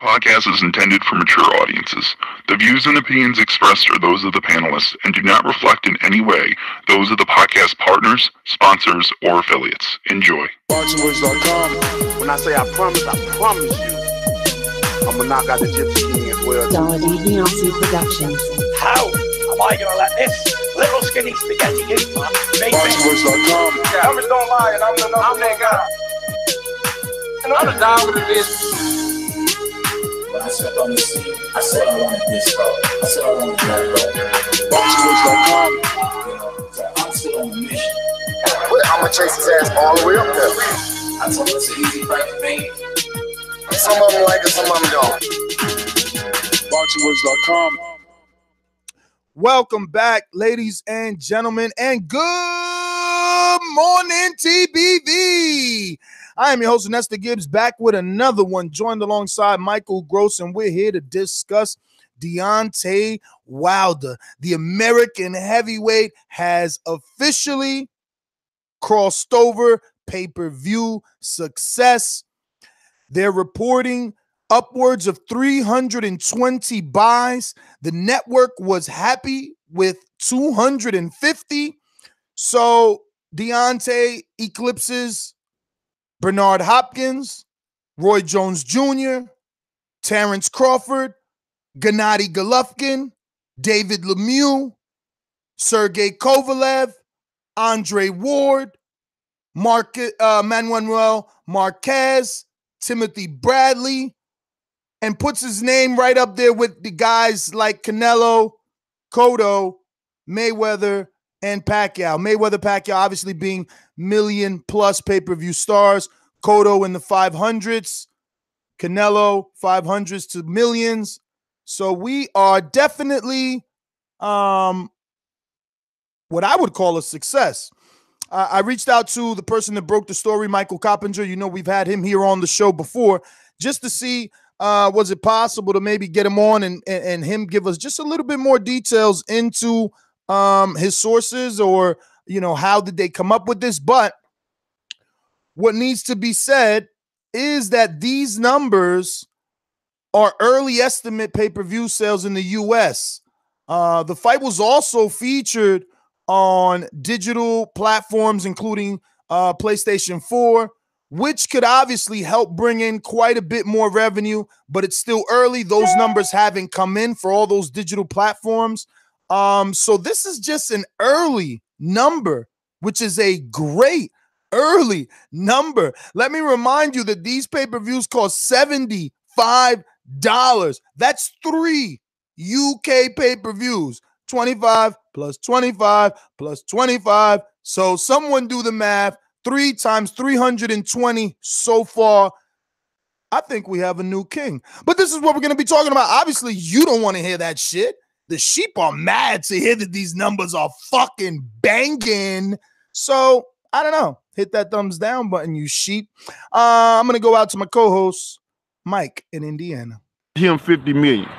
Podcast is intended for mature audiences. The views and opinions expressed are those of the panelists and do not reflect in any way those of the podcast partners, sponsors, or affiliates. Enjoy. Thaboxingvoice.com. When I say I promise you, I'm gonna knock out the Gypsy King as well. Deontay Productions. How am I gonna let this little skinny spaghetti eat my baby? Thaboxingvoice.com. Yeah, numbers don't lie, and I'm that guy. I'm the dog with this. When I stepped on the scene, I said I wanted this road. I said I wanted that road. Thaboxingvoice.com. So I'm still on the mission. I'm gonna chase his ass all the way up there. I told him it's an easy practice, man. Some of them like it, some of them don't. Thaboxingvoice.com. Welcome back, ladies and gentlemen, and good morning, TBV. I am your host, Nestor Gibbs, back with another one, joined alongside Michael Gross, and we're here to discuss Deontay Wilder. The American heavyweight has officially crossed over pay-per-view success. They're reporting upwards of 320 buys. The network was happy with 250. So Deontay eclipses Bernard Hopkins, Roy Jones Jr., Terrence Crawford, Gennady Golovkin, David Lemieux, Sergey Kovalev, Andre Ward, Manuel Marquez, Timothy Bradley, and puts his name right up there with the guys like Canelo, Cotto, Mayweather, and Pacquiao. Mayweather, obviously being million-plus pay-per-view stars. Cotto in the 500s. Canelo, 500s to millions. So we are definitely what I would call a success. I reached out to the person that broke the story, Michael Coppinger. You know, we've had him here on the show before, just to see was it possible to maybe get him on and him give us just a little bit more details into his sources, or, you know, how did they come up with this? But what needs to be said is that these numbers are early estimate pay-per-view sales in the U.S. The fight was also featured on digital platforms, including PlayStation 4, which could obviously help bring in quite a bit more revenue, but it's still early. Those numbers haven't come in for all those digital platforms. So this is just an early number, which is a great early number. Let me remind you that these pay-per-views cost $75. That's 3 UK pay-per-views. 25 plus 25 plus 25. So someone do the math. 3 times 320 so far. I think we have a new king. But this is what we're going to be talking about. Obviously, you don't want to hear that shit. The sheep are mad to hear that these numbers are fucking banging. So, I don't know. Hit that thumbs down button, you sheep. I'm going to go out to my co-host, Mike in Indiana. Him 50 million.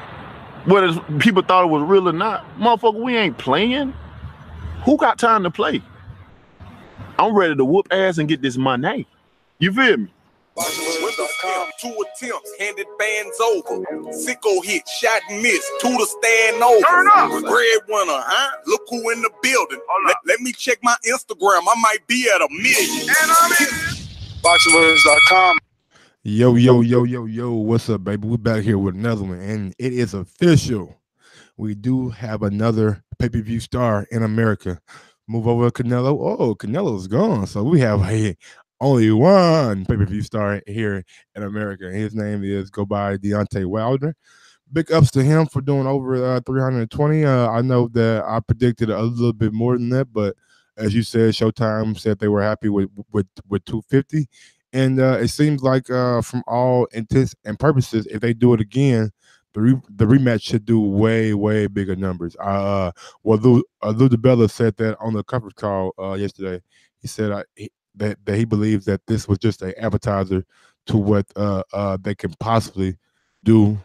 Whether people thought it was real or not, motherfucker, we ain't playing. Who got time to play? I'm ready to whoop ass and get this money. You feel me? Thaboxingvoice.com. 2 attempts, handed bands over. Sicko hit, shot and miss. 2 to stand over. Turn up. Breadwinner, huh? Look who in the building. Let me check my Instagram. I might be at 1 million. And I'm in. Thaboxingvoice.com. Yo, what's up, baby? We're back here with another one, and it is official. We do have another pay-per-view star in America. Move over to Canelo. Oh, Canelo's gone. So we have only one pay-per-view star here in America. His name is go by Deontay Wilder. Big ups to him for doing over 320. I know that I predicted a little bit more than that, but as you said, Showtime said they were happy with 250. And it seems like from all intents and purposes, if they do it again, the rematch should do way bigger numbers. Lou DiBella said that on the conference call yesterday. He said that he believes that this was just an appetizer to what they can possibly do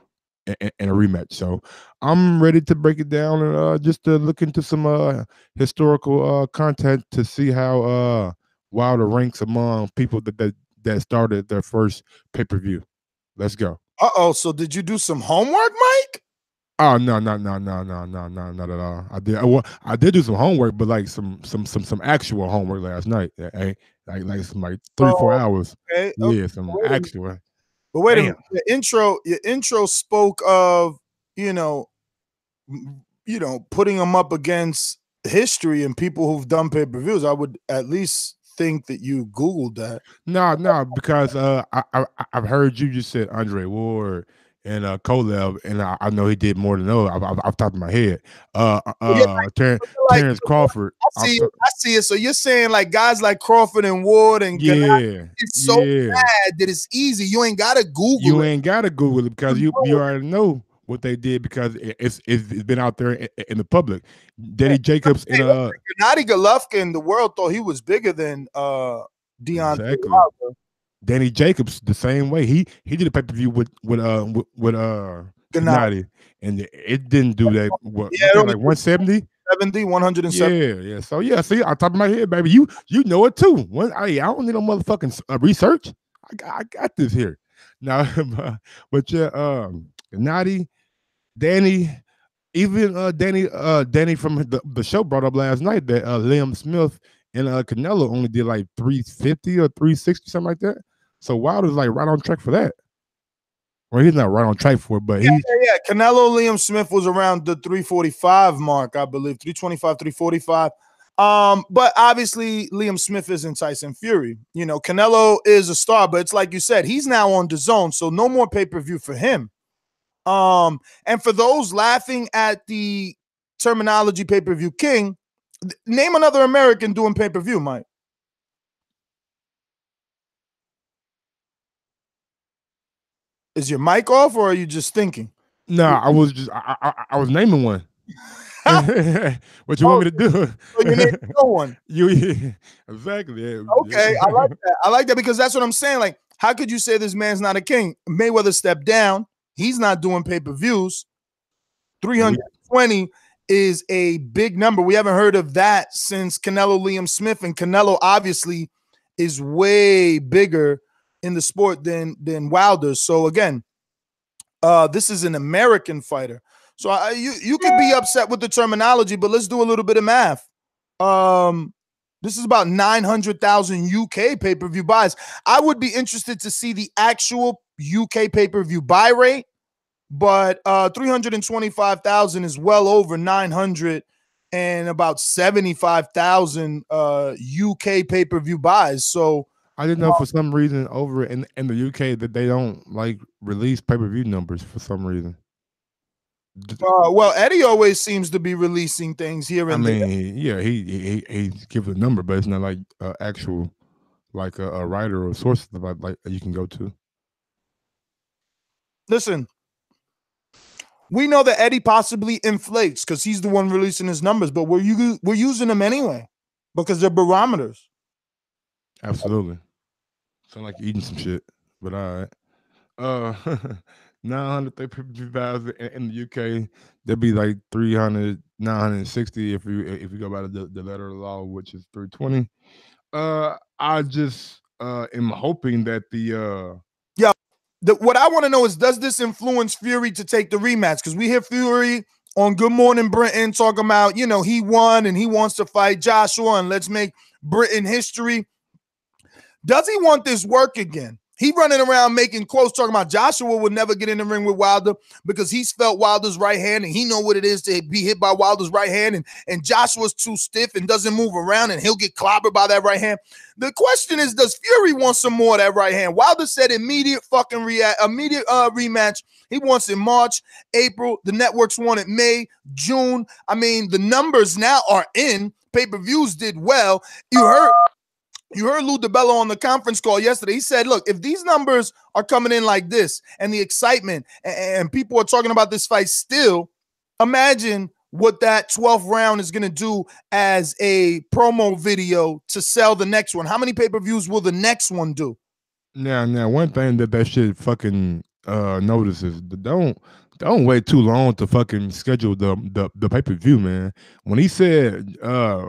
in a rematch. So I'm ready to break it down and just to look into some historical content to see how Wilder ranks among people that started their first pay-per-view. Let's go. Uh-oh, so did you do some homework, Mike? Oh no, not at all. I did do some homework, but like some actual homework last night. Like some like 3-4 hours. Okay. Yeah, some actual. But wait a minute. Your intro spoke of, putting them up against history and people who've done pay-per-views. I would at least think that you Googled that. No, because I've heard you just said Andre Ward and Kolev, and I know he did more than those. I've top of my head. Terrence Crawford. I see it. So you're saying like guys like Crawford and Ward and Gennady, it's so bad that it's easy. You ain't gotta Google it. You ain't gotta Google it because you already know what they did because it's been out there in the public. Danny Jacobs and Gennady Golovkin, the world thought he was bigger than Deontay. Exactly. Danny Jacobs the same way. He did a pay-per-view with Gennady, and it didn't do that. What, like 170? 170. Yeah. So see, on top of my head, baby, you know it too. I don't need no motherfucking research. I got this here. Now, but Gennady, Danny, even Danny from the show brought up last night that Liam Smith and Canelo only did like 350 or 360, something like that. So Wilder's like right on track for that. Well, he's not right on track for it, but yeah. Canelo, Liam Smith was around the 345 mark, I believe, 325, 345. But obviously Liam Smith isn't Tyson Fury. Canelo is a star, but it's like you said, he's now on DAZN, so no more pay-per-view for him. And for those laughing at the terminology pay-per-view king, name another American doing pay-per-view, Mike. Is your mic off or are you just thinking? No, I was naming one. What you want me to do? So you named no one. Exactly. Yeah. Okay, I like that. I like that because that's what I'm saying. Like, how could you say this man's not a king? Mayweather stepped down. He's not doing pay-per-views. 320 is a big number. We haven't heard of that since Canelo, Liam Smith, and Canelo obviously is way bigger in the sport than Wilder. So again, this is an American fighter. So you could be upset with the terminology, but let's do a little bit of math. This is about 900,000 UK pay-per-view buys. I would be interested to see the actual UK pay-per-view buy rate, but 325,000 is well over 900 and about 75,000 UK pay-per-view buys. So I didn't know for some reason over in the UK that they don't like release pay-per-view numbers for some reason. Well, Eddie always seems to be releasing things here and there. Yeah, he gives a number, but it's not like actual like a writer or source like you can go to. Listen, we know that Eddie possibly inflates because he's the one releasing his numbers, but we're using them anyway because they're barometers. Absolutely. Sound like eating some shit, but all right. 900 pay-per-view buys in the UK. There'd be like 300, 960 if you go by the letter of the law, which is 320. I just am hoping that what I want to know is, does this influence Fury to take the rematch? Because we hear Fury on Good Morning Britain talking about, he won and he wants to fight Joshua and let's make Britain history. Does he want this work again? He running around making quotes talking about Joshua would never get in the ring with Wilder because he's felt Wilder's right hand and he know what it is to be hit by Wilder's right hand, and Joshua's too stiff and doesn't move around and he'll get clobbered by that right hand. The question is, does Fury want some more of that right hand? Wilder said immediate rematch. He wants it March, April. The networks want it May, June. I mean, the numbers now are in. Pay-per-views did well. You heard Lou DiBello on the conference call yesterday. He said, look, if these numbers are coming in like this and the excitement and people are talking about this fight still, imagine what that 12th round is going to do as a promo video to sell the next one. How many pay-per-views will the next one do? Now, one thing that shit fucking notices, don't Don't wait too long to fucking schedule the pay-per-view, man. When he said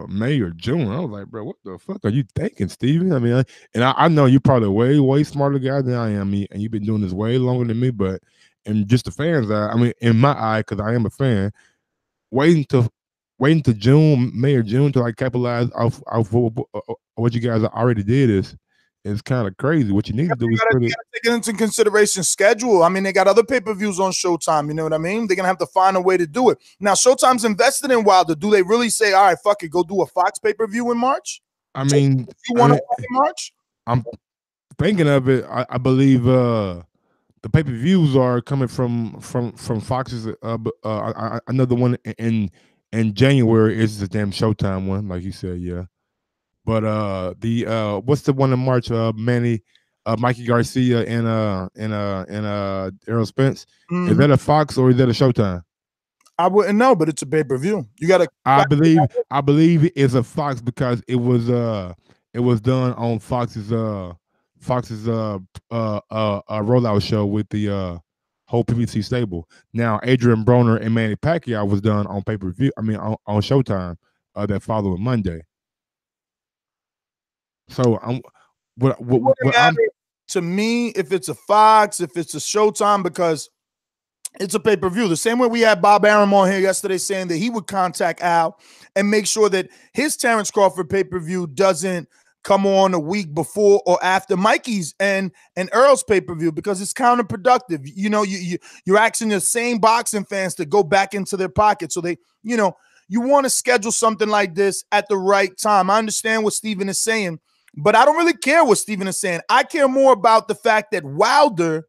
May or June, I was like, bro, what the fuck are you thinking, Steven? I mean, I know you're probably way smarter guy than I am, and you've been doing this way longer than me, but in just the fans' eye, I mean, in my eye, because I am a fan, waiting to June, May or June to like capitalize off what you guys already did is kind of crazy. What you need to do is gotta take into consideration schedule. I mean, they got other pay-per-views on Showtime. You know what I mean? They're gonna have to find a way to do it. Now, Showtime's invested in Wilder. Do they really say, all right, fuck it, go do a Fox pay-per-view in March? I mean, you want to in March? I'm thinking of it. I believe the pay-per-views are coming from Fox's. Another one in January is the damn Showtime one, like you said, yeah. But the what's the one in March? Manny, Mikey Garcia and Errol Spence. Mm-hmm. Is that a Fox or is that a Showtime? I wouldn't know, but it's a pay-per-view. You gotta. I believe it's a Fox because it was done on Fox's rollout show with the whole PBC stable. Now Adrian Broner and Manny Pacquiao was done on pay-per-view. I mean on Showtime that following Monday. So to me, if it's a Fox, if it's a Showtime, because it's a pay-per-view. The same way we had Bob Arum on here yesterday saying that he would contact Al and make sure that his Terrence Crawford pay-per-view doesn't come on a week before or after Mikey's and Earl's pay-per-view, because it's counterproductive. You know, you're asking the same boxing fans to go back into their pocket. So they, you know, you want to schedule something like this at the right time. I understand what Steven is saying, but I don't really care what Steven is saying. I care more about the fact that Wilder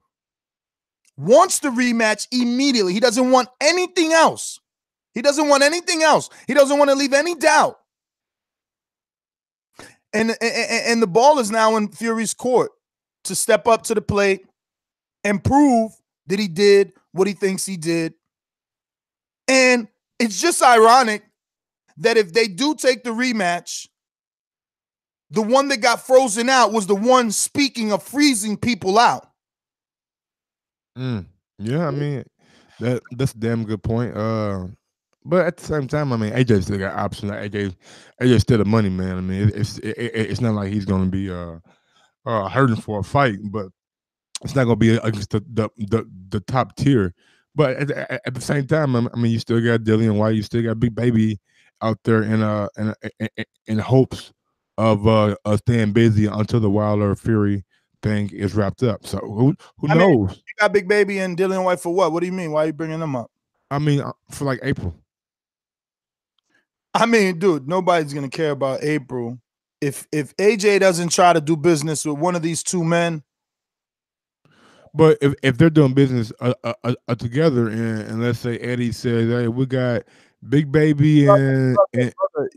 wants the rematch immediately. He doesn't want anything else. He doesn't want anything else. He doesn't want to leave any doubt. And the ball is now in Fury's court to step up to the plate and prove that he did what he thinks he did. And it's just ironic that if they do take the rematch, the one that got frozen out was the one speaking of freezing people out. Yeah, I mean that's a damn good point. But at the same time, I mean AJ still got options. Like AJ still the money man. I mean it's not like he's gonna be hurting for a fight, but it's not gonna be against the top tier. But at the same time, I mean you still got Dillian White, you still got Big Baby out there in hopes of staying busy until the Wilder Fury thing is wrapped up. So who knows? Mean, you got Big Baby and Dillian White for what? What do you mean? Why are you bringing them up? I mean, for like April. I mean, dude, nobody's gonna care about April if AJ doesn't try to do business with one of these two men. But if they're doing business together, and let's say Eddie says, "Hey, we got Big Baby and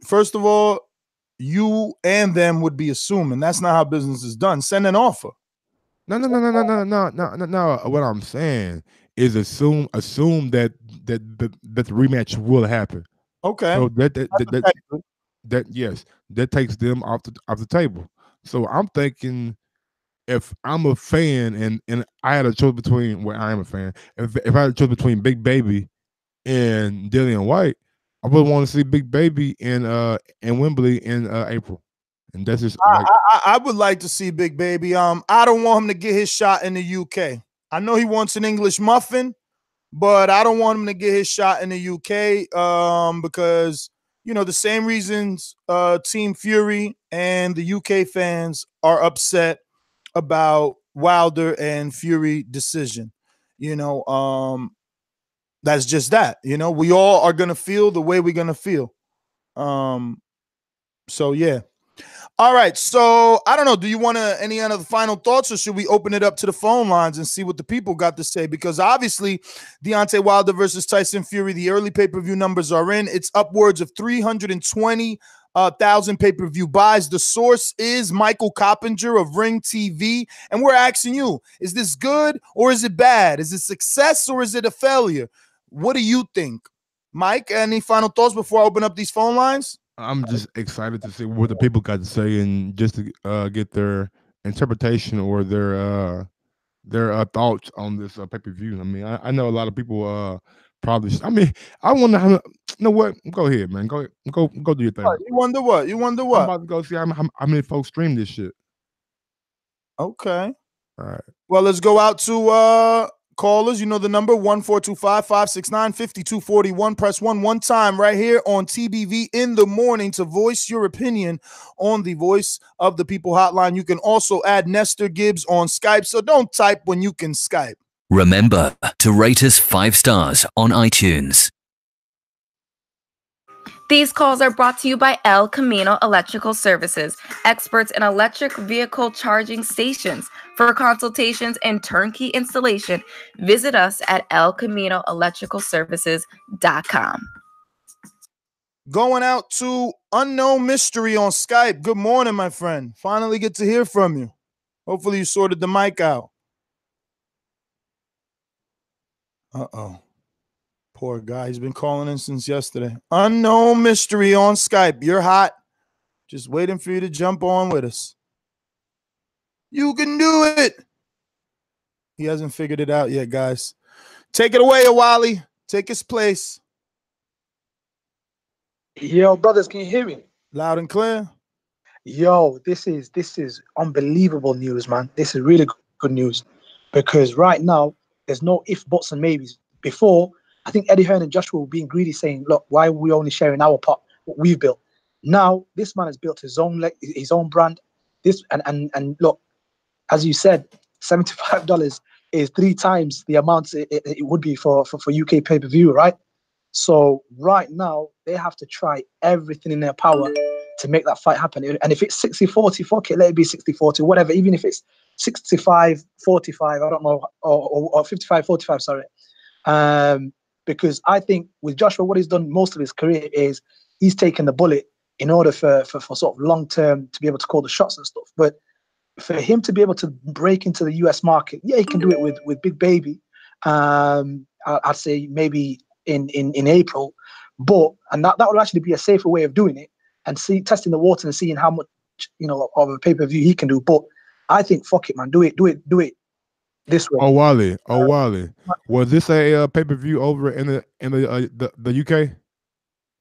first of all, you and them would be assuming that's not how business is done. Send an offer. No. What I'm saying is assume that the rematch will happen. Okay. So that yes, that takes them off the table. So I'm thinking, if I'm a fan and I had a choice between, well, I am a fan. If I had a choice between Big Baby and Dillian White, I would want to see Big Baby in Wembley in April. And that's just like, I would like to see Big Baby. I don't want him to get his shot in the UK. I know he wants an English muffin, but I don't want him to get his shot in the UK because, you know, the same reasons Team Fury and the UK fans are upset about Wilder and Fury decision. You know, that's just that. You know, we all are going to feel the way we're going to feel. So, yeah. All right, so I don't know. Do you want any other final thoughts, or should we open it up to the phone lines and see what the people got to say? Because obviously, Deontay Wilder versus Tyson Fury, the early pay-per-view numbers are in. It's upwards of 320,000 pay-per-view buys. The source is Michael Coppinger of Ring TV, and we're asking you, is this good or is it bad? Is it success or is it a failure? What do you think? Mike, any final thoughts before I open up these phone lines? I'm just excited to see what the people got to say and just to get their interpretation or their their thoughts on this pay-per-view. I mean, I know a lot of people probably. I mean, I wonder how. You know what? Go ahead, man. Go do your thing. You wonder what? You wonder what? I'm about to go see how many folks stream this shit. Okay. All right. Well, let's go out to callers. You know the number 1-425-569-5241. Press 1 time right here on TBV in the morning to voice your opinion on the Voice of the People hotline. You can also add Nestor Gibbs on Skype, so don't type when you can Skype. Remember to rate us 5 stars on iTunes. These calls are brought to you by El Camino Electrical Services, experts in electric vehicle charging stations. For consultations and turnkey installation, visit us at elcaminoelectricalservices.com. Going out to Unknown Mystery on Skype. Good morning, my friend. Finally get to hear from you. Hopefully you sorted the mic out. Uh-oh. Poor guy. He's been calling in since yesterday. Unknown Mystery on Skype. You're hot. Just waiting for you to jump on with us. You can do it. He hasn't figured it out yet, guys. Take it away, Awali. Take his place. Yo, brothers, can you hear me? Loud and clear. Yo, this is unbelievable news, man. This is really good news because right now there's no if, buts, and maybes. Before, I think Eddie Hearn and Joshua were being greedy, saying, "Look, why are we only sharing our part, what we've built?" Now this man has built his own brand. This and look, as you said, $75 is 3 times the amount it would be for UK pay-per-view, right? So right now they have to try everything in their power to make that fight happen. And if it's 60-40, fuck it, let it be 60-40, whatever. Even if it's 65-45, I don't know, or 55-45, sorry. Because I think with Joshua, what he's done most of his career is he's taken the bullet in order for sort of long term to be able to call the shots and stuff. But for him to be able to break into the US market, yeah, he can do it with Big Baby. I'd say maybe in April, and that would actually be a safer way of doing it and testing the water and seeing how much of a pay-per-view he can do. But I think fuck it, man, do it this way. Oh Wally, was this a pay-per-view over in the UK?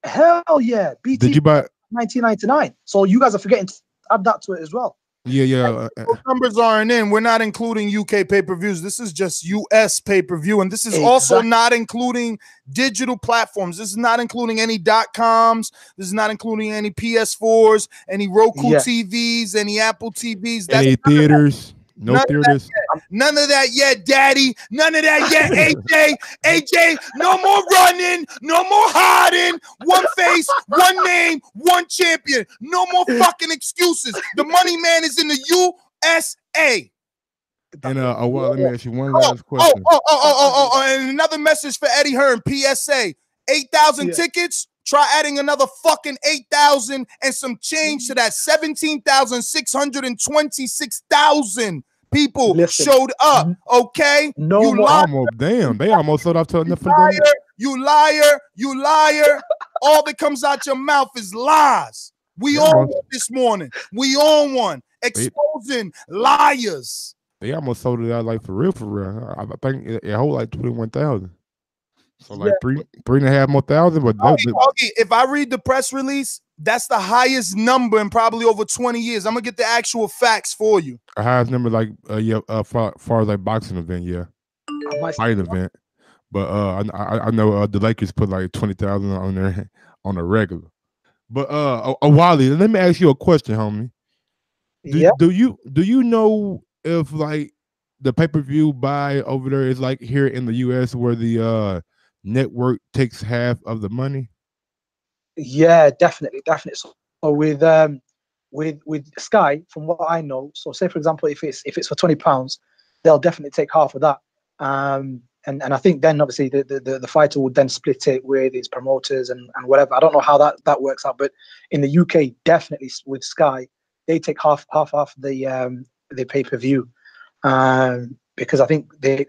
Hell yeah, BT. Did you buy 1999? So you guys are forgetting to add that to it as well. Yeah. Those numbers aren't in. We're not including UK pay-per-views. This is just US pay-per-view, and this is also not including digital platforms. This is not including any .coms. This is not including any PS4s, any Roku TVs, any Apple TVs. That's any theaters. No theaters. None of that yet, Daddy. None of that yet, AJ. No more running. No more hiding. One face, one name, one champion. No more fucking excuses. The money man is in the USA. And well, let me ask you one last question. And another message for Eddie Hearn. PSA: 8,000 tickets. Try adding another fucking 8,000 and some change to that. 17,626,000 people showed up. Okay, no you more. Damn, they almost sold out to enough for them. You liar! All that comes out your mouth is lies. We on one this morning. We on one exposing liars. They almost sold it out like for real. I think it hold like 21,000. So like 3.5 more thousand. But if I read the press release, that's the highest number in probably over 20 years. I'm gonna get the actual facts for you. The highest number, like far as like boxing event, fighting event. But I know the Lakers put like 20,000 on there on a regular. But Wally, let me ask you a question, homie. Do you know if like the pay-per-view buy over there is like here in the US where the network takes half of the money? Yeah, definitely. So with Sky, from what I know, so say for example, if it's for £20, they'll definitely take half of that. And I think then obviously the fighter would then split it with his promoters and whatever. I don't know how that works out, but in the UK, definitely with Sky, they take half the pay-per-view. Because I think they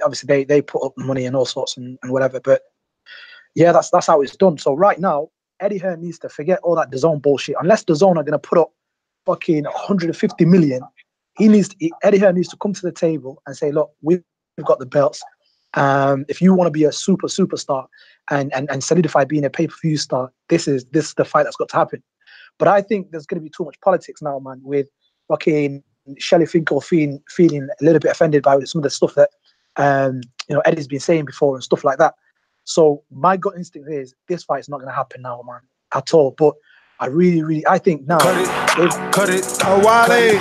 put up money and all sorts and whatever. But yeah, that's how it's done. So right now, Eddie Hearn needs to forget all that DAZN bullshit. Unless DAZN are going to put up fucking 150 million, Eddie Hearn needs to come to the table and say, look, we've got the belts. If you want to be a superstar and solidify being a pay-per-view star, this is the fight that's got to happen. But I think there's going to be too much politics now, man, with fucking Shelley Finkel feeling a little bit offended by some of the stuff that Eddie's been saying before and stuff like that. So my gut instinct is this fight's not going to happen now, man, at all. But I think now. Cut it. Oh, Wale.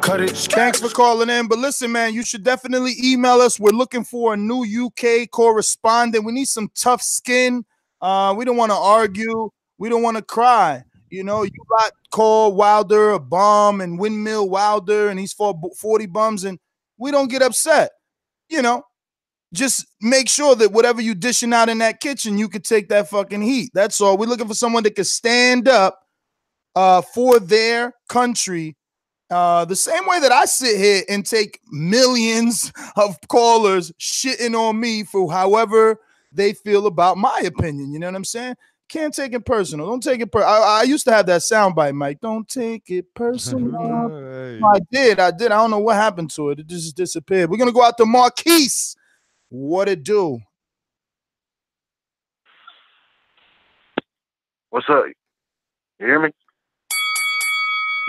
Cut it. Thanks for calling in. But listen, man, you should definitely email us. We're looking for a new UK correspondent. We need some tough skin. We don't want to argue. We don't want to cry. You got called Wilder a bum and Windmill Wilder, and he's fought 40 bums, and we don't get upset. Just make sure that whatever you dishing out in that kitchen, you could take that fucking heat. That's all. We're looking for someone that could stand up for their country the same way that I sit here and take millions of callers shitting on me for however they feel about my opinion. You know what I'm saying? Can't take it personal. Don't take it personal. I used to have that soundbite, Mike. Don't take it personal. Hey. I did. I don't know what happened to it. It just disappeared. We're going to go out to Marquise. What it do? What's up? You hear me?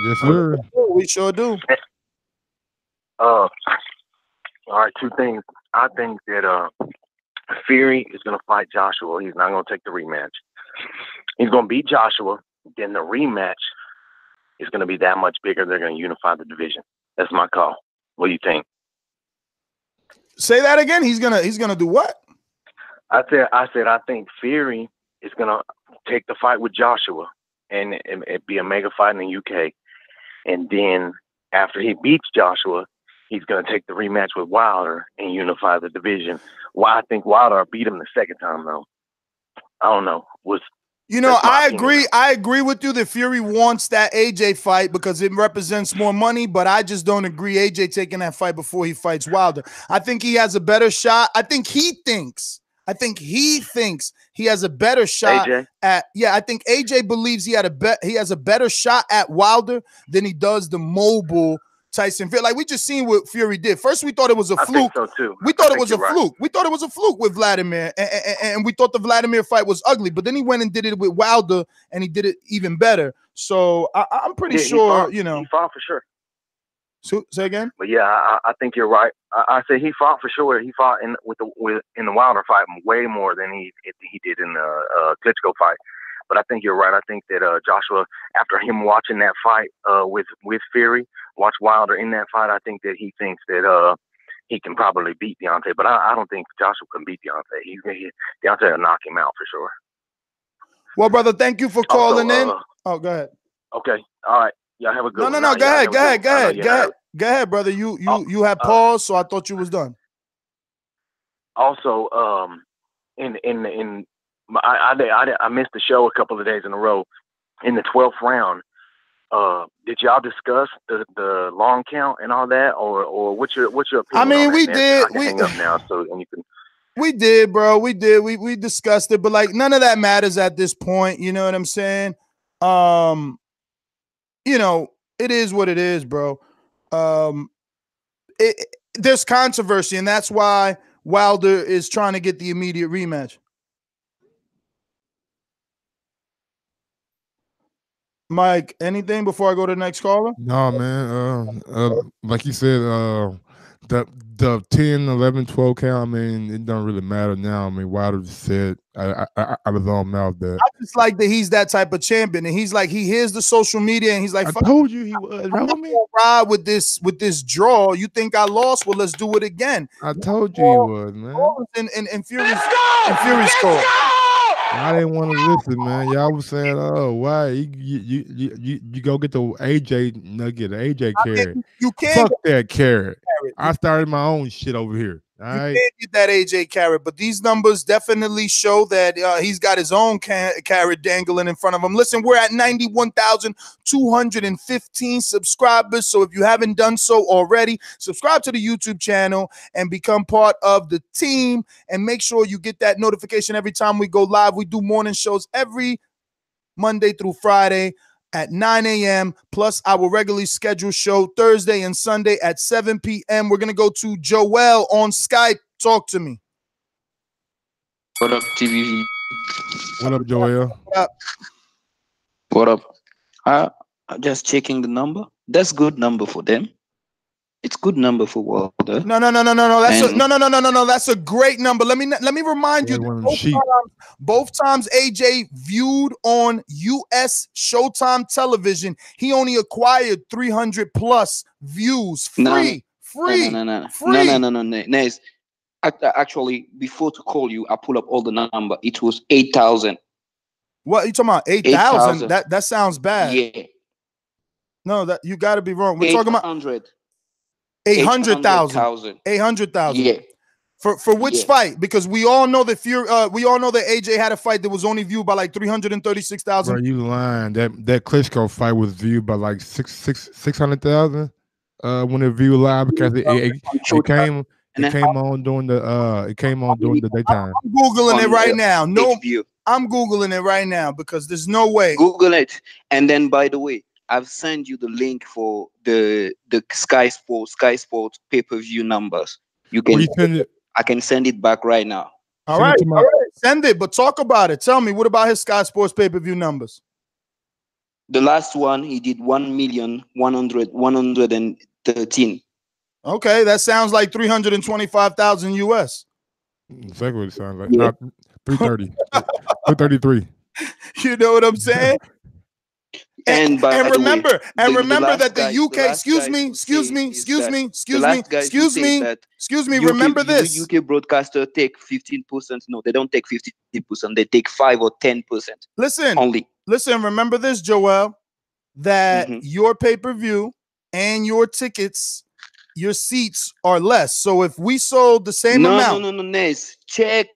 Yes, sir. We sure do. All right, two things. I think that Fury is going to fight Joshua. He's not going to take the rematch. He's going to beat Joshua. Then the rematch is going to be that much bigger. They're going to unify the division. That's my call. What do you think? Say that again. He's gonna do what? I said I think Fury is gonna take the fight with Joshua and it be a mega fight in the UK. And then after he beats Joshua, he's gonna take the rematch with Wilder and unify the division. Why I think Wilder beat him the second time though. I don't know. I agree with you that Fury wants that AJ fight because it represents more money, but I just don't agree AJ taking that fight before he fights Wilder. I think he has a better shot. I think he thinks he has a better shot I think AJ believes he has a better shot at Wilder than he does the mobile Tyson. Like we just seen what Fury did. First, we thought it was a fluke. I think so too. We thought it was a fluke. We thought it was a fluke with Vladimir, and we thought the Vladimir fight was ugly. But then he went and did it with Wilder, and he did it even better. So I'm pretty sure, he fought for sure. So, say again. But yeah, I think you're right. I say he fought for sure. He fought in the Wilder fight way more than he did in the Klitschko fight. But I think you're right. I think that Joshua, after him watching that fight with Fury, watch Wilder in that fight, I think that he thinks that he can probably beat Deontay. But I don't think Joshua can beat Deontay. Deontay will knock him out for sure. Well, brother, thank you for calling in. Oh, go ahead. Okay. All right. Y'all have a good one. No. Go ahead, brother. You had paused, so I thought you was done. Also, I missed the show a couple of days in a row. In the 12th round, did y'all discuss the long count and all that, or what's your opinion? I mean, we did. We did, bro. We did. We discussed it, but like none of that matters at this point. You know what I'm saying? It is what it is, bro. There's controversy, and that's why Wilder is trying to get the immediate rematch. Mike, anything before I go to the next caller? No, man. Like you said, the 10, 11, 12 count, I mean, it don't really matter now. I mean, Wilder just said out of his own mouth that. I just like that he's that type of champion. And he's like, he hears the social media and he's like, I told you he was. I'm not gonna ride with this draw. You think I lost? Well, let's do it again. I told you he was, man. And Fury's call. I didn't want to listen, man. Y'all was saying, "Oh, why you go get the AJ nugget, the AJ carrot? You can't fuck that carrot. I started my own shit over here. All right, you can't get that AJ carrot, but these numbers definitely show that he's got his own carrot dangling in front of him. Listen, we're at 91,215 subscribers. So if you haven't done so already, subscribe to the YouTube channel and become part of the team. And make sure you get that notification every time we go live. We do morning shows every Monday through Friday at 9 a.m. plus our regularly scheduled show Thursday and Sunday at 7 p.m. We're going to go to Joel on Skype. Talk to me. What up, TVV? What up, Joel? What up? What up? Just checking the number. That's good number for them. It's good number for Wilder. No. That's a great number. Let me remind you. Both times AJ viewed on U.S. Showtime television, he only acquired 300 plus views. Free. No. Nice. Actually, before to call you, I pull up all the number. It was 8,000. What are you talking about? 8,000? That sounds bad. Yeah. No, that you got to be wrong. We're talking about 800,000. 800,000. Yeah. For which fight? Because we all know that AJ had a fight that was only viewed by like 336,000. Bro, you lying. That Klitschko fight was viewed by like 600,000 when it viewed live because it came on during the daytime. I'm Googling it right now. I'm Googling it right now because there's no way. Google it. And then, by the way, I've sent you the link for the Sky Sports pay-per-view numbers. You can send it. I can send it back right now. All right. Send it, but talk about it. Tell me, what about his Sky Sports pay-per-view numbers? The last one, he did 1,113. Okay, that sounds like 325,000 US. Exactly what it sounds like. Not 330. 333. You know what I'm saying? And remember that the UK, excuse me, remember this. UK broadcaster take 15%. No, they don't take 15%. They take 5 or 10%. Listen, remember this, Joel, that your pay-per-view and your tickets, your seats are less. So if we sold the same amount. No, Nace. Check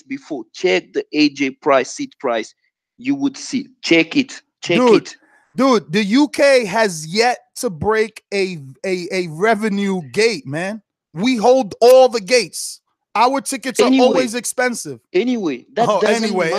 before. Check the AJ price, seat price. You would see. Check it. Dude, the UK has yet to break a revenue gate, man. We hold all the gates. Our tickets are always expensive. Anyway. Anyway.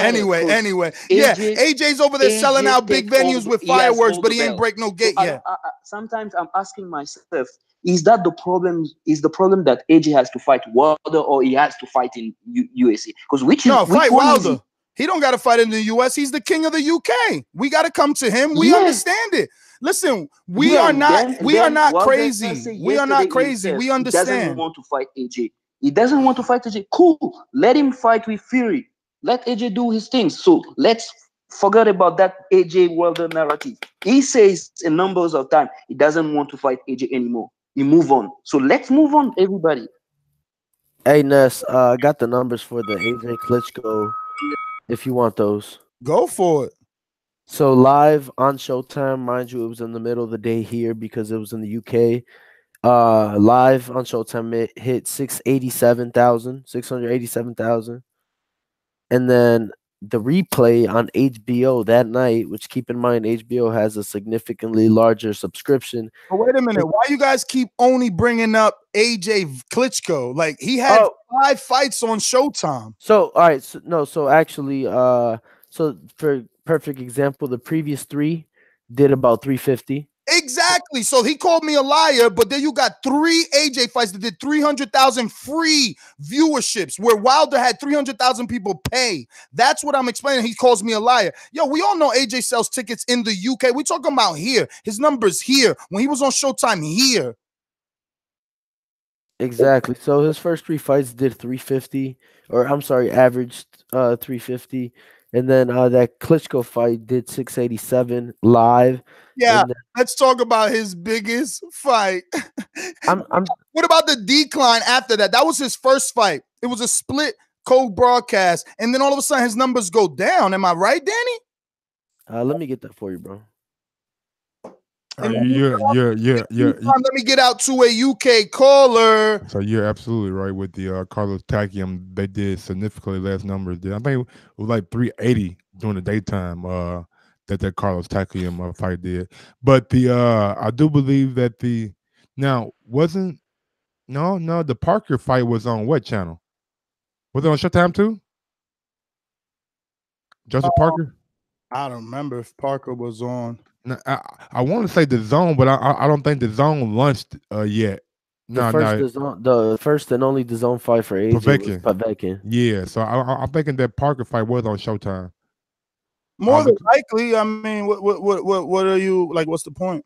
Yeah, AJ's over there selling out big venues with fireworks, but he ain't break no gate yet. Sometimes I'm asking myself, is that the problem? Is the problem that AJ has to fight Wilder or he has to fight in USA? Because fight Wilder. He don't got to fight in the U.S. He's the king of the UK. We got to come to him. We understand it. Listen, we are not crazy. We are not crazy. We understand. He doesn't want to fight AJ. He doesn't want to fight AJ. Cool. Let him fight with Fury. Let AJ do his things. So let's forget about that AJ Wilder narrative. He says in numbers of time he doesn't want to fight AJ anymore. He move on. So let's move on, everybody. Hey Ness, I got the numbers for the AJ Klitschko. If you want those, go for it. So live on Showtime, mind you, it was in the middle of the day here because it was in the UK. Live on Showtime, it hit 687,000, and then the replay on HBO that night, which keep in mind HBO has a significantly larger subscription. But wait a minute, why you guys keep only bringing up AJ Klitschko? Like he had 5 fights on Showtime. So all right, so actually, so for perfect example, the previous 3 did about 350. Exactly. So he called me a liar, but then you got 3 AJ fights that did 300,000 free viewerships where Wilder had 300,000 people pay. That's what I'm explaining. He calls me a liar. Yo, we all know AJ sells tickets in the UK. We talking about here. His numbers here. When he was on Showtime here. Exactly. So his first 3 fights did 350, or I'm sorry, averaged 350. And then that Klitschko fight did 687 live. Yeah, let's talk about his biggest fight. What about the decline after that? That was his first fight. It was a split co-broadcast, and then all of a sudden his numbers go down. Am I right, Danny? Let me get that for you, bro. Yeah. Let me get out to a UK caller. So you're absolutely right with the Carlos Takium. They did significantly less numbers. I think it was like 380 during the daytime that Carlos Takium fight did. But I do believe that the Parker fight was on what channel? Was it on Showtime too? Joseph Parker? I don't remember if Parker was on. No, I want to say the zone, but I don't think the zone launched yet. The first and only the zone fight for AJ was Povetkin. Yeah, so I'm thinking that Parker fight was on Showtime. More than likely. I mean, what are you like? What's the point?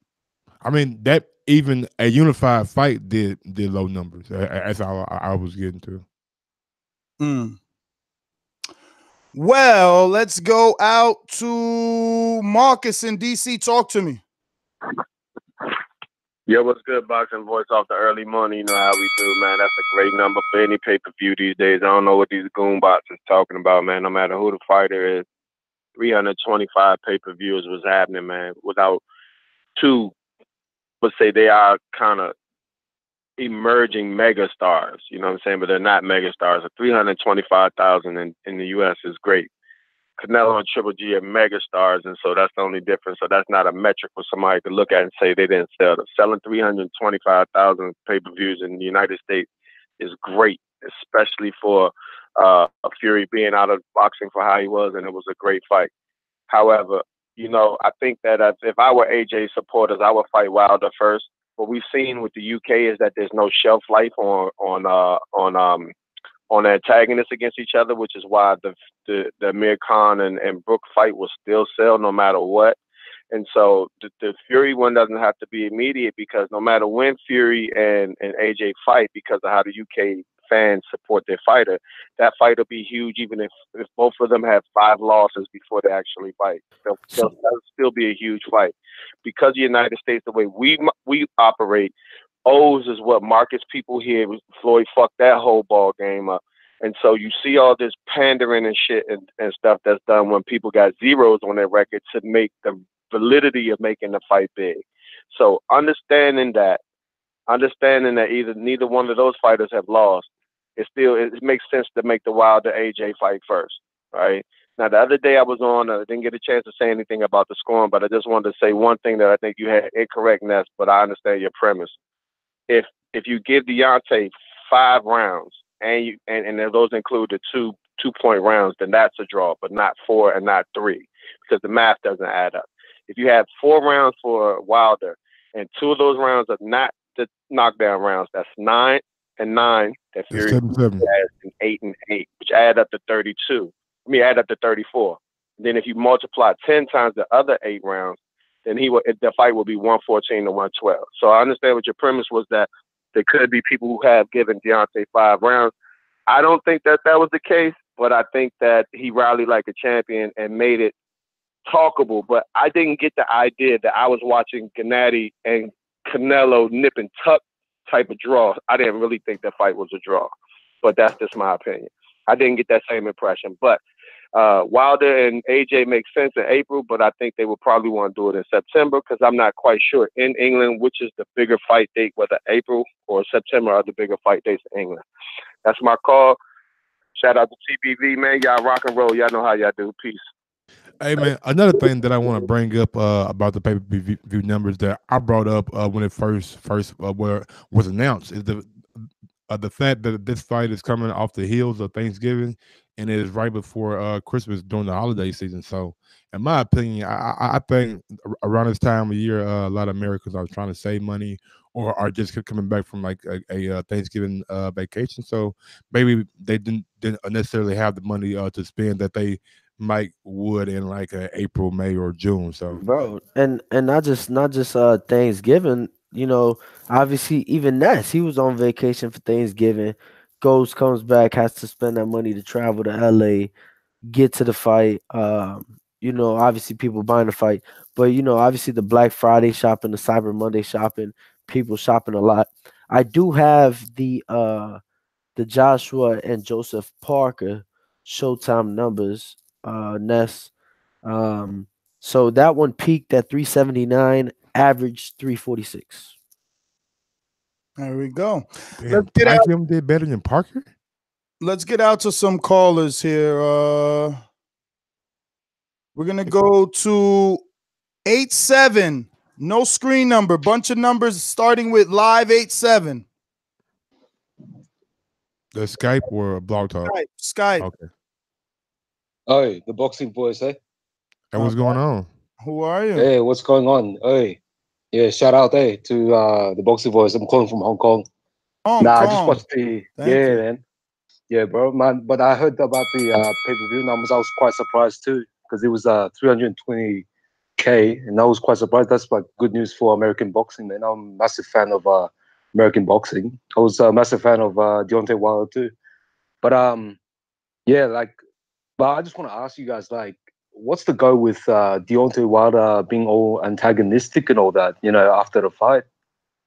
I mean, that even a unified fight did low numbers. That's all I was getting to. Well, let's go out to Marcus in DC. Talk to me. Yo, what's good, Boxing Voice off the early morning? You know how we do, man. That's a great number for any pay-per-view these days. I don't know what these goonbots is talking about, man. No matter who the fighter is, 325 pay-per-views was happening, man, without two, let's say they are kind of emerging mega stars, you know what I'm saying? But they're not mega stars. 325,000 in the U.S. is great. Canelo and Triple G are mega stars, and so that's the only difference. So that's not a metric for somebody to look at and say they didn't sell. Selling 325,000 pay-per-views in the United States is great, especially for Fury being out of boxing for how he was, and it was a great fight. However, you know, I think that if I were AJ supporters, I would fight Wilder first. What we've seen with the UK is that there's no shelf life on antagonists against each other, which is why the Amir Khan and Brook fight will still sell no matter what. And so the Fury one doesn't have to be immediate, because no matter when Fury and AJ fight, because of how the UK fans support their fighter, that fight will be huge even if both of them have 5 losses before they actually fight. That'll still be a huge fight. Because the United States, the way we operate, O's is what markets people here. Floyd fucked that whole ball game up. And so you see all this pandering and shit and stuff that's done when people got zeros on their record to make the validity of making the fight big. So understanding that neither one of those fighters have lost, it makes sense to make the Wilder AJ fight first, right? Now, the other day I was on, I didn't get a chance to say anything about the scoring, but I just wanted to say one thing that I think you had incorrectness, but I understand your premise. If you give Deontay 5 rounds and those include the two-point rounds, then that's a draw, but not 4 and not 3, because the math doesn't add up. If you have 4 rounds for Wilder and 2 of those rounds are not the knockdown rounds, that's 9 and 9. That Fury has 8 and 8, which add up to 32. Add up to 34. Then if you multiply 10 times the other 8 rounds, then the fight will be 114 to 112. So I understand what your premise was, that there could be people who have given Deontay 5 rounds. I don't think that was the case, but I think that he rallied like a champion and made it talkable. But I didn't get the idea that I was watching Gennady and Canelo nip and tuck type of draw. I didn't really think that fight was a draw, but that's just my opinion. I didn't get that same impression. But Wilder and AJ make sense in April, but I think they will probably want to do it in September, because I'm not quite sure in England which is the bigger fight date, whether April or September are the bigger fight dates in England. That's my call. Shout out to TBV, man. Y'all rock and roll. Y'all know how y'all do. Peace. Hey man, another thing that I want to bring up about the pay-per-view numbers that I brought up when it first was announced is the fact that this fight is coming off the heels of Thanksgiving, and it is right before Christmas during the holiday season. So, in my opinion, I think around this time of year, a lot of Americans are trying to save money or are just coming back from like a Thanksgiving vacation. So maybe they didn't necessarily have the money to spend that they would in like April, May, or June. So, bro, and not just Thanksgiving. You know, obviously, even Ness, he was on vacation for Thanksgiving. Comes back, has to spend that money to travel to LA, get to the fight. You know, obviously people buying the fight, but you know, obviously the Black Friday shopping, the Cyber Monday shopping, people shopping a lot. I do have the Joshua and Joseph Parker Showtime numbers, Ness. So that one peaked at 379, averaged 346. There we go. Damn, Let's get out. Tyson did better than Parker. Let's get out to some callers here. We're gonna go to 87. No screen number. Bunch of numbers starting with live 87. The Skype or Blog Talk? Skype. Okay. Oh, the Boxing Voice, eh? Hey, what's going on? Who are you? Hey, what's going on? Hey, yeah, shout out to the Boxing Voice. I'm calling from Hong Kong. I just watched the man. Yeah, bro, man. But I heard about the pay-per-view numbers. I was quite surprised too because it was 320K, and I was quite surprised. That's like good news for American boxing, man. I'm a massive fan of American boxing. I was a massive fan of Deontay Wilder too. But yeah, but I just want to ask you guys, what's the go with Deontay Wilder being all antagonistic and all that, after the fight?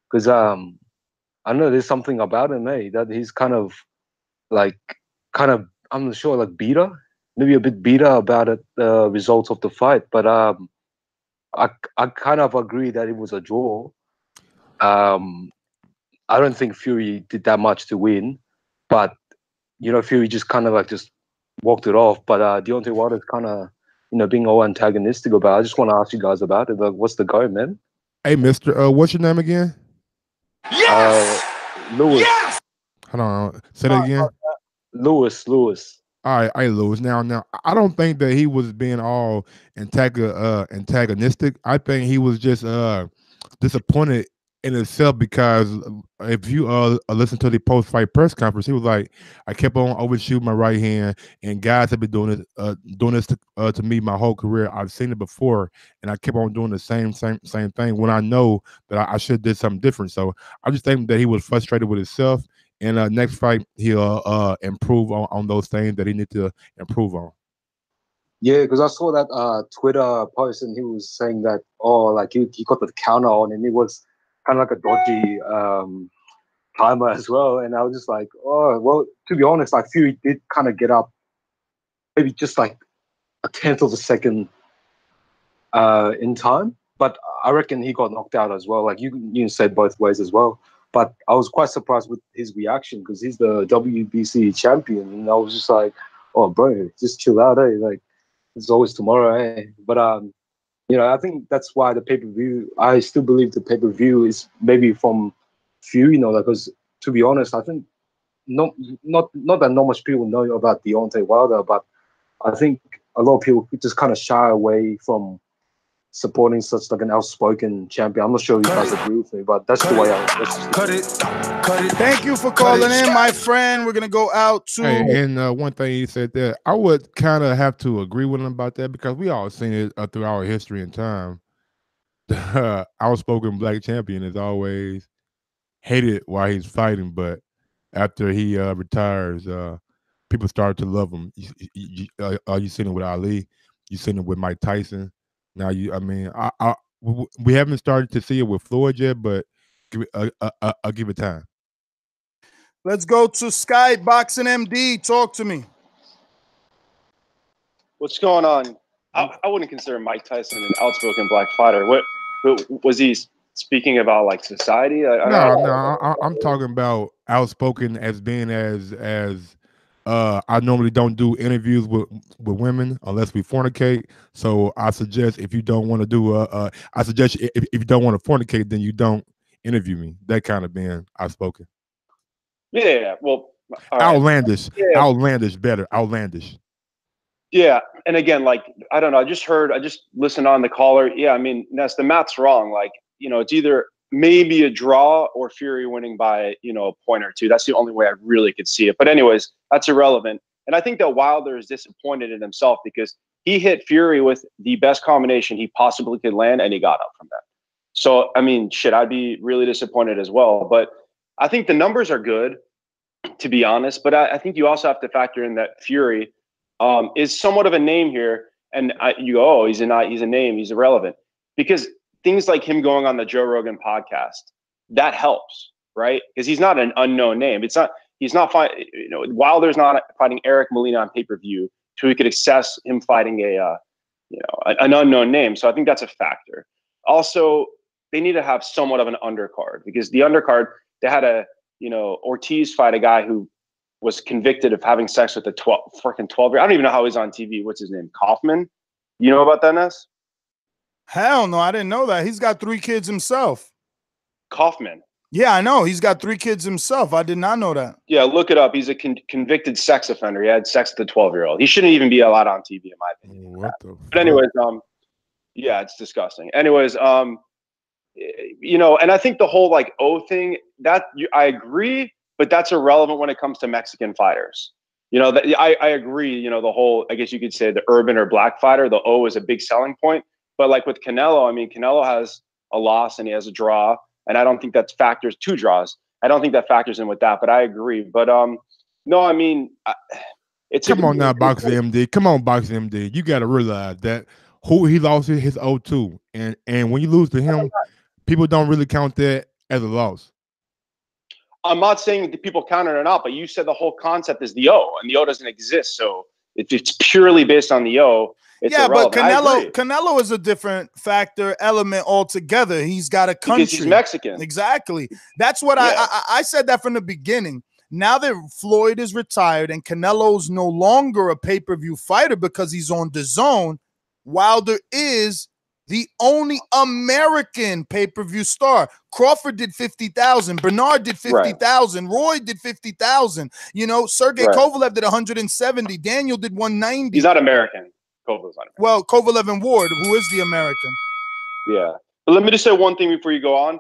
Because I know there's something about him, that he's kind of, I'm not sure, bitter, maybe a bit bitter about it, the results of the fight. But I kind of agree that it was a draw. I don't think Fury did that much to win, but Fury just kind of just walked it off. But Deontay Wilder's kind of being all antagonistic about it. I just want to ask you guys about it. What's the go, man? Hey, Mister, what's your name again? Lewis. Yes! Hold on, say that again. Lewis. All right, Lewis. Now, I don't think that he was being all antagonistic. I think he was just disappointed in himself because if you listen to the post-fight press conference, he was like, "I kept on overshooting my right hand, and guys have been doing this to me my whole career. I've seen it before, and I kept on doing the same thing when I know that I should have did something different." So I just think that he was frustrated with himself. And next fight, he'll improve on those things that he need to improve on. Yeah, because I saw that Twitter post, and he was saying that, he got the counter on, and it was kind of like a dodgy timer as well. And I was just like, oh, well, to be honest, Fury did kind of get up maybe just a tenth of a second in time. But I reckon he got knocked out as well. You said both ways as well. But I was quite surprised with his reaction because he's the WBC champion. And I was just like, oh, bro, just chill out, it's always tomorrow, But, I think that's why the pay-per-view, I still believe the pay-per-view is maybe from Fury, because to be honest, I think not that not much people know about Deontay Wilder, but I think a lot of people just kind of shy away from supporting such an outspoken champion. I'm not sure if you guys agree with me, but that's the way I cut it. Thank you for calling in, my friend. We're gonna go out to and one thing he said there, I would kind of have to agree with him about that because we all seen it through our history and time. The outspoken black champion is always hated while he's fighting, but after he retires, people start to love him. You seen it with Ali, you seen it with Mike Tyson. Now we haven't started to see it with Floyd yet, but I'll give it time. Let's go to Sky Boxing MD. Talk to me. What's going on? I wouldn't consider Mike Tyson an outspoken black fighter. What was he speaking about, society? No, I'm talking about outspoken as being as I normally don't do interviews with women unless we fornicate. So I suggest if you don't want to do I suggest if you don't want to fornicate, then you don't interview me. That kind of being outspoken. Yeah, well, outlandish, outlandish, better, outlandish. Yeah, and again, I don't know. I just listened on the caller. Yeah, Ness, the math's wrong. It's either maybe a draw or Fury winning by, a point or two. That's the only way I really could see it. But anyways, that's irrelevant. And I think that Wilder is disappointed in himself because he hit Fury with the best combination he possibly could land, and he got up from that. So, I'd be really disappointed as well. But I think the numbers are good, to be honest. But I think you also have to factor in that Fury is somewhat of a name here. And you go, oh, he's a name, he's irrelevant. Because things like him going on the Joe Rogan podcast, that helps, right? Because he's not an unknown name. He's not fighting, Wilder's not fighting Eric Molina on pay-per-view, so we could assess him fighting an unknown name. So I think that's a factor. Also, they need to have somewhat of an undercard because the undercard, they had Ortiz fight a guy who was convicted of having sex with a 12-year. I don't even know how he's on TV. What's his name? Kaufman? You know about that, Ness? Hell no, I didn't know that. He's got 3 kids himself. Kaufman. Yeah, I know. He's got 3 kids himself. I did not know that. Yeah, look it up. He's a convicted sex offender. He had sex with a 12-year-old. He shouldn't even be allowed on TV, in my opinion. What the But anyways, yeah, it's disgusting. Anyways, you know, and I think the whole like O thing, I agree, but that's irrelevant when it comes to Mexican fighters. You know, that I agree, you know, the whole, I guess you could say the urban or black fighter, the O is a big selling point. But like with Canelo, I mean, Canelo has a loss and he has a draw, and I don't think that factors 2 draws. I don't think that factors in with that, but I agree. But no, I mean, it's come on now, Boxing MD. Come on, Boxing MD. You got to realize that who he lost his O2, and when you lose to him, people don't really count that as a loss. I'm not saying that people count it or not, but you said the whole concept is the O, and the O doesn't exist. So if it's purely based on the O, it's irrelevant. But Canelo is a different factor element altogether. He's got a country. Because he's Mexican. Exactly. That's what I said that from the beginning. Now that Floyd is retired and Canelo's no longer a pay-per-view fighter because he's on DAZN, Wilder is the only American pay-per-view star. Crawford did 50,000. Bernard did 50,000. Right. Roy did 50,000. You know, Sergey Kovalev did 170. Daniel did 190. He's not American. Kovalev's not American. Well, Kovalev and Ward, who is the American. Yeah. But let me just say one thing before you go on.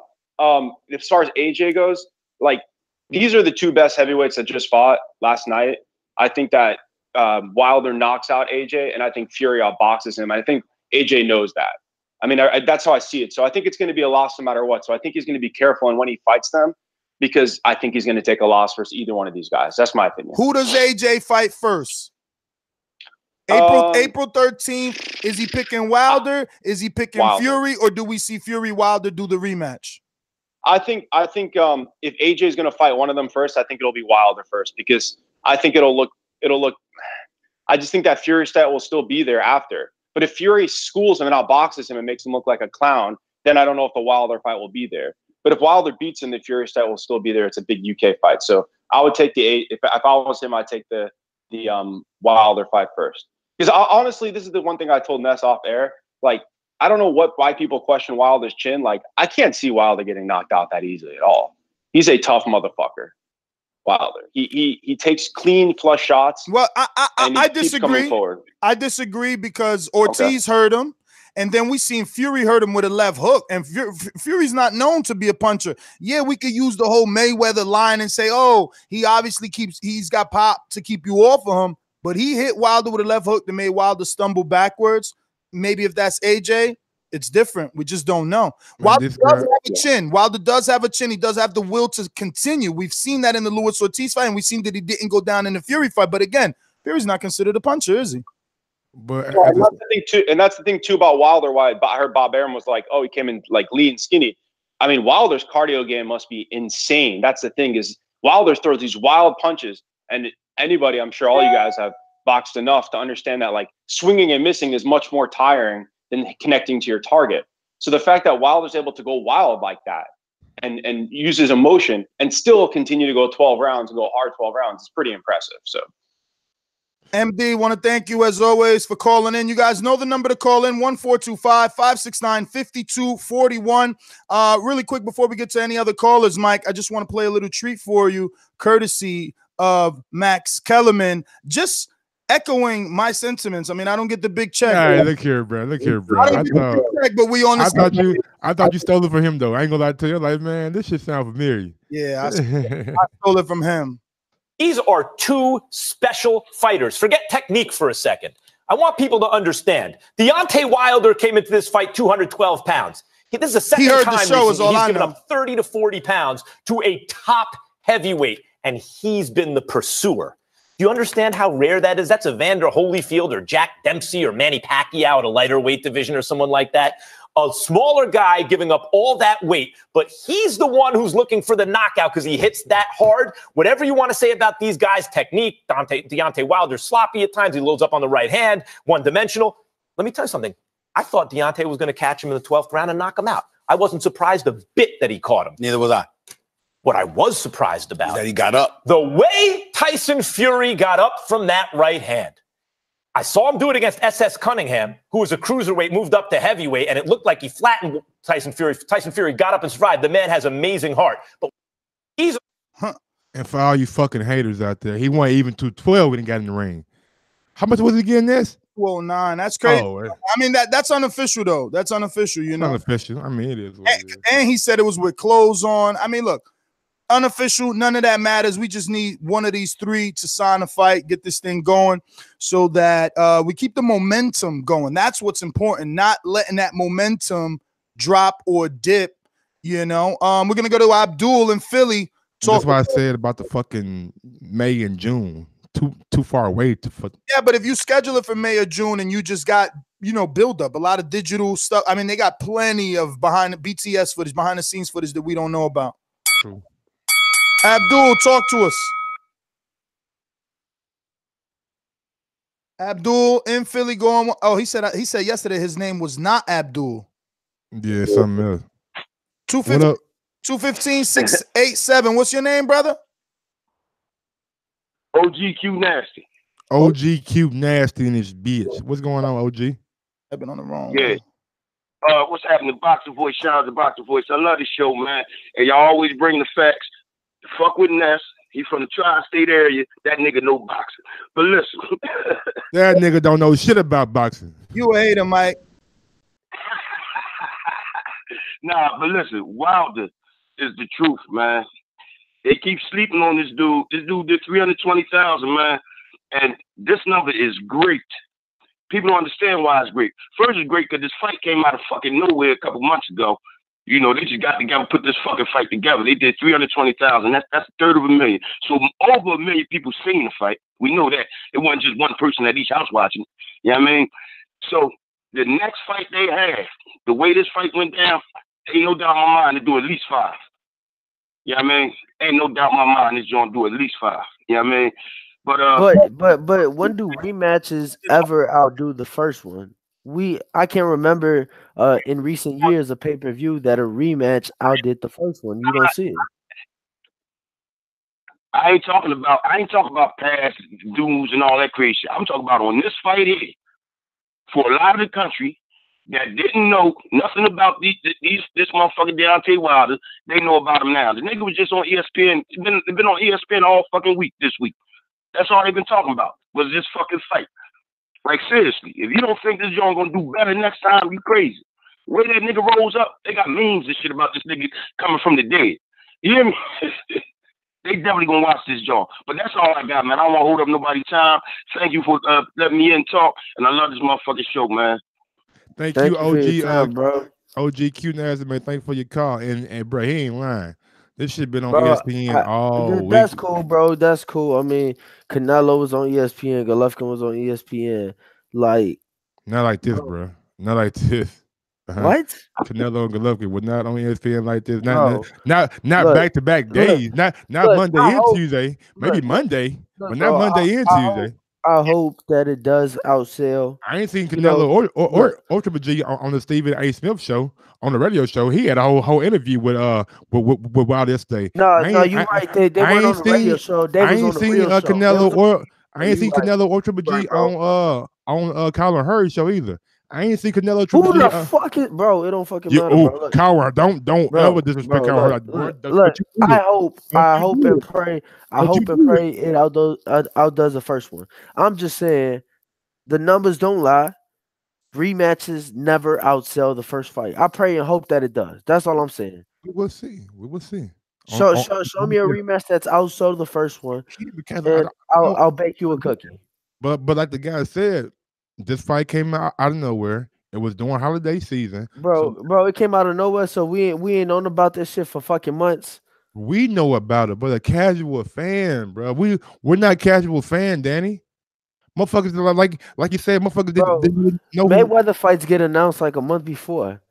As far as AJ goes, like, these are the 2 best heavyweights that just fought last night. I think that Wilder knocks out AJ, and I think Fury outboxes him. I think AJ knows that. I mean, that's how I see it. So I think it's going to be a loss no matter what. So I think he's going to be careful in when he fights them, because I think he's going to take a loss versus either one of these guys. That's my opinion. Who does AJ fight first? April 13th. Is he picking Wilder? Is he picking Fury? Or do we see Fury Wilder do the rematch? I think if AJ is going to fight one of them first, I think it'll be Wilder first, because I think it'll look. I just think that Fury stat will still be there after. But if Fury schools him and outboxes him and makes him look like a clown, then I don't know if the Wilder fight will be there. But if Wilder beats him, the Fury stat will still be there. It's a big UK fight. So I would take if I was him, I'd take the Wilder fight first. Because honestly, this is the one thing I told Ness off air. Like, I don't know why people question Wilder's chin. Like, I can't see Wilder getting knocked out that easily at all. He's a tough motherfucker. Wilder. He takes clean flush shots. Well, I disagree. I disagree because Ortiz hurt him, and then we seen Fury hurt him with a left hook, and Fury's not known to be a puncher. Yeah, we could use the whole Mayweather line and say, oh, he obviously he's got pop to keep you off of him, but he hit Wilder with a left hook that made Wilder stumble backwards. Maybe if that's AJ, it's different. We just don't know. Wilder does have a chin. Wilder does have a chin. He does have the will to continue. We've seen that in the Luis Ortiz fight, and we've seen that he didn't go down in the Fury fight. But again, Fury's not considered a puncher, is he? But that's the thing too about Wilder. Why I heard Bob Arum was like, oh, he came in like lean, skinny. I mean, Wilder's cardio game must be insane. That's the thing, is Wilder throws these wild punches, and anybody, I'm sure all you guys have boxed enough to understand that like swinging and missing is much more tiring than connecting to your target. So the fact that Wilder's able to go wild like that and use his emotion and still continue to go 12 rounds and go hard 12 rounds is pretty impressive. So MD, want to thank you as always for calling in. You guys know the number to call in, 1-425-569-5241. Really quick before we get to any other callers, Mike, I just want to play a little treat for you, courtesy of Max Kellerman. Just echoing my sentiments. I mean, I don't get the big check. All right, look here, bro. Look here, bro. I thought you stole it from him, though. I ain't gonna lie to you. Like, man, this shit sound familiar. Yeah, I stole it from him. These are 2 special fighters. Forget technique for a second. I want people to understand. Deontay Wilder came into this fight 212 pounds. This is the second time he's given up 30 to 40 pounds to a top heavyweight, and he's been the pursuer. Do you understand how rare that is? That's Evander Holyfield or Jack Dempsey or Manny Pacquiao at a lighter weight division or someone like that. A smaller guy giving up all that weight, but he's the one who's looking for the knockout because he hits that hard. Whatever you want to say about these guys' technique, Deontay Wilder's sloppy at times. He loads up on the right hand, one-dimensional. Let me tell you something. I thought Deontay was going to catch him in the 12th round and knock him out. I wasn't surprised a bit that he caught him. Neither was I. What I was surprised about is that he got up. The way Tyson Fury got up from that right hand. I saw him do it against SS Cunningham, who was a cruiserweight, moved up to heavyweight, and it looked like he flattened Tyson Fury. Tyson Fury got up and survived. The man has amazing heart. But he's... And for all you fucking haters out there, he won even 212 when he got in the ring. How much was he getting this? 209. That's crazy. Oh, I mean, that's unofficial, though. That's unofficial, you know. Unofficial. I mean, it is what it is. And he said it was with clothes on. I mean, look, unofficial, none of that matters. We just need one of these three to sign a fight, get this thing going so that we keep the momentum going. That's what's important, not letting that momentum drop or dip, you know. We're going to go to Abdul in Philly. That's why I said about the fucking May and June. Too far away to fuck. Yeah, but if you schedule it for May or June and you just got, you know, build up, a lot of digital stuff. I mean, they got plenty of behind the BTS footage, behind the scenes footage that we don't know about. True. Abdul, talk to us. Abdul in Philly going. Oh, he said yesterday his name was not Abdul. Yeah, something else. 215 687. What's your name, brother? OGQ Nasty. OGQ Nasty in this bitch. What's going on, OG? I've been on the wrong. Yeah. What's happening? Boxer Voice. Shout out to Boxer Voice. I love this show, man. And y'all always bring the facts. Fuck with Ness. He from the tri-state area. That nigga know boxing. But listen. That nigga don't know shit about boxing. You a hater, Mike. Nah, but listen. Wilder is the truth, man. They keep sleeping on this dude. This dude did 320,000, man. And this number is great. People don't understand why it's great. First, it's great because this fight came out of fucking nowhere a couple months ago. You know, they just got together, put this fucking fight together. They did 320,000. That's a third of a million. So over 1 million people seen the fight. We know that. It wasn't just one person at each house watching. You know what I mean? So the next fight they have, the way this fight went down, ain't no doubt in my mind to do at least 5. You know what I mean? Ain't no doubt in my mind it's gonna do at least 5. You know what I mean? But when do rematches ever outdo the first one? I can't remember in recent years a pay-per-view that a rematch outdid the first one. You don't see it. I ain't talking about past dudes and all that crazy shit. I'm talking about on this fight here. For a lot of the country that didn't know nothing about this motherfucking Deontay Wilder, they know about him now. The nigga was just on ESPN. Been on ESPN all fucking week this week. That's all they've been talking about was this fucking fight. Like, seriously, if you don't think this joint gonna do better next time, you crazy. The way that nigga rolls up, they got memes and shit about this nigga coming from the dead. You hear me? They definitely gonna watch this joint. But that's all I got, man. I don't want to hold up nobody's time. Thank you for letting me in and talk, and I love this motherfucking show, man. Thank you, OG, time, bro. OG Q Nasty, man. Thank you for your call. And bro, he ain't lying. This shit been on ESPN all week. That's cool, bro. That's cool. I mean, Canelo was on ESPN. Golovkin was on ESPN. Like, not like this, bro. Not like this. What? Canelo and Golovkin were not on ESPN like this. Not back-to-back days. Not Monday and Tuesday. Maybe Monday, but not Monday and Tuesday. I hope that it does outsell. I ain't seen Canelo or Triple G on the Stephen A. Smith show, on the radio show. He had a whole interview with Wilder yesterday. No, you're right. They weren't on the radio show. They was on the real show. Canelo I ain't seen Canelo or Triple G on Colin Hurd show either. I ain't seen Canelo Triple G. Who the fuck is, bro? It don't fucking matter, bro. Look. Coward, don't ever disrespect Coward. Look, I hope and pray. I hope and pray it outdoes the first one. I'm just saying, the numbers don't lie. Rematches never outsell the first fight. I pray and hope that it does. That's all I'm saying. We will see. We will see. Show me a rematch that's outsold the first one, and I'll bake you a cookie. But like the guy said, this fight came out of nowhere. It was during holiday season, bro. It came out of nowhere, so we ain't known about this shit for fucking months. We know about it, but a casual fan, bro. We're not casual fan, Danny. Motherfuckers like you said, motherfuckers didn't know. Mayweather fights get announced like a month before.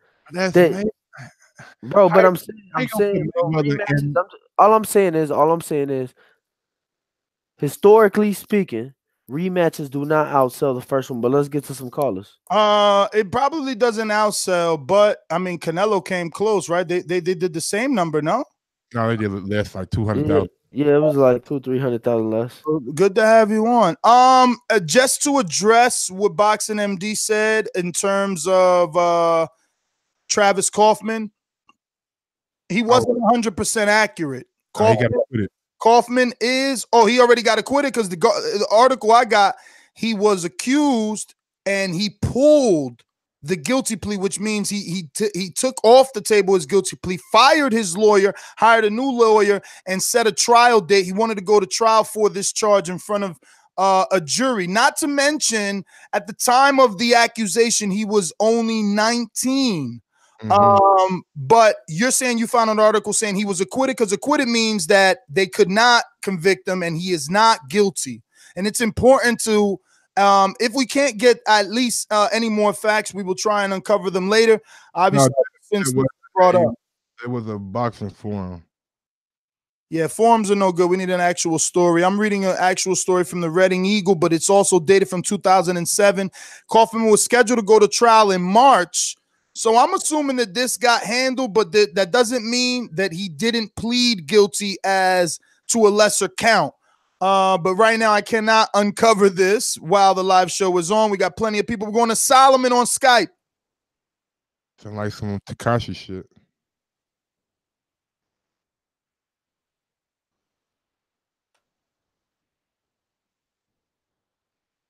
Bro, but I'm saying, all I'm saying is, historically speaking, rematches do not outsell the first one. But let's get to some callers. It probably doesn't outsell, but I mean, Canelo came close, right? They did the same number, no? No, they did less, like 200,000. Yeah, it was like 200,000-300,000 less. Good to have you on. Just to address what Boxing MD said in terms of Travis Kaufman, he wasn't 100% accurate. He got acquitted. Kaufman is. Oh, he already got acquitted because the article I got, he was accused and he pulled the guilty plea, which means he took off the table his guilty plea, fired his lawyer, hired a new lawyer, and set a trial date. He wanted to go to trial for this charge in front of a jury. Not to mention, at the time of the accusation, he was only 19. But you're saying you found an article saying he was acquitted, because acquitted means that they could not convict him and he is not guilty. And it's important to, if we can't get at least any more facts, we will try and uncover them later. Obviously, since brought up, it was a boxing forum. Yeah, forums are no good. We need an actual story. I'm reading an actual story from the Reading Eagle, but it's also dated from 2007. Kaufman was scheduled to go to trial in March. So I'm assuming that this got handled, but that doesn't mean that he didn't plead guilty as to a lesser count. But right now I cannot uncover this while the live show is on. We got plenty of people. We're going to Solomon on Skype. Sound like some Tekashi shit.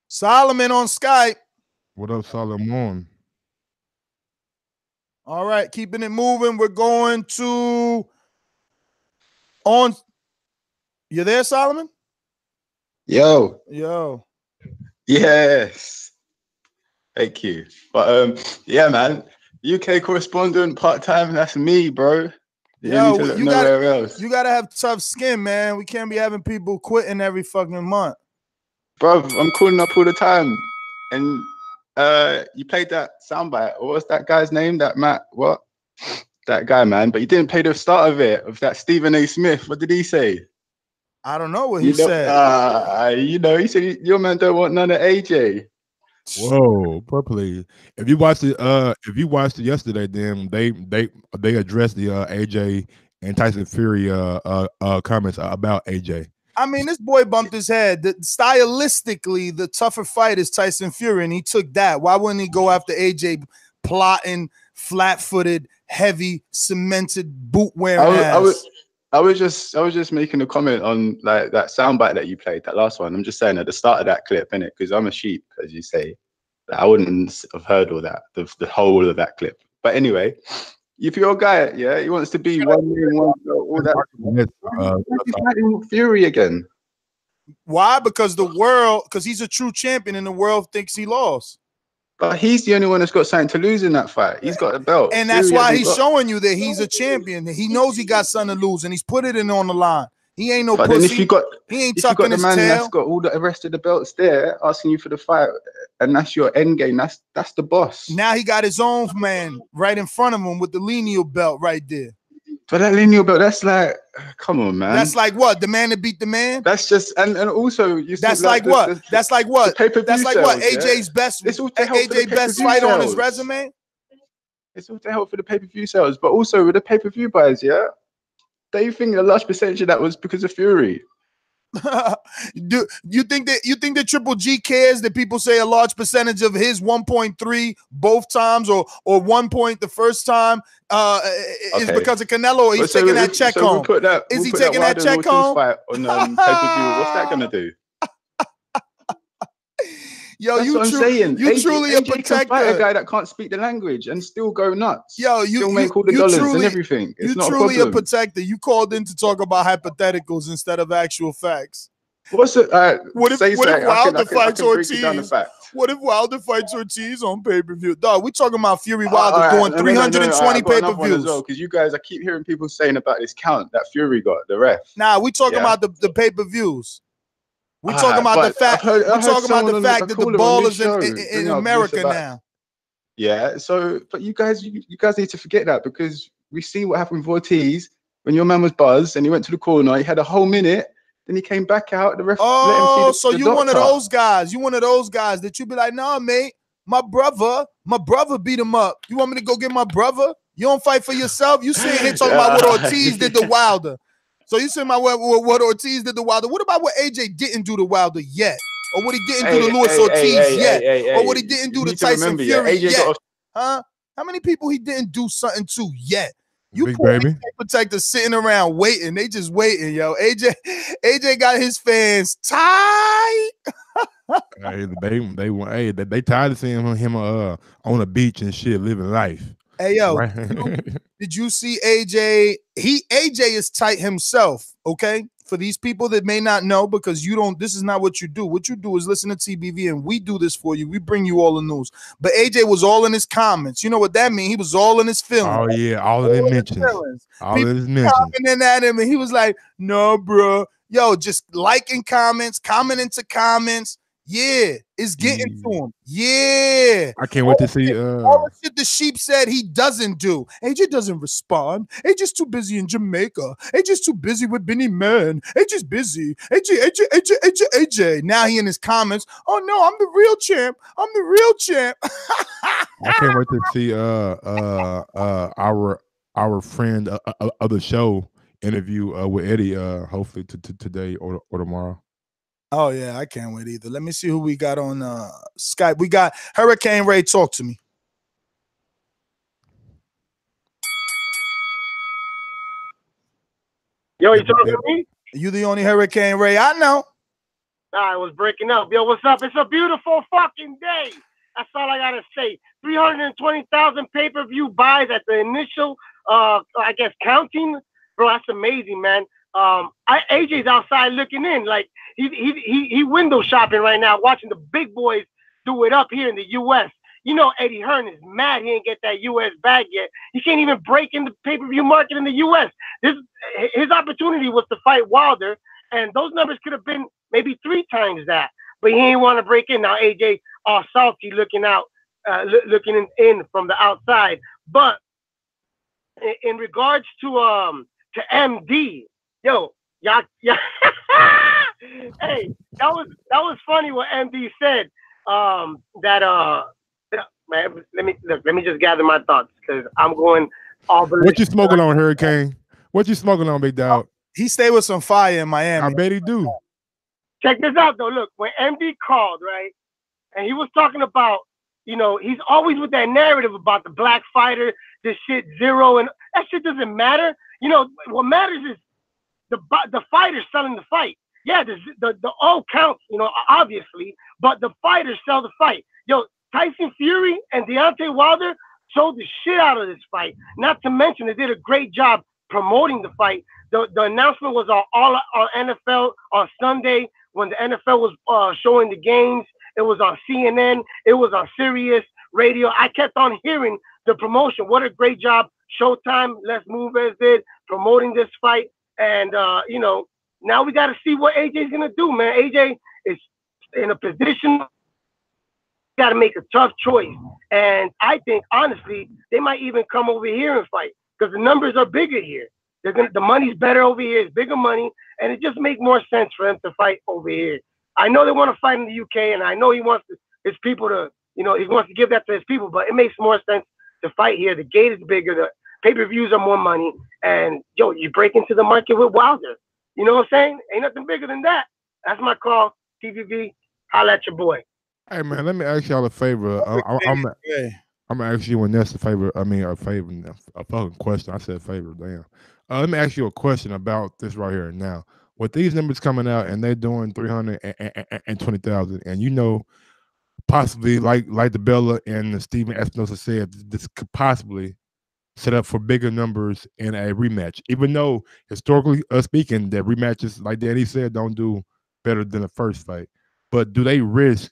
Solomon on Skype. What up, Solomon? All right, keeping it moving. We're going to on. You there, Solomon? Yo. Yes. Thank you. But yeah, man. UK correspondent part-time, that's me, bro. You need to look nowhere else. You gotta have tough skin, man. We can't be having people quitting every fucking month. Bro, I'm calling up all the time. And you played that soundbite. What was that guy's name? That Matt, what? That guy, man. But you didn't play the start of it, of that Stephen A. Smith. What did he say? I don't know what he said. He said your man don't want none of AJ. Whoa, purpley. If you watched it yesterday, then they addressed the AJ and Tyson Fury comments about AJ. I mean, this boy bumped his head. Stylistically, the tougher fight is Tyson Fury, and he took that. Why wouldn't he go after AJ plotting, flat-footed, heavy, cemented, boot-wearing ass? I was just making a comment on like that soundbite that you played, that last one. I'm just saying at the start of that clip, innit? Because I'm a sheep, as you say. I wouldn't have heard all that, the whole of that clip. But anyway, if you're a guy, yeah, he wants to be all that. He's fighting Fury again. Why? Because he's a true champion, and the world thinks he lost. But he's the only one that's got something to lose in that fight. He's got a belt. And that's why he's showing you that he's a champion. He knows he got something to lose, and he's put it in on the line. He ain't no pussy. Then he ain't tucking his tail. That's got all the rest of the belts there asking you for the fight, and that's your end game. That's the boss. Now he got his own man right in front of him with the lineal belt right there. But that lineal belt, that's like, come on, man. That's like what? The man that beat the man? That's just, and also, you see, that's like what? That's like what? That's like what? AJ's best. AJ best fight on his resume. It's all to help for the pay-per-view sales, but also with the pay-per-view buys, yeah. They think a large percentage of that was because of Fury. Do you think that Triple G cares that people say a large percentage of his 1.3 both times or 1 point the first time is because of Canelo, or he's taking that check home? Is he taking that check home? Fight on pay-per-view. What's that gonna do? Yo, that's what I'm saying. You truly a protector. Fight a guy that can't speak the language and still go nuts. Yo, still make all the dollars and everything. It's not truly a protector. You called in to talk about hypotheticals instead of actual facts. What's it? What if Wilder fights Ortiz? What if Wilder fights Ortiz on pay-per-view? Dog, we talking about Fury Wilder doing 320 pay-per-views. Because you guys, I keep hearing people saying about this count that Fury got, the ref. Nah, we talking about the pay-per-views. We're talking about the fact. We're talking about the fact that the ball is in America now. Yeah. So, but you guys need to forget that, because we see what happened with Ortiz when your man was buzzed and he went to the corner. He had a whole minute. Then he came back out. The ref let him see the doctor. One of those guys. You one of those guys that you be like, nah, mate. My brother beat him up. You want me to go get my brother? You don't fight for yourself. You sitting here talking about what Ortiz did to Wilder. So you said what Ortiz did to Wilder. What about what AJ didn't do to Wilder yet? Or what he didn't do to Luis Ortiz yet? Or what he didn't do to Tyson Fury yet? Huh? How many people he didn't do something to yet? You Big poor baby. protectors sitting around waiting. They just waiting, yo. AJ got his fans tight. Hey, they tired of seeing him on a beach and shit, living life. Hey, yo, Right. did you see AJ? AJ is tight himself, okay? For these people that may not know, because this is not what you do. What you do is listen to TBV, and we do this for you. We bring you all the news. But AJ was all in his comments. You know what that means? He was all in his feelings. Oh, yeah, all of his mentions. All of his mentions. Commenting at him, and he was like, no, bro. Yo, just liking comments, commenting to comments. Yeah, it's getting to him. Yeah. I can't wait to see. All the shit the sheep said he doesn't do. AJ doesn't respond. AJ's too busy in Jamaica. AJ's too busy with Benny Man. AJ's busy. AJ. Now he in his comments. Oh no, I'm the real champ. I'm the real champ. I can't wait to see our friend of the show interview with Eddie. Hopefully today or tomorrow. Oh, yeah, I can't wait either. Let me see who we got on Skype. We got Hurricane Ray. Talk to me. Yo, you talking to me? You the only Hurricane Ray I know. Nah, I was breaking up. Yo, what's up? It's a beautiful fucking day. That's all I got to say. 320,000 pay-per-view buys at the initial, I guess, counting. Bro, that's amazing, man. AJ's outside looking in. Like, he window shopping right now, watching the big boys do it up here in the U.S. You know, Eddie Hearn is mad he didn't get that U.S. bag yet. He can't even break in the pay-per-view market in the U.S. His opportunity was to fight Wilder, and those numbers could have been maybe 3 times that. But he didn't want to break in. Now AJ all salty, looking out, looking in from the outside. But in regards to MD, yo, y'all hey, that was funny what MD said. Man, let me just gather my thoughts because I'm going all. What you smoking on, Hurricane? What you smoking on, big dog? He stayed with some fire in Miami. I bet he do. Check this out though. Look, when MD called, right, and he was talking about, you know, he's always with that narrative about the black fighter, this shit zero, and that shit doesn't matter. You know, what matters is the fighter selling the fight. Yeah, the all counts, you know, obviously, but the fighters sell the fight. Yo, Tyson Fury and Deontay Wilder sold the shit out of this fight. Not to mention they did a great job promoting the fight. The announcement was on NFL on Sunday when the NFL was showing the games. It was on CNN. It was on Sirius Radio. I kept on hearing the promotion. What a great job Showtime, Let's Move As did promoting this fight. And, you know, now we got to see what AJ's going to do, man. AJ is in a position, got to make a tough choice. And I think, honestly, they might even come over here and fight because the numbers are bigger here. The money's better over here. It's bigger money. And it just makes more sense for them to fight over here. I know they want to fight in the UK, and I know he wants his people to, you know, he wants to give that to his people, but it makes more sense to fight here. The gate is bigger. The pay-per-views are more money. And, yo, you break into the market with Wilder. You know what I'm saying? Ain't nothing bigger than that. That's my call. TVV, holla at your boy. Hey, man, let me ask y'all a favor. I'm going to ask you and Ness a favor. I mean, a fucking question. I said favor, damn. Let me ask you a question about this right here now. With these numbers coming out and they're doing 320,000, and you know, possibly like the Bella and Steven Espinosa said, this could possibly set up for bigger numbers in a rematch. Even though historically speaking, that rematches, like Danny said, don't do better than the first fight. But do they risk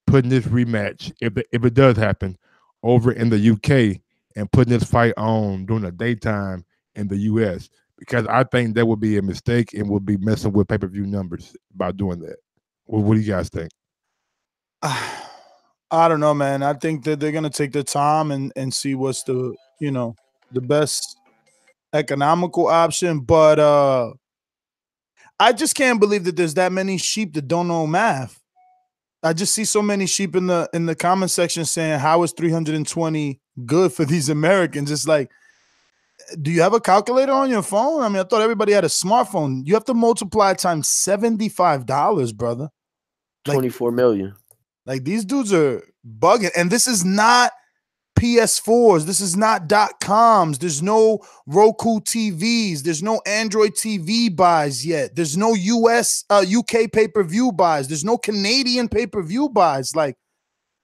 putting this rematch, if it does happen, over in the UK and putting this fight on during the daytime in the US? Because I think that would be a mistake and would be messing with pay-per-view numbers by doing that. What do you guys think? I don't know, man. I think that they're gonna take their time and see what's the, you know, the best economical option. But I just can't believe that there's that many sheep that don't know math. I just see so many sheep in the comment section saying, how is 320 good for these Americans? It's like, do you have a calculator on your phone? I mean, I thought everybody had a smartphone. You have to multiply times $75, brother. 24 million. Like these dudes are bugging, and this is not PS4s. This is not .coms. There's no Roku TVs. There's no Android TV buys yet. There's no UK pay-per-view buys. There's no Canadian pay-per-view buys. Like,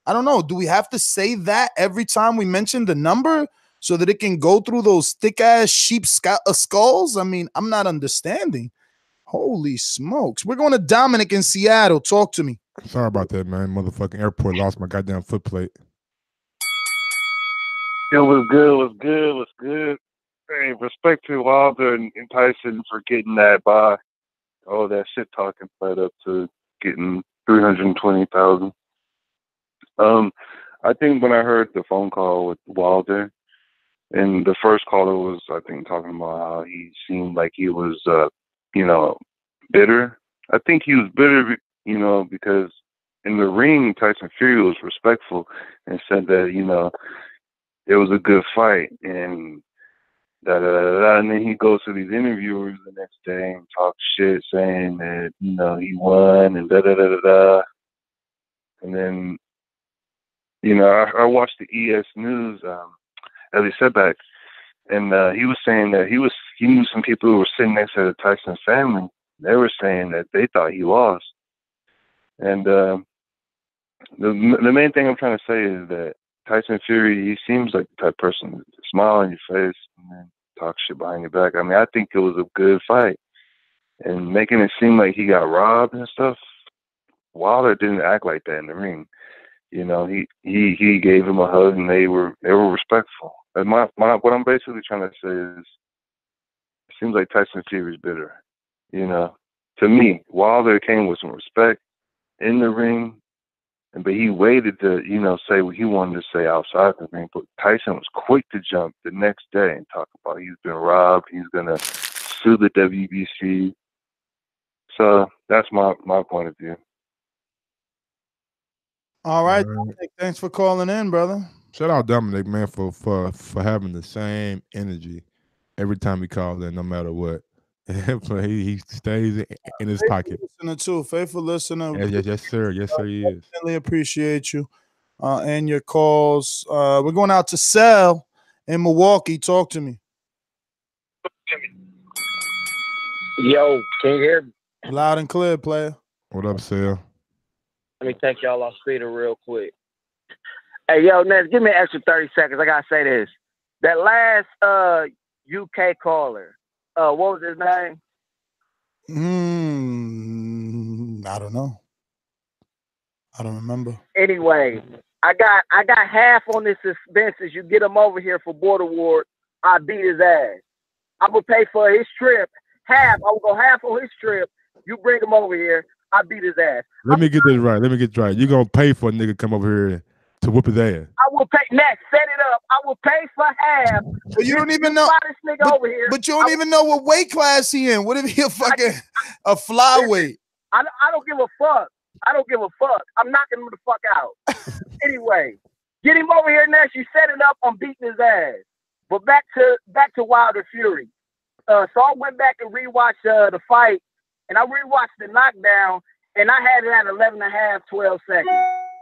I don't know. Do we have to say that every time we mention the number so that it can go through those thick-ass sheep skulls? I mean, I'm not understanding. Holy smokes. We're going to Dominic in Seattle. Talk to me. Sorry about that, man. Motherfucking airport lost my goddamn footplate. It was good. It was good. It was good. Hey, respect to Wilder and Tyson for getting that by. Oh, that shit talking played up to getting 320,000. I think when I heard the phone call with Wilder, and the first caller was, I think, talking about how he seemed like he was, bitter. I think he was bitter, because in the ring, Tyson Fury was respectful and said that, it was a good fight and da-da-da-da. And then he goes to these interviewers the next day and talks shit saying that, he won and da-da-da-da-da. And then, I watched the ES News, Ellie Setback, and he was saying that he knew some people who were sitting next to the Tyson family. They were saying that they thought he lost. And the main thing I'm trying to say is that Tyson Fury, he seems like the type of person to smile on your face and then talk shit behind your back. I mean, I think it was a good fight. And making it seem like he got robbed and stuff, Wilder didn't act like that in the ring. He gave him a hug and they were respectful. And what I'm basically trying to say is, it seems like Tyson Fury's bitter. To me, Wilder came with some respect in the ring, but he waited to, say what he wanted to say outside the ring. But Tyson was quick to jump the next day and talk about he's been robbed, he's gonna sue the WBC. So that's my point of view. All right, Dominic, thanks for calling in, brother. Shout out Dominic, man, for having the same energy every time he calls in, no matter what. he stays in his pocket. Listener too, faithful listener. Yes, sir. Yes, sir, he is. Definitely appreciate you and your calls. We're going out to Sal in Milwaukee. Talk to me. Yo, can you hear me? Loud and clear, player. What up, Sal? Let me take y'all off speeder real quick. Hey, yo, Ness, give me an extra 30 seconds. I gotta say this. That last UK caller, what was his name? I don't know. I don't remember. Anyway, I got half on this expenses. You get him over here for Border Ward, I beat his ass. I will pay for his trip. Half. I will go half on his trip. You bring him over here, I beat his ass. Let me get this right. You're gonna pay for a nigga to come over here to whoop his ass. I will pay next. Set it up. I will pay for half. But you don't even know. This nigga over here. But you don't even know what weight class he in. What if he a flyweight? I don't give a fuck. I don't give a fuck. I'm knocking him the fuck out. Anyway, get him over here next. You set it up. I'm beating his ass. But back to Wilder Fury. So I went back and rewatched the fight, and I rewatched the knockdown, and I had it at 11.5, 12 seconds.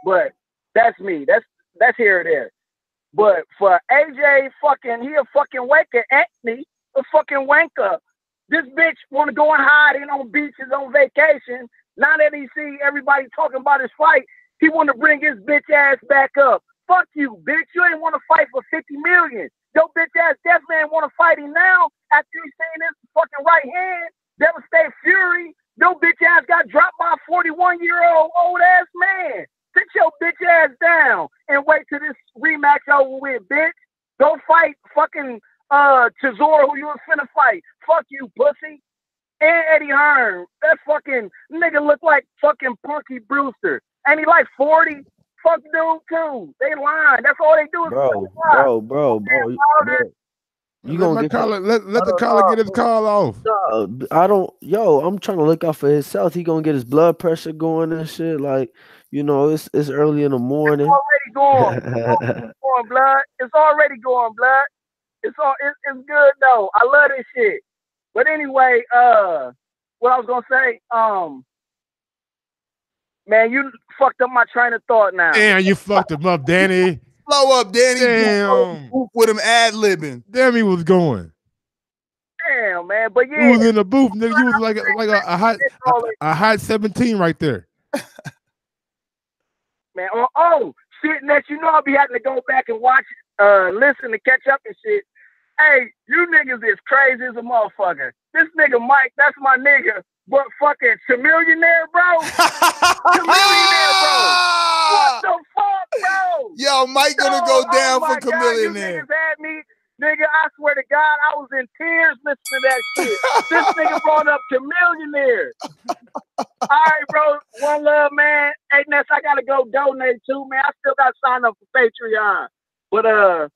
But that's me. That's here or there. But for AJ, he a fucking wanker. Anthony, a fucking wanker. This bitch want to go and hide in on beaches on vacation. Now that he see everybody talking about his fight, he want to bring his bitch ass back up. Fuck you, bitch. You ain't want to fight for 50 million. Your bitch ass definitely ain't want to fight him now after you saying this fucking right hand. Devastate Fury. Your bitch ass got dropped by a 41-year-old old ass man. Sit your bitch ass down and wait till this rematch over with, bitch. Go fight fucking Chisora, who you was finna fight. Fuck you, pussy. And Eddie Hearn. That fucking nigga look like fucking Punky Brewster. Ain't he like 40? Fuck dude too. They lying. That's all they do is Bro. You gonna get let the caller get his call off. I'm trying to look out for his health. He gonna get his blood pressure going and shit. Like, it's early in the morning. It's already going, blood. It's already going, blood. It's good though. I love this shit. But anyway, what I was gonna say, man, you fucked up my train of thought now. Damn, you fucked him up, Danny. Blow up, Danny. Damn. With him ad-libbing. Damn, he was going. Damn, man. But yeah. You was in the booth, nigga. You was like a hot 17 right there. Man, shit, Ness, you know I'll be having to go back and watch, listen to catch up and shit. Hey, you niggas is crazy as a motherfucker. This nigga Mike, that's my nigga, but fucking Chamillionaire, bro. Chamillionaire, bro. What the fuck, bro? Yo, Mike gonna go down for Chamillionaire. You niggas had me. Nigga, I swear to God, I was in tears listening to that shit. This nigga brought up Chamillionaire. All right, bro. One love, man. Hey, Ness, I gotta go donate too, man. I still got signed up for Patreon. But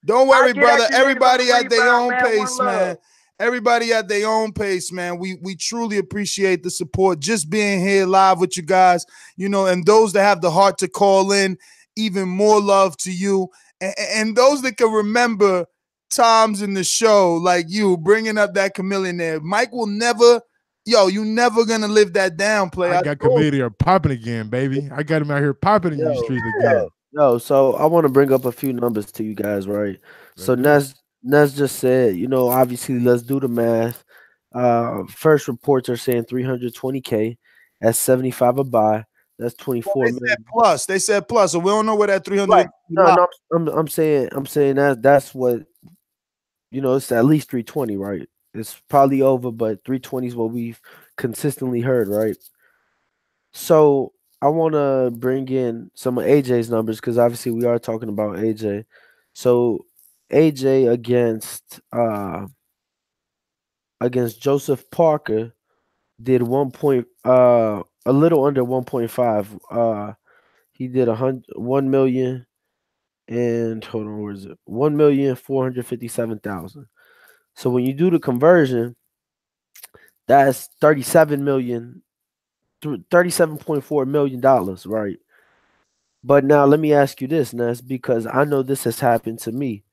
don't worry, brother. Everybody at their own pace, man. Everybody at their own pace, man. We truly appreciate the support. Just being here live with you guys, you know, and those that have the heart to call in, even more love to you. And those that can remember times in the show, like you bringing up that Chamillionaire. Mike will never, you never gonna live that down, play. I got Chamillionaire popping again, baby. I got him out here popping in these streets again. Yo, so I want to bring up a few numbers to you guys, right? So Ness just said, you know, obviously let's do the math. First reports are saying 320K. That's 75 a buy. That's 24 million. They said plus, so we don't know where that 300. Right. No, I'm saying that's what, you know, it's at least 320, right? It's probably over, but 320 is what we've consistently heard, right? So I want to bring in some of AJ's numbers because obviously we are talking about AJ. So AJ against Joseph Parker did a little under 1.5. He did 1 million and hold on, where is it? 1,457,000. So when you do the conversion, that's $37.4 million, right? But now let me ask you this, Ness, because I know this has happened to me.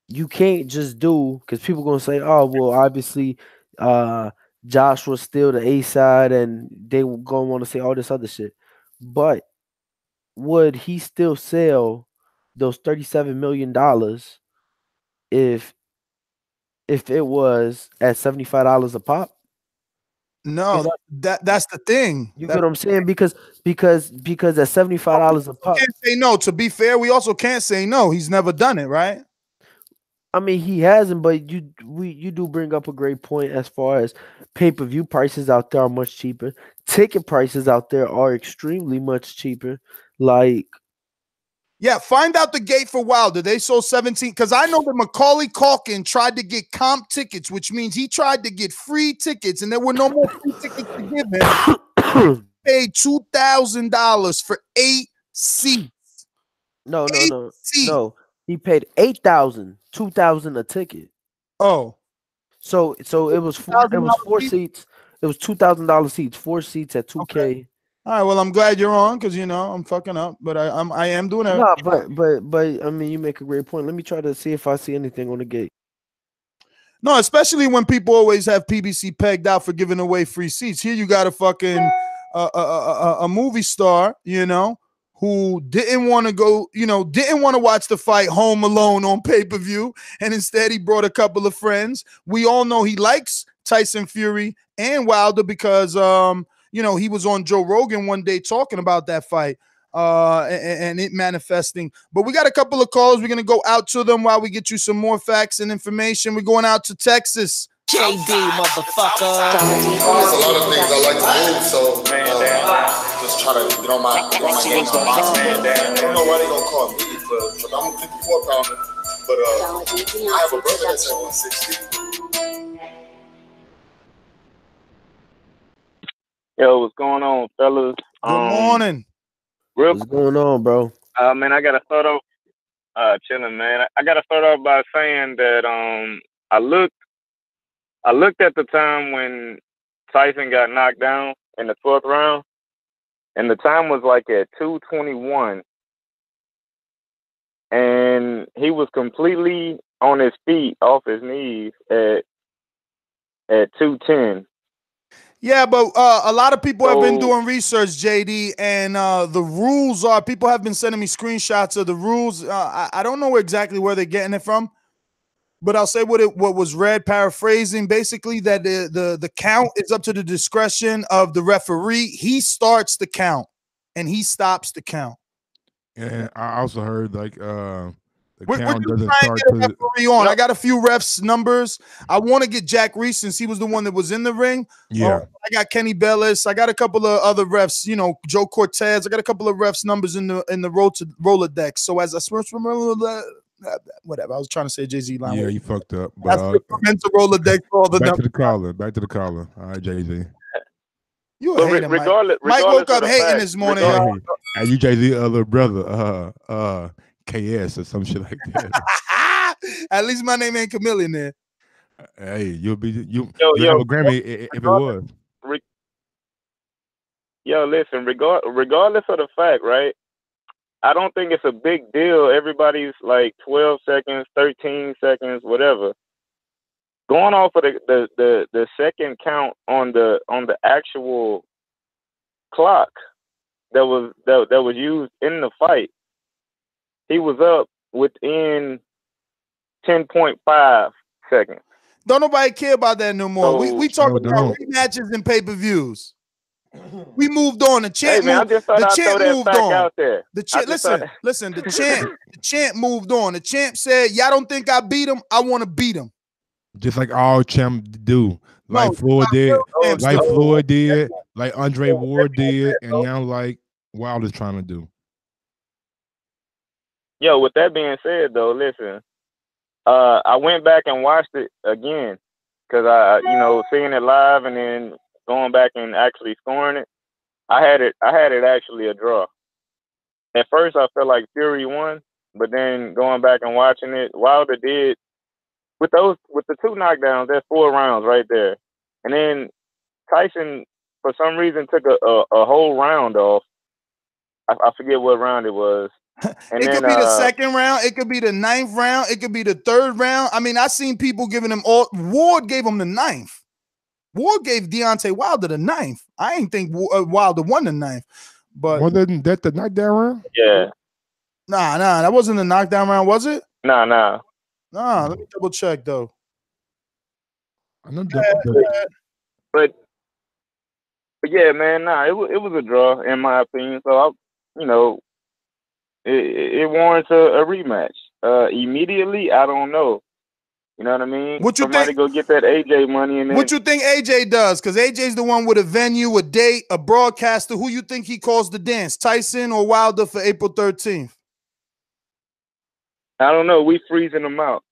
You can't just do, because people gonna say, oh, well, obviously Josh was still the A side and they gonna want to say all this other shit. But would he still sell those $37 million if it was at $75 a pop? No, that's the thing. You get what I'm saying? Because at $75 a pop, can't say no. To be fair, we also can't say no. He's never done it, right? I mean, he hasn't, but you do bring up a great point as far as pay-per-view prices out there are much cheaper. Ticket prices out there are extremely much cheaper. Like, yeah, find out the gate for Wilder. They sold 17 because I know that Macaulay Culkin tried to get comp tickets, which means he tried to get free tickets, and there were no more free tickets to give him. Paid $2,000 for 8 seats. No. He paid $8,000 a ticket. Oh, so it was 4 seats. It was $2,000 seats, 4 seats at $2K. Okay. All right, well, I'm glad you're on because, you know, I'm fucking up, but I am doing it. No, but I mean, you make a great point. Let me try to see if I see anything on the gate. No, especially when people always have PBC pegged out for giving away free seats. Here you got a fucking a movie star, you know, who didn't want to go, you know, didn't want to watch the fight home alone on pay-per-view, and instead he brought a couple of friends. We all know he likes Tyson Fury and Wilder because you know, he was on Joe Rogan one day talking about that fight and it manifesting. But we got a couple of calls. We're going to go out to them while we get you some more facts and information. We're going out to Texas. JD, motherfucker. There's a lot of things I like to move, so just try to get on my game on boxing. I don't know why they gonna call me for I'm a 54 pounder, but I have a brother that's at 160. Yo, what's going on, fellas? Good morning. What's going on, bro? Man, I gotta start off chilling, man. I gotta start off by saying that I looked at the time when Tyson got knocked down in the 12th round, and the time was like at 2:21, and he was completely on his feet off his knees at 210. Yeah, but a lot of people have been doing research, JD, and the rules are, people have been sending me screenshots of the rules. I don't know exactly where they're getting it from, but I'll say what was read, paraphrasing, basically that the count is up to the discretion of the referee. He starts the count, and he stops the count. And I also heard like the We're count just doesn't trying to start get a to referee on. I got a few refs' numbers. I want to get Jack Reese since he was the one that was in the ring. Yeah. I got Kenny Bellis. I got a couple of other refs, you know, Joe Cortez. I got a couple of refs' numbers in the Rolodex. So as I switch from whatever, I was trying to say Jay-Z line. Yeah, you fucked up. That's the mental Rolodex for all the back numbers. to the caller. All right, Jay-Z. You a hater, Mike. Mike woke up hating this morning. Hey, you Jay-Z other brother, KS or some shit like that. At least my name ain't Chameleon there. Hey, you'll have a Grammy if it was. Listen, regardless of the fact, right? I don't think it's a big deal. Everybody's like 12 seconds, 13 seconds, whatever. Going off of the second count on the actual clock that was used in the fight, he was up within 10.5 seconds. Don't nobody care about that no more. So, we talking about rematches and pay-per-views. We moved on. The champ moved. The champ moved on. The champ. Listen. The champ moved on. The champ said, "Y'all don't think I beat him? I want to beat him." Just like all champs do, like Floyd did, like Andre Ward did, and now like Wilder's trying to do. Yo, with that being said, though, listen, I went back and watched it again because seeing it live and then going back and actually scoring it, I had it actually a draw. At first, I felt like Fury won, but then going back and watching it, Wilder did. With the two knockdowns, that's 4 rounds right there. And then Tyson, for some reason, took a whole round off. I forget what round it was. And it could be the second round. It could be the 9th round. It could be the 3rd round. I mean, I seen people giving him all. Ward gave him the 9th. Ward gave Deontay Wilder the 9th. I ain't think Wilder won the 9th. But wasn't that the knockdown round? Yeah. Nah, that wasn't the knockdown round, was it? Nah. Nah, let me double check though. I know but yeah, man, it was a draw in my opinion. So it warrants a rematch. Immediately, I don't know. You know what I mean? What you Somebody go get that AJ money and then. What you think AJ does? Because AJ's the one with a venue, a date, a broadcaster. Who you think he calls the dance? Tyson or Wilder for April 13th? I don't know. We freezing them out.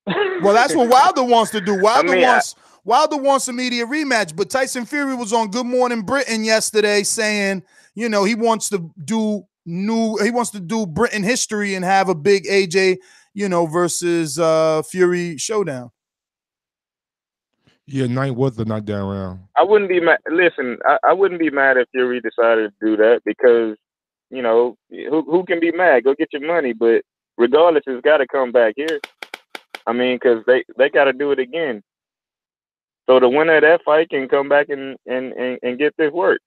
Well, that's what Wilder wants to do. Wilder wants a media rematch, but Tyson Fury was on Good Morning Britain yesterday saying, he wants to do Britain history and have a big AJ, versus Fury showdown. Yeah, 9 was the knockdown round. I wouldn't be mad. Listen, I wouldn't be mad if Fury decided to do that because, who can be mad? Go get your money, but regardless, it's got to come back here. I mean, because they got to do it again. So the winner of that fight can come back and get this work.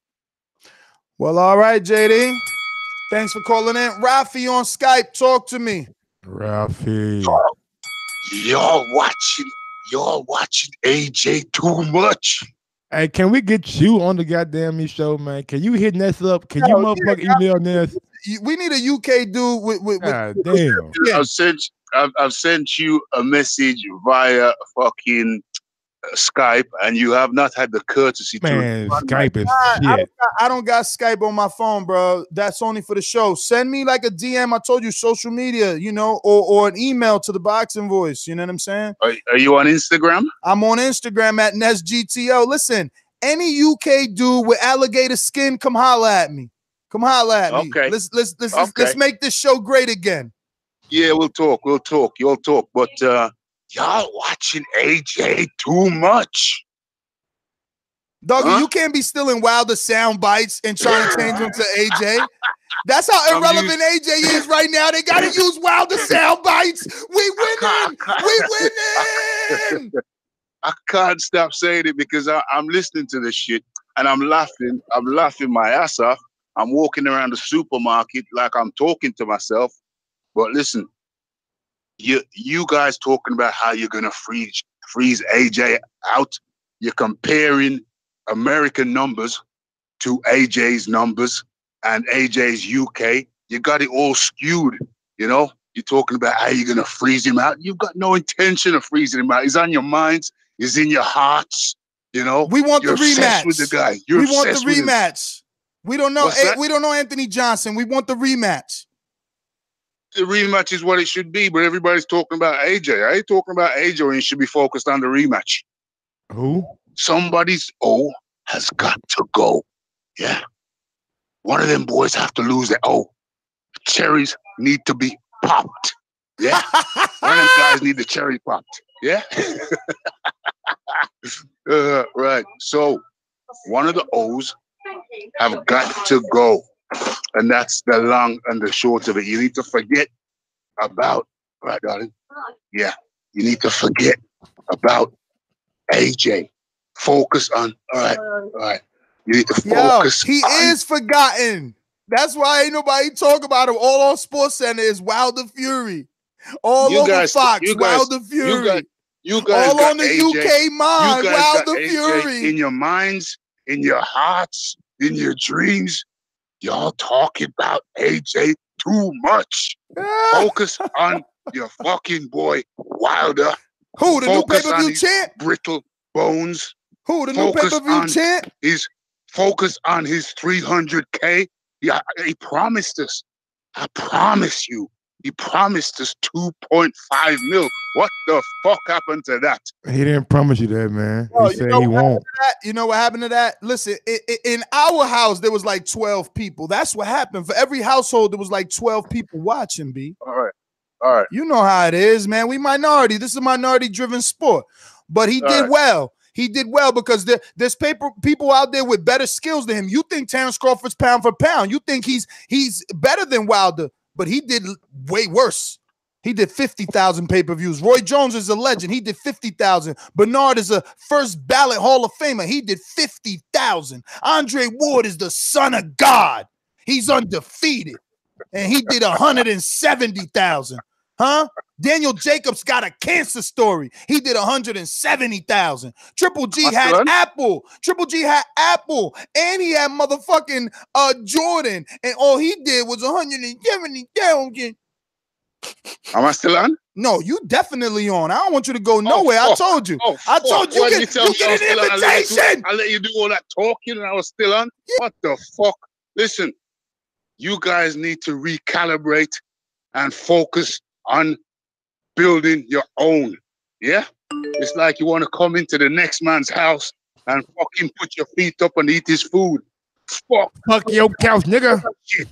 Well, all right, JD. Thanks for calling in. Rafi on Skype. Talk to me. Rafi. Y'all watching AJ too much. Hey, can we get you on the goddamn show, man? Can you hit Ness up? Can you motherfucking email Ness? We need a UK dude with damn. I've sent you a message via fucking Skype, and you have not had the courtesy to. Skype is shit. I don't got Skype on my phone, bro. That's only for the show. Send me like a DM. I told you, social media, or an email to the Boxing Voice. You know what I'm saying? Are you on Instagram? I'm on Instagram at NestGTO. Listen, any UK dude with alligator skin, come holla at me. Come holla at me. Okay. Let's make this show great again. Yeah, we'll talk. You'll talk. But y'all watching AJ too much. Doggy, you can't be stealing Wilder sound bites and trying to change them to AJ. That's how irrelevant AJ is right now. They got to use Wilder sound bites. We winning. We winning. I can't stop saying it because I'm listening to this shit and I'm laughing. I'm laughing my ass off. I'm walking around the supermarket like I'm talking to myself. But listen, you guys talking about how you're gonna freeze AJ out. You're comparing American numbers to AJ's numbers and AJ's UK. You got it all skewed, you know? You're talking about how you're going to freeze him out. You've got no intention of freezing him out. He's on your minds. He's in your hearts, you know? We want You're the rematch. obsessed with the guy. You're we want the obsessed with him. rematch. We don't know. What's that? We don't know Anthony Johnson. We want the rematch. The rematch is what it should be, but everybody's talking about AJ. I ain't talking about AJ and you should be focused on the rematch. Who? Somebody's O has got to go. Yeah. One of them boys have to lose their O. Cherries need to be popped. Yeah. One of them guys need the cherry popped. Yeah. Right. So one of the O's have got to go. And that's the long and the short of it. You need to forget about, right, darling? Yeah. You need to forget about AJ. Focus on, all right. You need to focus he is forgotten. That's why ain't nobody talk about him. All on Sports Center is Wilder Fury. All over Fox, Wilder Fury. You guys all got on the AJ, UK mind, you guys Wilder got AJ Fury. in your minds, in your hearts, in your dreams. Y'all talking about AJ too much. Focus on your fucking boy Wilder. Who, the Focus new pay-per-view champ? Brittle bones. Who, the new pay-per-view champ? Focus on his 300K. Yeah, he promised us. I promise you. He promised us 2.5 mil. What the fuck happened to that? He didn't promise you that, man. Oh, He said he won't. You know what happened to that? Listen, in our house, there was like 12 people. That's what happened. For every household, there was like 12 people watching, B. All right. You know how it is, man. We minority. This is a minority-driven sport. But he did well. He did well because there's people out there with better skills than him. You think Terrence Crawford's pound for pound. You think he's better than Wilder, but he did way worse. He did 50,000 pay-per-views. Roy Jones is a legend. He did 50,000. Bernard is a first ballot Hall of Famer. He did 50,000. Andre Ward is the son of God. He's undefeated. And he did 170,000. Huh? Daniel Jacobs got a cancer story. He did 170,000. Triple G had Apple. Triple G had Apple. And he had motherfucking Jordan. And all he did was 170,000. Am I still on? No, you definitely on. I don't want you to go nowhere. I told you. I told you. You get an invitation. I let you do all that talking and I was still on. Yeah. What the fuck? Listen, you guys need to recalibrate and focus on building your own. Yeah? It's like you want to come into the next man's house and fucking put your feet up and eat his food. Fuck your couch, nigga. Shit.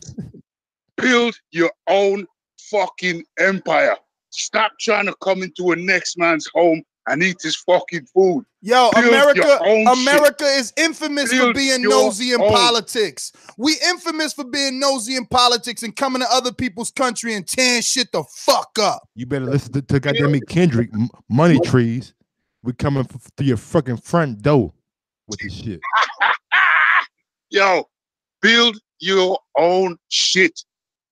Build your own fucking empire. Stop trying to come into a next man's home and eat his fucking food. Yo, Build America is infamous for being nosy in politics. We infamous for being nosy in politics and coming to other people's country and tearing shit the fuck up. You better listen to goddamn Kendrick, Money Trees. We coming through your fucking front door with this shit. Yo, build your own shit.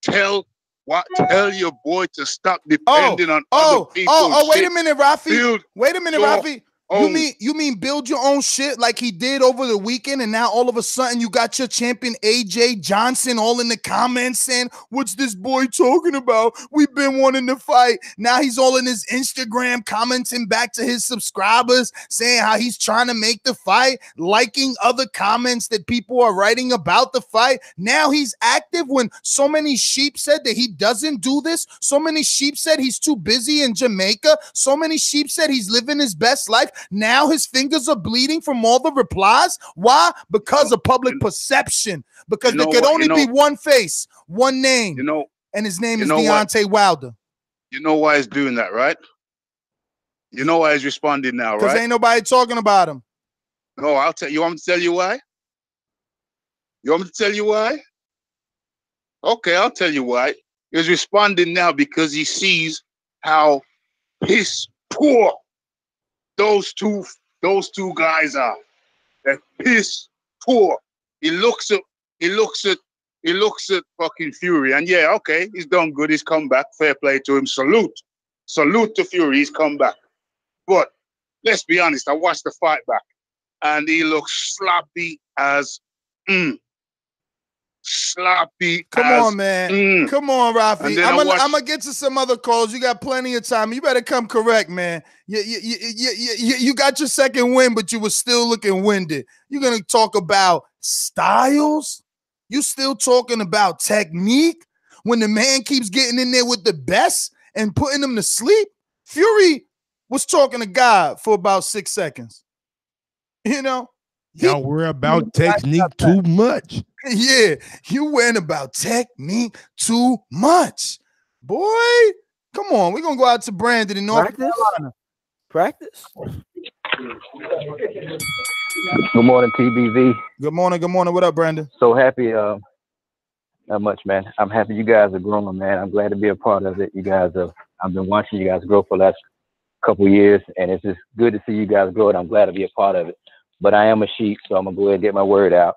Tell your boy to stop depending on other people. Wait a minute, Rafi. Wait a minute, Rafi. You mean build your own shit like he did over the weekend, and now all of a sudden you got your champion AJ Johnson all in the comments saying, "What's this boy talking about? We've been wanting to fight." Now he's all in his Instagram commenting back to his subscribers saying how he's trying to make the fight, liking other comments that people are writing about the fight. Now he's active when so many sheep said that he doesn't do this. So many sheep said he's too busy in Jamaica. So many sheep said he's living his best life. Now his fingers are bleeding from all the replies. Why? Because of public perception. Because there could only be one face, one name. And his name is Deontay Wilder. You know why he's doing that, right? You know why he's responding now, right? Because ain't nobody talking about him. No, I'll tell you. You want me to tell you why? You want me to tell you why? Okay, I'll tell you why. He's responding now because he sees how piss poor those two guys are. They're piss poor. He looks at fucking Fury, and yeah, okay, he's done good. He's come back. Fair play to him. Salute to Fury. He's come back. But let's be honest. I watched the fight back, and he looks sloppy as sloppy. Come on, man. Come on, Rafi. I'm gonna get to some other calls. You got plenty of time. You better come correct, man. You got your second win, but you were still looking winded. You're gonna talk about styles? You still talking about technique when the man keeps getting in there with the best and putting them to sleep? Fury was talking to God for about 6 seconds. You know? Y'all worry about technique too much. Yeah, you worrying about technique too much. Boy, come on. We're going to go out to Brandon in North Carolina. Practice? Good morning, TBV. Good morning. Good morning. What up, Brandon? So happy. Not much, man. I'm happy you guys are growing, man. I'm glad to be a part of it. I've been watching you guys grow for the last couple of years, and it's just good to see you guys grow, and I'm glad to be a part of it. But I am a sheep, so I'm going to go ahead and get my word out.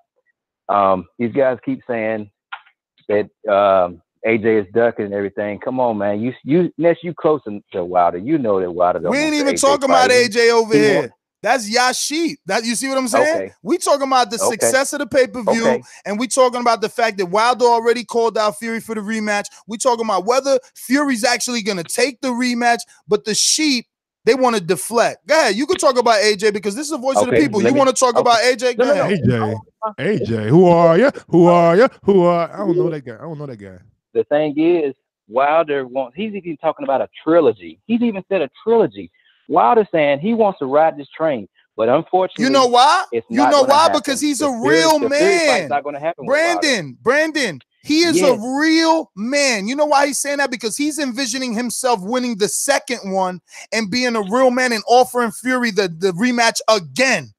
These guys keep saying that AJ is ducking and everything. Come on, man. Ness, you close to Wilder. You know that Wilder don't We ain't want even AJ talking about fighting. AJ over here. That's Yaship. You see what I'm saying? Okay. We talking about the success of the pay-per-view, and we talking about the fact that Wilder already called out Fury for the rematch. We talking about whether Fury's actually going to take the rematch, but the sheep, they want to deflect. Go ahead. You can talk about AJ because this is the voice of the people. You want to talk about AJ? Go ahead. AJ, who are you? I don't know that guy. The thing is, Wilder he's even talking about a trilogy. He's even said a trilogy. Wilder saying he wants to ride this train, but unfortunately, you know why? You know why? Because he's a real man. Not going to happen. Brandon, he is a real man. You know why he's saying that? Because he's envisioning himself winning the second one and being a real man and offering Fury the rematch again.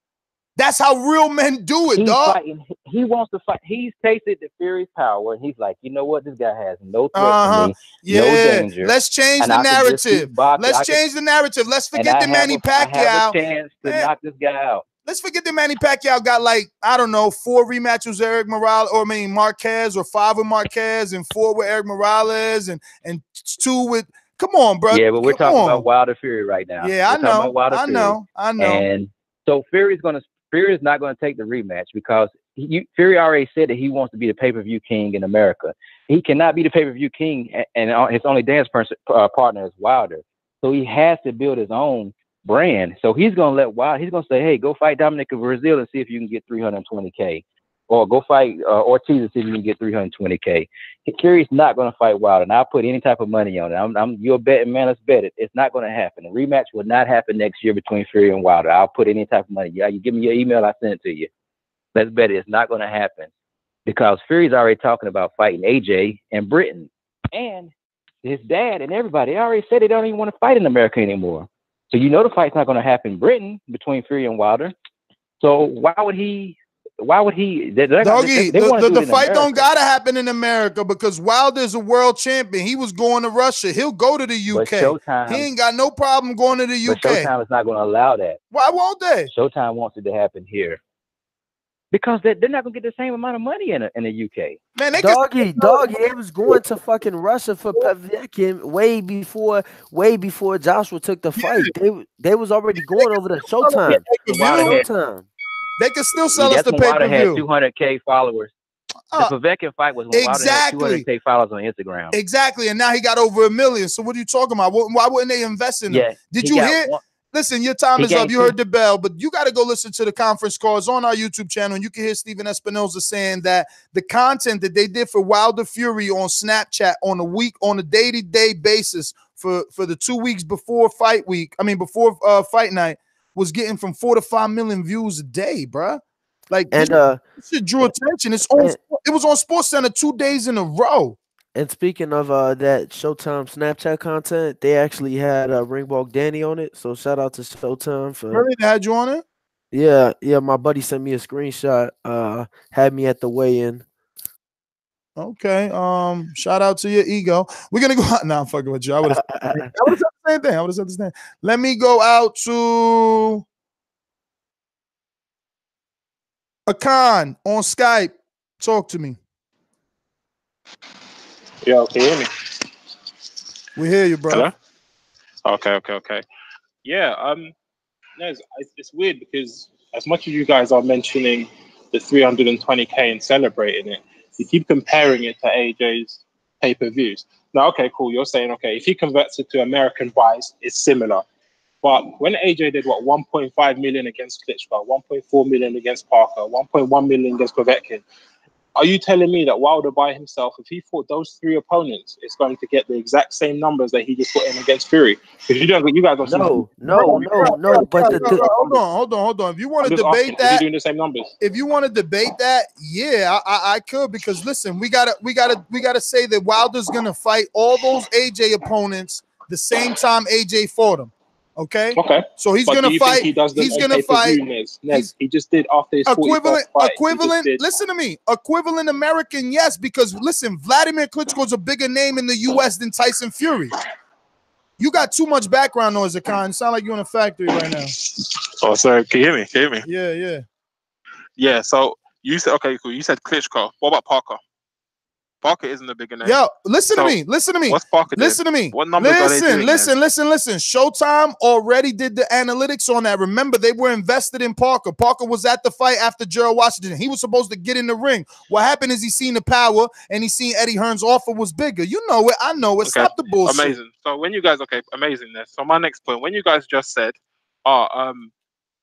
That's how real men do it, dog. He wants to fight. He's tasted the Fury's power, and he's like, you know what? This guy has no threat to me, no danger. Let's change the narrative. Let's change the narrative. Let's forget that Manny Pacquiao. I have a chance to knock this guy out. Let's forget that Manny Pacquiao got 4 rematches with Eric Morales, Marquez, or 5 with Marquez, and 4 with Eric Morales, and 2 with. Come on, bro. Yeah, but we're talking about Wilder Fury right now. Yeah, I know. And so Fury's not going to take the rematch because Fury already said that he wants to be the pay-per-view king in America. He cannot be the pay-per-view king, and his only dance partner is Wilder. So he has to build his own brand. So he's going to let Wilder. He's going to say, "Hey, go fight Dominic in Brazil and see if you can get 320K, or go fight Ortiz and see if you can get 320K." Fury's not going to fight Wilder, and I'll put any type of money on it. You're a betting man. Let's bet it. It's not going to happen. The rematch will not happen next year between Fury and Wilder. I'll put any type of money. Yeah, you give me your email, I send it to you. Let's bet it. It's not going to happen because Fury's already talking about fighting AJ and Britain, and his dad and everybody. They already said they don't even want to fight in America anymore. So you know the fight's not going to happen in Britain between Fury and Wilder. So why would he? Doggy, the fight don't gotta happen in America because Wilder's a world champion. He was going to Russia. He'll go to the UK. He ain't got no problem going to the UK. But Showtime is not going to allow that. Why won't they? Showtime wants it to happen here because they're not going to get the same amount of money in the UK. Man, they was going to fucking Russia for Povetkin way before Joshua took the fight. They was already going over to Showtime. They can still sell us the pay-per-view. Had 200K followers. The Povetkin fight was when Wilder had 200K followers on Instagram. Exactly, and now he got over 1 million. So what are you talking about? Why wouldn't they invest in him? Did you hear? Listen, your time is up. You heard the bell, but you got to go listen to the conference calls on our YouTube channel, and you can hear Steven Espinoza saying that the content that they did for Wilder Fury on Snapchat on a day-to-day basis for the 2 weeks before fight fight night, was getting from 4 to 5 million views a day, bruh. This shit drew attention. It was on SportsCenter 2 days in a row. And speaking of that Showtime Snapchat content, they actually had Ringwalk Danny on it. So shout out to Showtime for. Really, they had you on it? Yeah. My buddy sent me a screenshot. Had me at the weigh-in. Okay. Shout out to your ego. We're gonna go out. Nah, I'm fucking with you. I would have said the same thing. I would have said the same. Let me go out to Akan on Skype. Talk to me. Yo, can you hear me? We hear you, bro. Hello? Okay. Yeah, no, it's weird because as much as you guys are mentioning the 320K and celebrating it, you keep comparing it to AJ's pay-per-views. Now, okay, cool. You're saying, okay, if he converts it to American buys, it's similar. But when AJ did, 1.5 million against Klitschko, 1.4 million against Parker, 1.1 million against Povetkin, are you telling me that Wilder by himself, if he fought those three opponents, is going to get the exact same numbers that he just put in against Fury? Because you guys are no. But hold on. If you want to debate that, is he doing the same numbers? If you want to debate that, yeah, I could, because listen, we gotta say that Wilder's gonna fight all those AJ opponents the same time AJ fought him. Okay. So he's gonna fight. He's gonna fight. Nez, he just did after his equivalent. Fight, listen to me. Equivalent American, yes, because listen, Vladimir Klitschko's a bigger name in the U.S. than Tyson Fury. You got too much background noise, Akan. Sound like you're in a factory right now. Oh, sorry. Can you hear me? Yeah. Yeah. So you said, okay, cool. You said Klitschko. What about Parker? Parker isn't a bigger name. Yo, listen to me. What's Parker doing? Listen to me. What numbers are they doing? Listen. Showtime already did the analytics on that. Remember, they were invested in Parker. Parker was at the fight after Gerald Washington. He was supposed to get in the ring. What happened is he seen the power and he seen Eddie Hearn's offer was bigger. You know it. I know it. Okay. Stop the bullshit. Amazing. So when you guys, amazingness. So my next point, when you guys just said,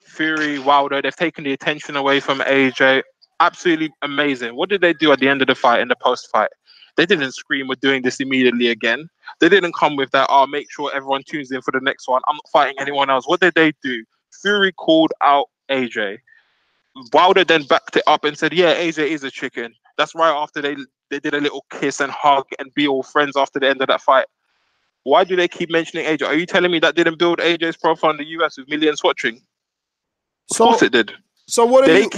Fury, Wilder, they've taken the attention away from AJ. Absolutely amazing. What did they do at the end of the fight, in the post-fight? They didn't scream, we're doing this immediately again. They didn't come with that, make sure everyone tunes in for the next one. I'm not fighting anyone else. What did they do? Fury called out AJ. Wilder then backed it up and said, yeah, AJ is a chicken. That's right after they did a little kiss and hug and be all friends after the end of that fight. Why do they keep mentioning AJ? Are you telling me that didn't build AJ's profile in the US with millions watching? Of course it did. So what are you?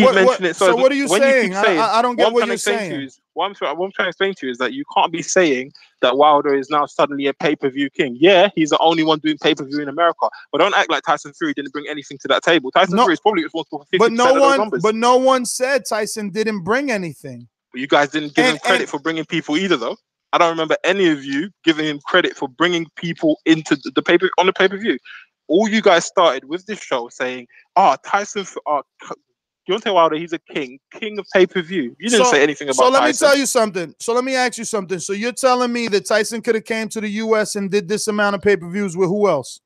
So what are you saying? I don't get what you're saying. What I'm trying to explain to you is that you can't be saying that Wilder is now suddenly a pay-per-view king. Yeah, he's the only one doing pay-per-view in America. But don't act like Tyson Fury didn't bring anything to that table. Tyson Fury is probably responsible for 50% of those numbers. But no one said Tyson didn't bring anything. But you guys didn't give him credit for bringing people either, though. I don't remember any of you giving him credit for bringing people into the pay-per-view. All you guys started with this show saying, Tyson, Deontay Wilder, he's a king of pay-per-view. You didn't say anything about Tyson. So let me tell you something. So let me ask you something. So you're telling me that Tyson could have came to the U.S. and did this amount of pay-per-views with who else?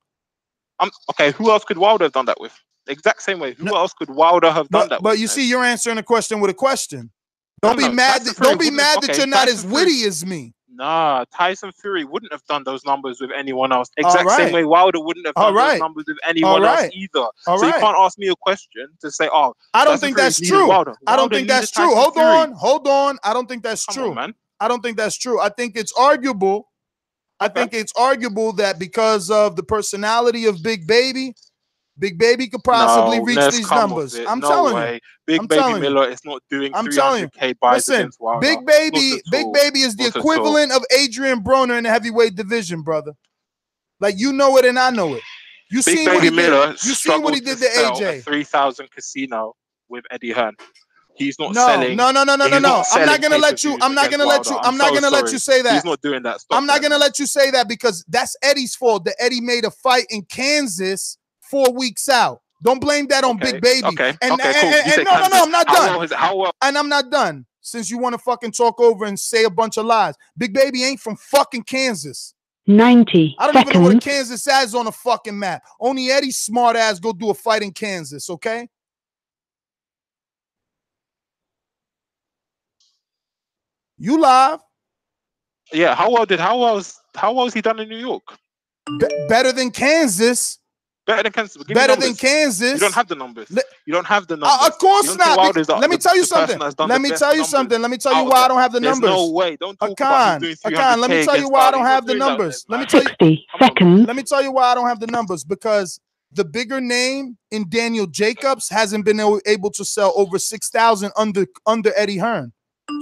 Okay, who else could Wilder have done that with? The exact same way. Who else could Wilder have done that with? But you see, you're answering a question with a question. Don't be mad that you're not as witty as me. Nah, Tyson Fury wouldn't have done those numbers with anyone else. Same way Wilder wouldn't have done those numbers with anyone else either. So you can't ask me a question to say, I don't think that's true. I don't think that's true. Hold on. I don't think that's true. I don't think that's true. I think it's arguable. I think it's arguable that because of the personality of Big Baby could possibly reach these numbers. I'm telling you. Big Baby Miller is not doing 300K buys against Wilder. Big Baby is the equivalent of Adrian Broner in the heavyweight division, brother. Like, you know it and I know it. You Big seen Baby what he Miller did. You seen what he did to AJ. 3,000 casino with Eddie Hearn. He's not selling. No. I'm not gonna let you. I'm not gonna let you say that. He's not doing that. I'm not gonna let you say that because that's Eddie's fault. That Eddie made a fight in Kansas 4 weeks out. Don't blame that on Big Baby. Cool. No, I'm not done. And I'm not done. Since you want to fucking talk over and say a bunch of lies. Big Baby ain't from fucking Kansas. 90 I don't even know what Kansas has on a fucking map. Only Eddie's smart ass go do a fight in Kansas, okay? You live. Yeah, how well was he done in New York? Better than Kansas. Better than Kansas. Better than Kansas. You don't have the numbers. You don't have the numbers. Of course not. Let me tell you something. Let me tell you why I don't have the numbers. There's no way. Don't talk about doing 300K. Let me tell you why I don't have the numbers. Let me tell you. 60 seconds. Let me tell you why I don't have the numbers. Because the bigger name in Daniel Jacobs hasn't been able to sell over 6,000 under Eddie Hearn.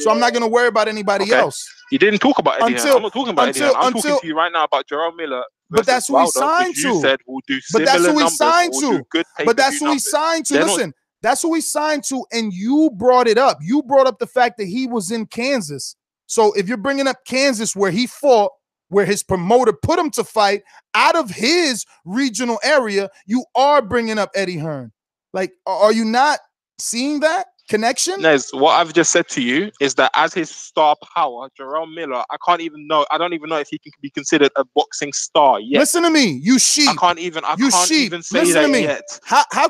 So I'm not gonna worry about anybody else. You didn't talk about Eddie Hearn. I'm not talking about Eddie Hearn. I'm talking to you right now about Jerome Miller. But that's who he signed which you to. said will do But that's similar who he numbers, signed will to. do good But that's pay-per-view who he numbers. signed to. They're Listen, that's who he signed to, and you brought it up. You brought up the fact that he was in Kansas. So if you're bringing up Kansas, where he fought, where his promoter put him to fight out of his regional area, you are bringing up Eddie Hearn. Like, are you not seeing that connection? Nez, what I've just said to you is that as his star power, Jerome Miller, I don't even know if he can be considered a boxing star yet. Listen to me, you sheep. I can't even say Listen that to me. yet. How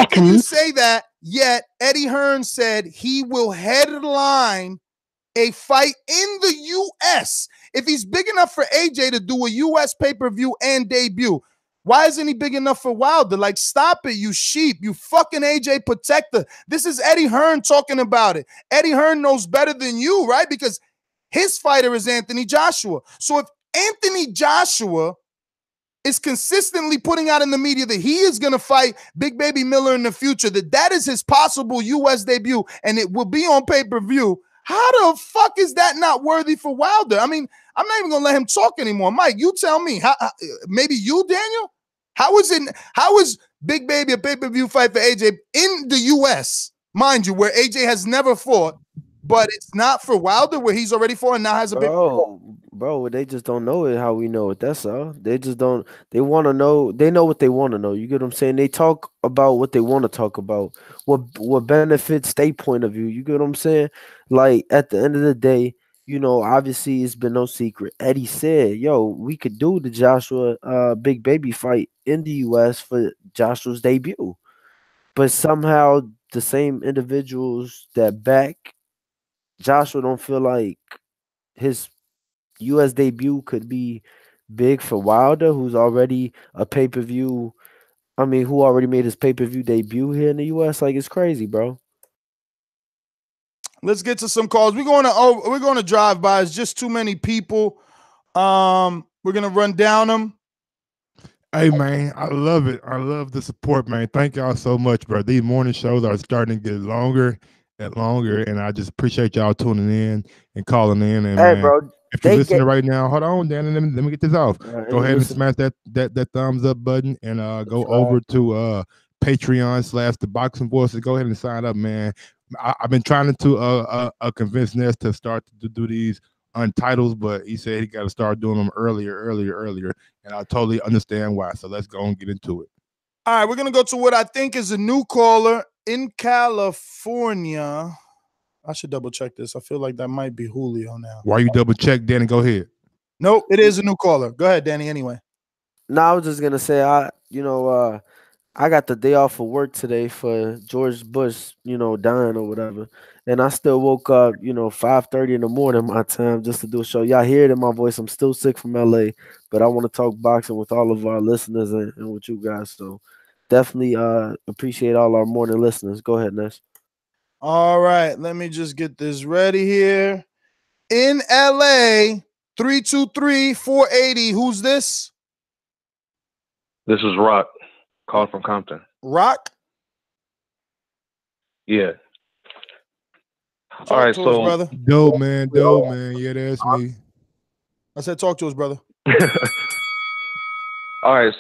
can you say that yet Eddie Hearn said he will headline a fight in the U.S. If he's big enough for AJ to do a U.S. pay-per-view and debut, why isn't he big enough for Wilder? Like, stop it, you sheep. You fucking AJ protector. This is Eddie Hearn talking about it. Eddie Hearn knows better than you, right? Because his fighter is Anthony Joshua. So if Anthony Joshua is consistently putting out in the media that he is going to fight Big Baby Miller in the future, that is his possible U.S. debut, and it will be on pay-per-view, how the fuck is that not worthy for Wilder? I mean, I'm not even going to let him talk anymore. Mike, you tell me. Maybe you, Daniel? How is Big Baby a pay-per-view fight for AJ in the U.S., mind you, where AJ has never fought, but it's not for Wilder, where he's already fought and now has a big... Bro, they just don't know it how we know it. That's all. They just don't. They want to know. They know what they want to know. You get what I'm saying? They talk about what they want to talk about. What benefits their point of view. You get what I'm saying? Like, at the end of the day, you know, obviously it's been no secret. Eddie said, "Yo, we could do the Joshua Big Baby fight in the U.S. for Joshua's debut," but somehow the same individuals that back Joshua don't feel like his U.S. debut could be big for Wilder, who's already a pay-per-view. I mean, who already made his pay-per-view debut here in the U.S. Like, it's crazy, bro. Let's get to some calls. We're going to drive by. It's just too many people. We're going to run down them. Hey, man, I love it. I love the support, man. Thank y'all so much, bro. These morning shows are starting to get longer and longer, and I just appreciate y'all tuning in and calling in. And, hey, man, bro, if you're listening right now, hold on, Dan, let me get this off. Go ahead and smash that thumbs up button and go over to Patreon / the Boxing Voices. Go ahead and sign up, man. I've been trying to convince Ness to start to do these untitles, but he said he got to start doing them earlier, and I totally understand why. So let's go and get into it. All right, we're going to go to what I think is a new caller in California. I should double check this. I feel like that might be Julio now. Why you double check, Danny? Go ahead. Nope, it is a new caller. Go ahead, Danny, anyway. No, I was just going to say, I got the day off of work today for George Bush, dying or whatever. And I still woke up, 5:30 in the morning my time just to do a show. Y'all hear it in my voice. I'm still sick from LA, but I want to talk boxing with all of our listeners and with you guys. So definitely appreciate all our morning listeners. Go ahead, Ness. All right, let me just get this ready here. In LA, 323-480. Who's this? This is Rock, calling from Compton. Rock? Yeah. Talk all right, to so us, brother. Dope, man. Yeah, that's me. I said, talk to us, brother. All right.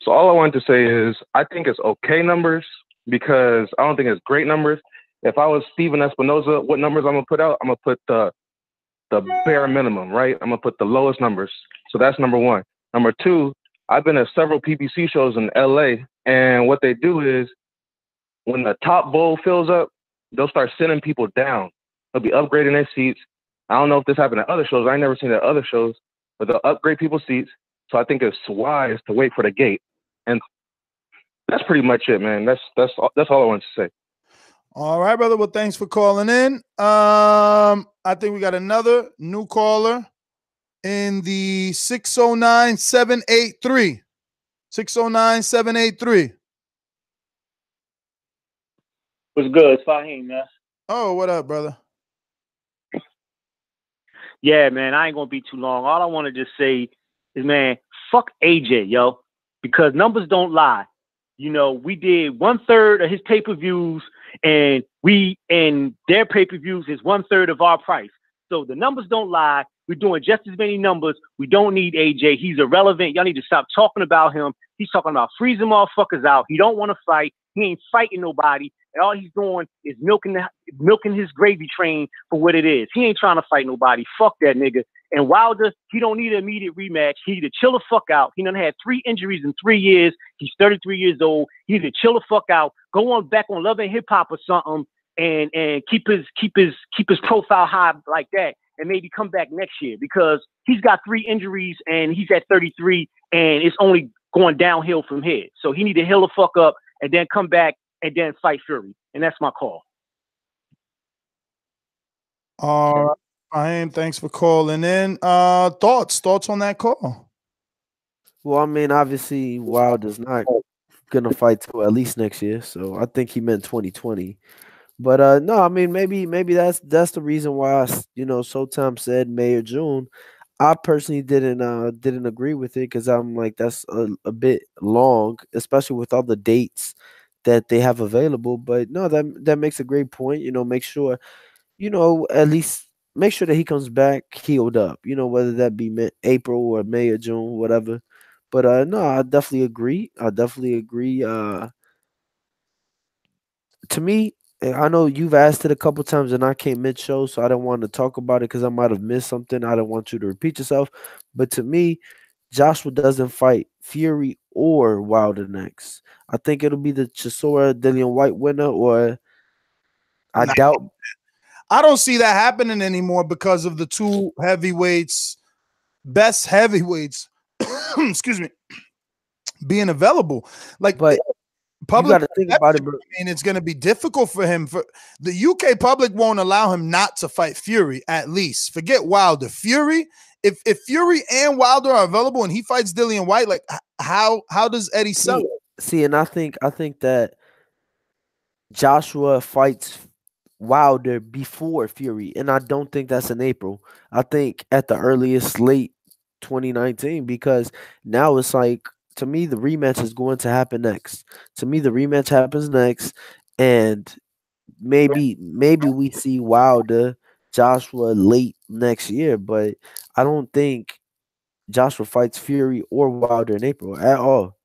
So all I wanted to say is I think it's okay numbers because I don't think it's great numbers. If I was Steven Espinoza, what numbers I'm gonna put out? I'm gonna put the bare minimum, right? I'm gonna put the lowest numbers. So that's number one. Number two, I've been at several PBC shows in LA, and what they do is when the top bowl fills up, they'll start sending people down. They'll be upgrading their seats. I don't know if this happened at other shows. I ain't never seen it at other shows, but they'll upgrade people's seats. So I think it's wise to wait for the gate. And that's pretty much it, man. That's all I wanted to say. All right, brother. Well, thanks for calling in. I think we got another new caller in the 609-783. 609-783. What's good? It's Fahim, man. Oh, what up, brother? Yeah, man, I ain't gonna be too long. All I want to just say is, man, fuck AJ, yo, because numbers don't lie. You know, we did 1/3 of his pay-per-views, and their pay-per-views is 1/3 of our price. So the numbers don't lie. We're doing just as many numbers. We don't need AJ. He's irrelevant. Y'all need to stop talking about him. He's talking about freezing motherfuckers out. He don't want to fight. He ain't fighting nobody. And all he's doing is milking his gravy train for what it is. He ain't trying to fight nobody. Fuck that nigga. And Wilder, he don't need an immediate rematch. He need to chill the fuck out. He done had 3 injuries in 3 years. He's 33 years old. He need to chill the fuck out. Go on back on Love and Hip Hop or something, and keep his profile high like that, and maybe come back next year, because he's got 3 injuries and he's at 33, and it's only going downhill from here. So he need to heal the fuck up and then come back and then fight Fury. And that's my call. All right. Fahim, thanks for calling in. Thoughts on that call? Well, I mean, obviously, Wilder's not gonna fight till at least next year, so I think he meant 2020. But no, I mean, maybe that's the reason why, you know, Showtime said May or June. I personally didn't agree with it, because I'm like, that's a bit long, especially with all the dates that they have available. But no, that makes a great point. You know, make sure, you know, at least make sure that he comes back healed up, you know, whether that be April or May or June, whatever. But no, I definitely agree. To me, I know you've asked it a couple times and I came mid-show, so I don't want to talk about it because I might have missed something. I don't want you to repeat yourself. But to me, Joshua doesn't fight Fury or Wilder next. I think it'll be the Chisora Dillian White winner, or I doubt. I don't see that happening anymore because of the 2 heavyweights, best heavyweights, excuse me, being available. Like, but public, you got to think about it, bro. I mean, it's going to be difficult for him. For the UK public won't allow him not to fight Fury. At least forget Wilder. Fury. If Fury and Wilder are available and he fights Dillian White, like how does Eddie sell it? See, and I think that Joshua fights Wilder before Fury, and I don't think that's in April. I think at the earliest late 2019, because now it's like, to me, the rematch is going to happen next. To me, the rematch happens next, and maybe we see Wilder Joshua late next year, but I don't think Joshua fights Fury or Wilder in April at all.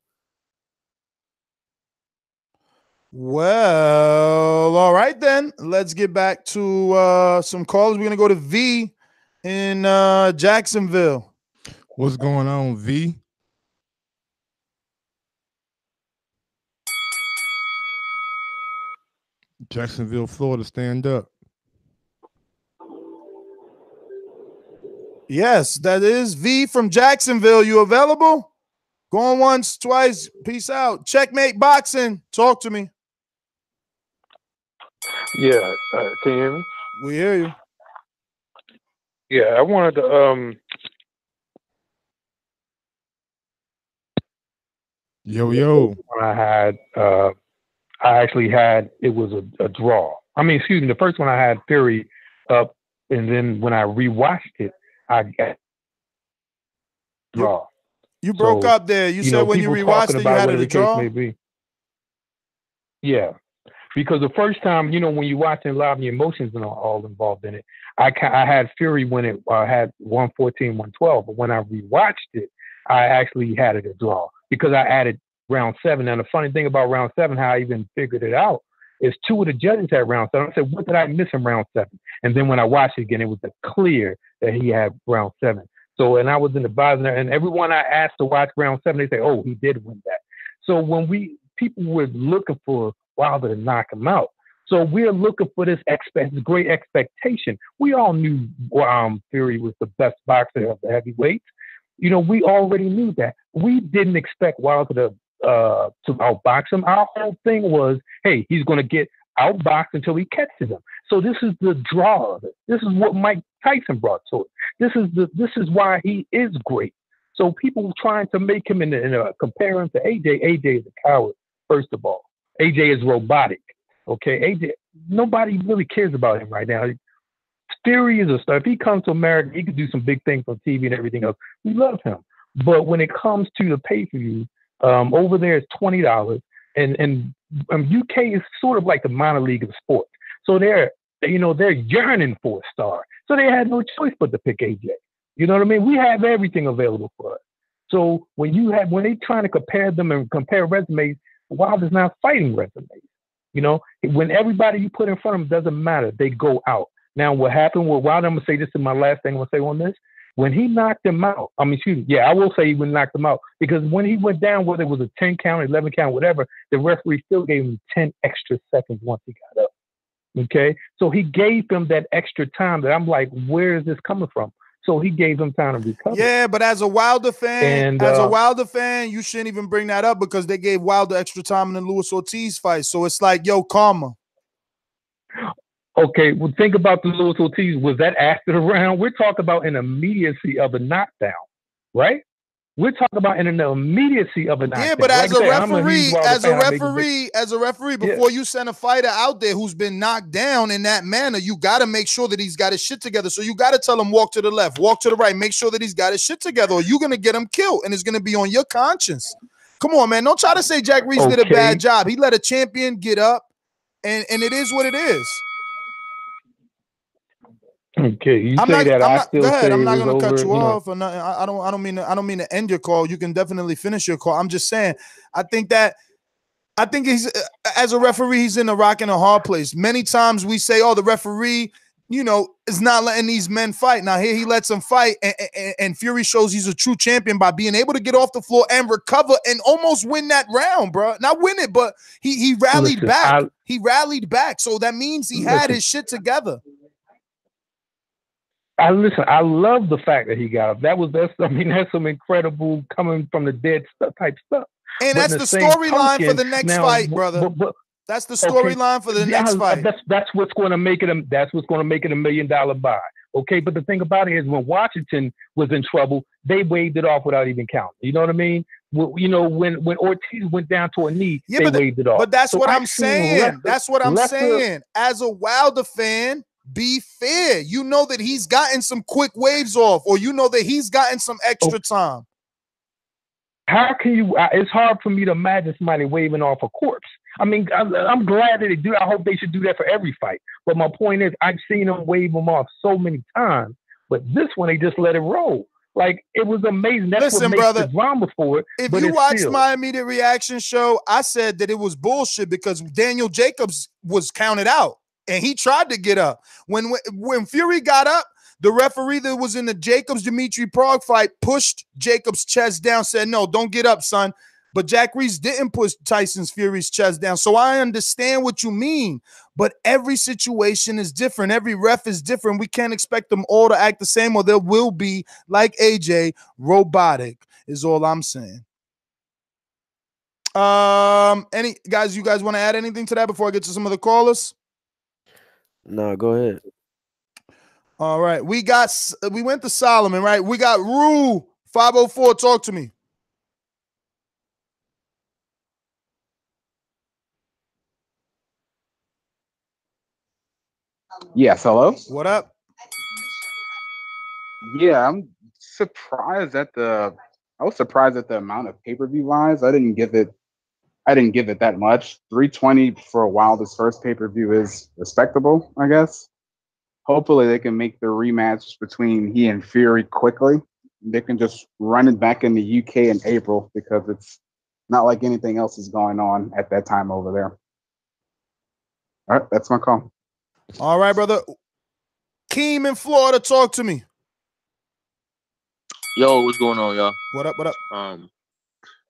Well, all right then. Let's get back to some calls. We're gonna go to V in Jacksonville. What's going on, V? Jacksonville, Florida, stand up. Yes, that is V from Jacksonville. You available? Going once, twice. Peace out. Checkmate Boxing. Talk to me. Yeah, can you hear me? We hear you. Yeah, I wanted to Yo. I actually had, it was a draw. I mean, excuse me, the first one I had Fury up, and then when I rewatched it, I got draw. You broke up there. You said when you rewatched it, you had it a draw? Yeah. Because the first time, you know, when you're watching live, your emotions are all involved in it. I had Fury when it had 114, 112, but when I rewatched it, I actually had it a draw because I added round 7. And the funny thing about round 7, how I even figured it out, is 2 of the judges had round 7. I said, what did I miss in round 7? And then when I watched it again, it was clear that he had round 7. So, and I was in the bottom, and everyone I asked to watch round 7, they say, oh, he did win that. So when people were looking for Wilder to knock him out. So we're looking for this great expectation. We all knew Fury was the best boxer of the heavyweights. You know, we already knew that. We didn't expect Wilder to outbox him. Our whole thing was, hey, he's going to get outboxed until he catches him. So this is the draw of it. This is what Mike Tyson brought to it. This is why he is great. So people trying to make him compare him to AJ. AJ is a coward, first of all. AJ is robotic. Okay, AJ, nobody really cares about him right now. Fury is a star. If he comes to America, he could do some big things on TV and everything else. We love him. But when it comes to the pay-per-view, over there it's $20. and UK is sort of like the minor league of sports. So they're yearning for a star. So they had no choice but to pick AJ. You know what I mean? We have everything available for us. So when they trying to compare them and compare resumes, Wilder's not fighting resumes. You know, when everybody you put in front of them doesn't matter, they go out. Now, what happened with Wilder, I'm going to say this is my last thing I'm going to say on this. When he knocked him out, I will say he would knock him out, because when he went down, whether it was a 10 count, 11 count, whatever, the referee still gave him 10 extra seconds once he got up. Okay? So he gave him that extra time that I'm like, where is this coming from? So he gave him time to recover. Yeah, but as a Wilder fan, you shouldn't even bring that up, because they gave Wilder extra time in the Luis Ortiz fight. So it's like, yo, karma. Okay, well, think about the Luis Ortiz. Was that after the round? We're talking about an immediacy of a knockdown, right? We're talking about in an immediacy of a knockdown. Yeah, but as a referee, before you send a fighter out there who's been knocked down in that manner, you got to make sure that he's got his shit together. So you got to tell him, walk to the left, walk to the right, make sure that he's got his shit together, or you're going to get him killed, and it's going to be on your conscience. Come on, man. Don't try to say Jack Reese did a bad job. He let a champion get up, and it is what it is. Okay, you say that. I still say I'm not going to cut you over, off or nothing. I don't mean to end your call. You can definitely finish your call. I'm just saying, I think he's, as a referee, he's in a rock and a hard place. Many times we say, oh, the referee, is not letting these men fight. Now here he lets them fight, and Fury shows he's a true champion by being able to get off the floor and recover and almost win that round, bro. Not win it, but he rallied back. He rallied back, so that means he had his shit together. I love the fact that he got up. That's some incredible coming from the dead type stuff. And that's the storyline for the next fight, brother. That's the storyline for the next fight. That's what's going to make it. That's what's going to make it $1 million buy. Okay, but the thing about it is, when Washington was in trouble, they waved it off without even counting. You know what I mean? When Ortiz went down to a knee, they waved it off. But that's what I'm saying. That's what I'm saying. As a Wilder fan, be fair. You know that he's gotten some quick waves off, or you know that he's gotten some extra time. How can you? It's hard for me to imagine somebody waving off a corpse. I mean, I'm glad that they do. I hope they should do that for every fight. But my point is, I've seen them wave them off so many times. But this one, they just let it roll. Like, it was amazing. That's what makes the drama for it. If you watched my immediate reaction show, I said that it was bullshit because Daniel Jacobs was counted out. And he tried to get up. When Fury got up, the referee that was in the Jacobs-Dimitri Prague fight pushed Jacobs' chest down, said, no, don't get up, son. But Jack Reese didn't push Fury's chest down. So I understand what you mean. But every situation is different. Every ref is different. We can't expect them all to act the same, or there will be, like AJ, robotic, is all I'm saying. You guys want to add anything to that before I get to some of the callers? No, go ahead. All right. We went to Solomon, right? We got Rue 504. Talk to me. Yes, hello. What up? Yeah, I'm surprised at I was surprised at the amount of pay-per-view buys. I didn't give it that much. 320 for a while. This first pay-per-view is respectable, I guess. Hopefully they can make the rematch between he and Fury quickly. They can just run it back in the UK in April, because it's not like anything else is going on at that time over there. All right, that's my call. All right, brother. Keem in Florida, talk to me. Yo, what's going on, y'all? What up?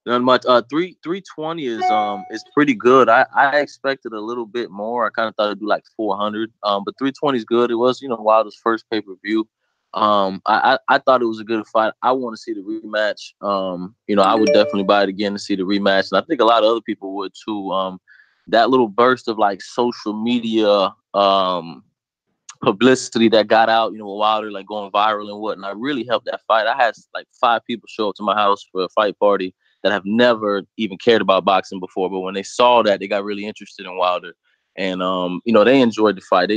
Not much. 320 is pretty good. I expected a little bit more. I kind of thought it'd do like 400. But 320 is good. It was, Wilder's first pay-per-view. I thought it was a good fight. I want to see the rematch. I would definitely buy it again to see the rematch, and I think a lot of other people would too. That little burst of like social media publicity that got out, with Wilder like going viral and whatnot, really helped that fight. I had like 5 people show up to my house for a fight party that have never even cared about boxing before, but when they saw that, they got really interested in Wilder, and they enjoyed the fight.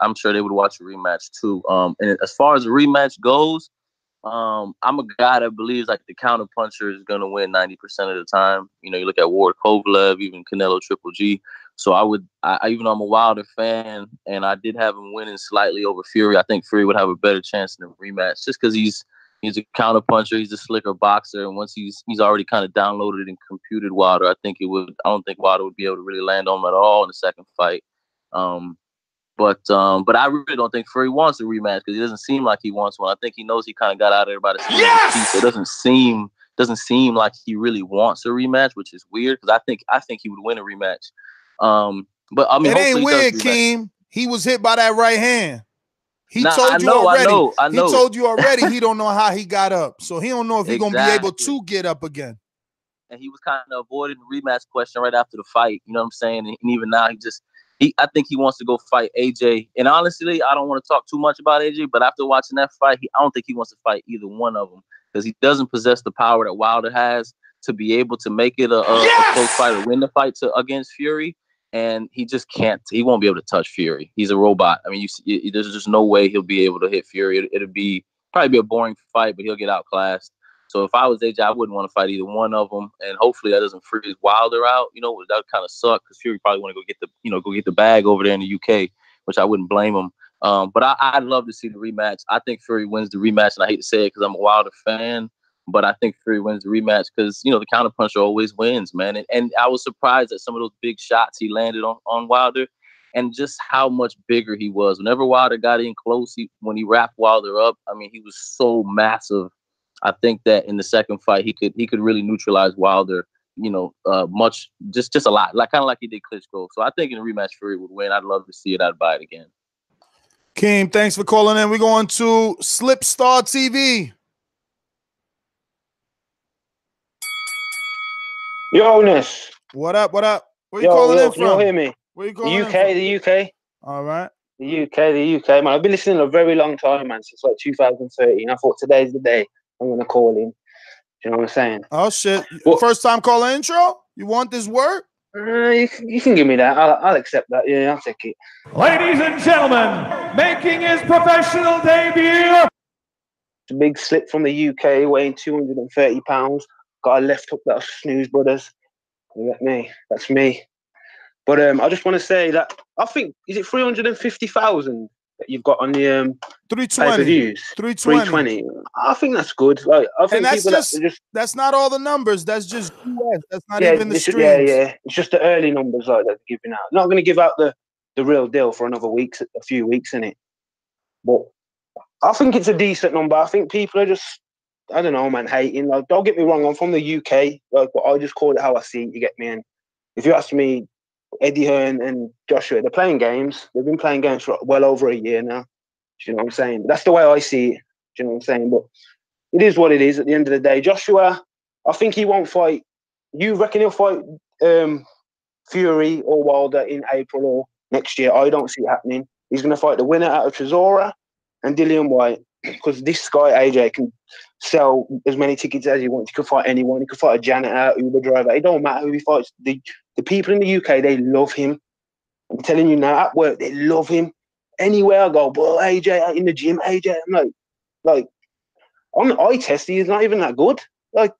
I'm sure they would watch a rematch too. And as far as the rematch goes, I'm a guy that believes like the counter puncher is gonna win 90% of the time. You know, you look at Ward Kovalev, even Canelo Triple G. So I even though I'm a Wilder fan, and I did have him winning slightly over Fury, I think Fury would have a better chance in a rematch just because he's a counter puncher, he's a slicker boxer, and once he's already kind of downloaded and computed Wilder, I don't think Wilder would be able to really land on him at all in the second fight. But I really don't think Fury wants a rematch because he doesn't seem like he wants one. I think he knows he kind of got out of there by the skin of his teeth. So it doesn't seem like he really wants a rematch, which is weird because I think he would win a rematch. But I mean, it ain't weird, Keem. He was hit by that right hand. He told you already. I know. He told you already. He don't know how he got up, so he don't know if he's gonna be able to get up again. And he was kind of avoiding the rematch question right after the fight. You know what I'm saying? And even now, I think he wants to go fight AJ. And honestly, I don't want to talk too much about AJ, but after watching that fight, I don't think he wants to fight either one of them because he doesn't possess the power that Wilder has to be able to make it a close fight or win the fight against Fury. And he just can't. He won't be able to touch Fury. He's a robot. I mean, there's just no way he'll be able to hit Fury. It'll probably be a boring fight, but he'll get outclassed. So if I was AJ, I wouldn't want to fight either one of them, and hopefully that doesn't freeze Wilder out. You know, that would kind of suck because Fury probably want to go get the bag over there in the UK, which I wouldn't blame him. But I'd love to see the rematch. I think Fury wins the rematch, and I hate to say it because I'm a Wilder fan, but I think Fury wins the rematch because the counterpuncher always wins, man. And I was surprised at some of those big shots he landed on Wilder, and just how much bigger he was. Whenever Wilder got in close, when he wrapped Wilder up, I mean, he was so massive. I think that in the second fight, he could really neutralize Wilder, much, just a lot, kind of like he did Klitschko. So I think in a rematch, Fury would win. I'd love to see it. I'd buy it again. Keem, thanks for calling in. We're going to Slipstar TV. Jonas. What up? Where you calling in from? Can you hear me? Where you calling in from? The UK. All right. The UK, man. I've been listening a very long time, man, since like 2013. I thought today's the day I'm going to call in. You know what I'm saying? Oh, shit. First time caller intro? You want this work? You can give me that. I'll accept that. Yeah, I'll take it. Ladies and gentlemen, making his professional debut. It's a big slip from the UK, weighing 230 pounds. Got a left hook that'll snooze, brothers. You get me? That's me. But I just want to say that I think, is it 350,000 that you've got on the 320. 320. I think that's good. Like, I think and that's not all the numbers. That's just US. That's not even the streams. Yeah. It's just the early numbers like that they're giving out. Not going to give out the real deal for a few weeks, innit? But I think it's a decent number. I think people are just, I don't know, man, hating. Like, don't get me wrong, I'm from the UK, but I just call it how I see it. You get me? And if you ask me, Eddie Hearn and Joshua, they're playing games. They've been playing games for well over a year now. Do you know what I'm saying? But that's the way I see it. Do you know what I'm saying? But it is what it is at the end of the day. Joshua, I think he won't fight. You reckon he'll fight Fury or Wilder in April or next year? I don't see it happening. He's going to fight the winner out of Chisora and Dillian White, because this guy, AJ, can sell as many tickets as he wants. He could fight anyone. He could fight a janitor, Uber driver. It don't matter who he fights. The people in the UK, they love him. I'm telling you now, at work, they love him. Anywhere I go, bro, AJ, in the gym, AJ. I'm like, on the eye test, he's not even that good. Like,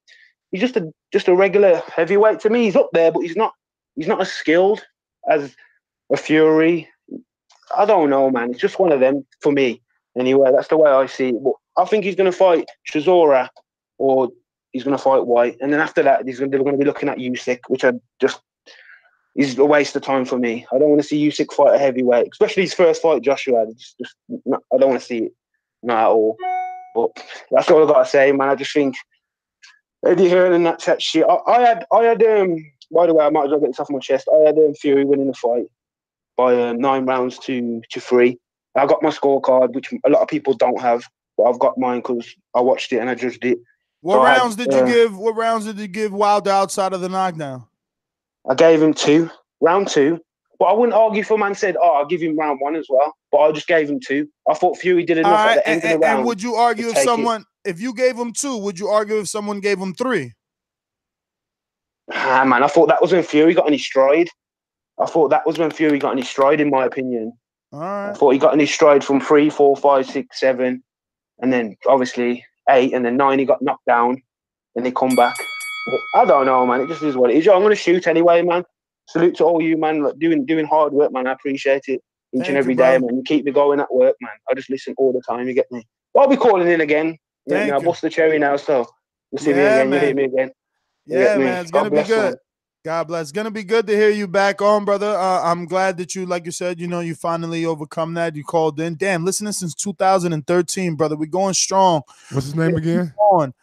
he's just a regular heavyweight to me. He's up there, but he's not as skilled as a Fury. I don't know, man. It's just one of them for me. Anyway, that's the way I see it. But I think he's going to fight Chisora or he's going to fight White. And then after that, they're going to be looking at Usyk, which is a waste of time for me. I don't want to see Usyk fight a heavyweight, especially his first fight, Joshua. I don't want to see it. Not at all. But that's all I've got to say, man. I just think Eddie Hearn and that shit. I had by the way, I might as well get this off my chest. I had Fury winning the fight by 9 rounds to 3. I got my scorecard, which a lot of people don't have, but I've got mine because I watched it and I judged it. What rounds did you give Wilder outside of the knockdown? I gave him 2, round 2. But I wouldn't argue if a man said, "Oh, I'll give him round 1 as well." But I just gave him 2. I thought Fury did enough at the end of the round. And would you argue if you gave him 2? Would you argue if someone gave him 3? Man, I thought that was when Fury got in his stride. In my opinion. All right. I thought he got in his stride from 3, 4, 5, 6, 7, and then obviously 8, and then 9 he got knocked down, and they come back. But I don't know, man. It just is what it is. Yo, I'm gonna shoot anyway, man. Salute to all you, man. Like, doing hard work, man. I appreciate it each and every day, man. You keep me going at work, man. I just listen all the time. You get me? But I'll be calling in again. I'll bust the cherry now, so you'll see me again. You hear me again. Yeah, man. It's gonna be good. God bless. It's gonna be good to hear you back on, brother. I'm glad that you, like you said, you finally overcome that. You called in. Damn, listening since 2013, brother. We're going strong. What's his name again? On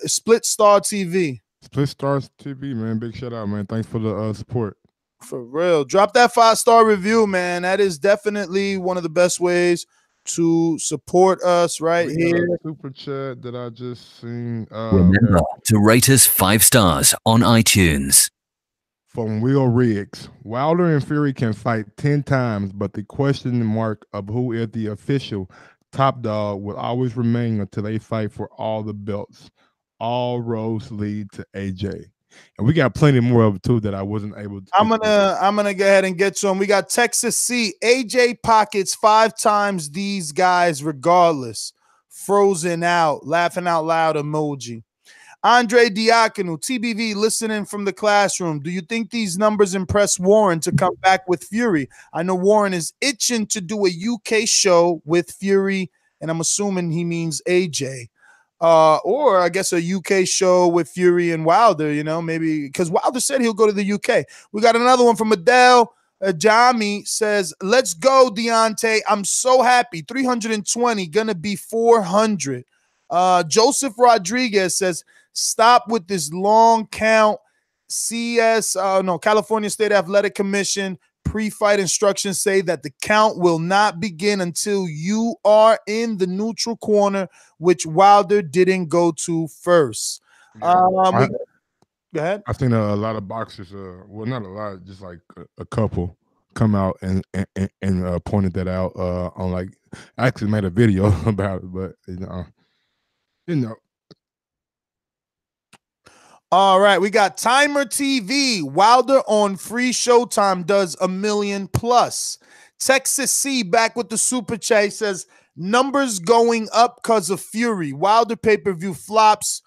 Split Star TV. Split Stars TV, man. Big shout out, man. Thanks for the support. For real. Drop that 5-star review, man. That is definitely one of the best ways to support us right here. Super chat that I just seen. Remember to rate us 5 stars on iTunes. From Will Riggs. Wilder and Fury can fight 10 times, but the question mark of who is the official top dog will always remain until they fight for all the belts. All roads lead to AJ. And we got plenty more of it too that I wasn't able to. I'm gonna go ahead and get to them. We got Texas C. AJ pockets 5 times these guys regardless. Frozen out, laughing out loud emoji. Andre Diakonu, TBV, listening from the classroom. Do you think these numbers impress Warren to come back with Fury? I know Warren is itching to do a UK show with Fury, and I'm assuming he means AJ. Or I guess a UK show with Fury and Wilder, maybe because Wilder said he'll go to the UK. We got another one from Adele. Jami says, let's go, Deontay. I'm so happy. 320, gonna be 400. Joseph Rodriguez says, stop with this long count. California State Athletic Commission pre-fight instructions say that the count will not begin until you are in the neutral corner, which Wilder didn't go to first. Go ahead. I think a lot of boxers, well, not a lot, just like a couple, come out and pointed that out. On like, I actually made a video about it, but you know. All right, we got Timer TV. Wilder on free Showtime does 1 million plus. Texas C back with the super chat says numbers going up because of Fury. Wilder pay-per-view flops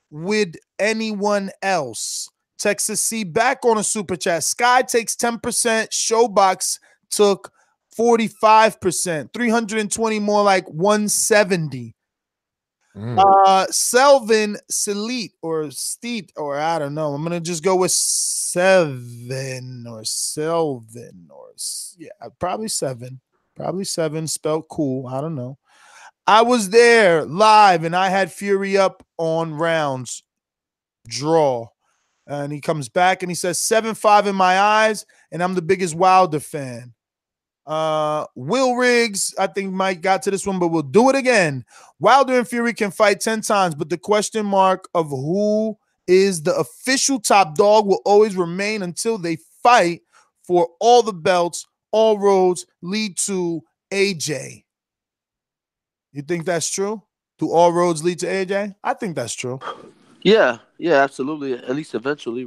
with anyone else. Texas C back on a super chat. Sky takes 10%. Showbox took 45%. 320 more like 170. Selvin Salit or Steet, or I don't know. I'm gonna just go with Selvin probably 7. Probably 7 spelled cool. I don't know. I was there live and I had Fury up on rounds. Draw. And he comes back and he says 7-5 in my eyes, and I'm the biggest Wilder fan. Will Riggs, I think Mike got to this one, but we'll do it again. Wilder and Fury can fight 10 times, but the question mark of who is the official top dog will always remain until they fight for all the belts. All roads lead to AJ. You think that's true? Do all roads lead to AJ? I think that's true. Yeah, absolutely. At least eventually,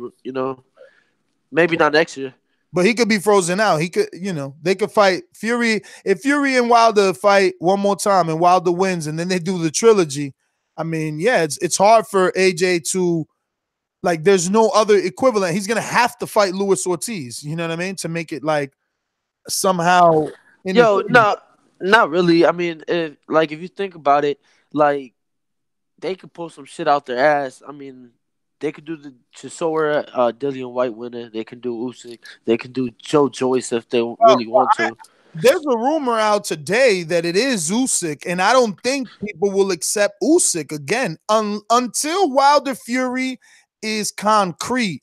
maybe not next year. But he could be frozen out. He could, they could fight Fury. If Fury and Wilder fight one more time and Wilder wins and then they do the trilogy, I mean, yeah, it's hard for AJ to, like, there's no other equivalent. He's going to have to fight Luis Ortiz, you know what I mean, to make it, like, somehow. Not really. I mean, if you think about it, like, they could pull some shit out their ass. I mean, they could do the Chisora Dillian White winner. They can do Usyk. They can do Joe Joyce if they really want to. There's a rumor out today that it is Usyk, and I don't think people will accept Usyk again until Wilder Fury is concrete.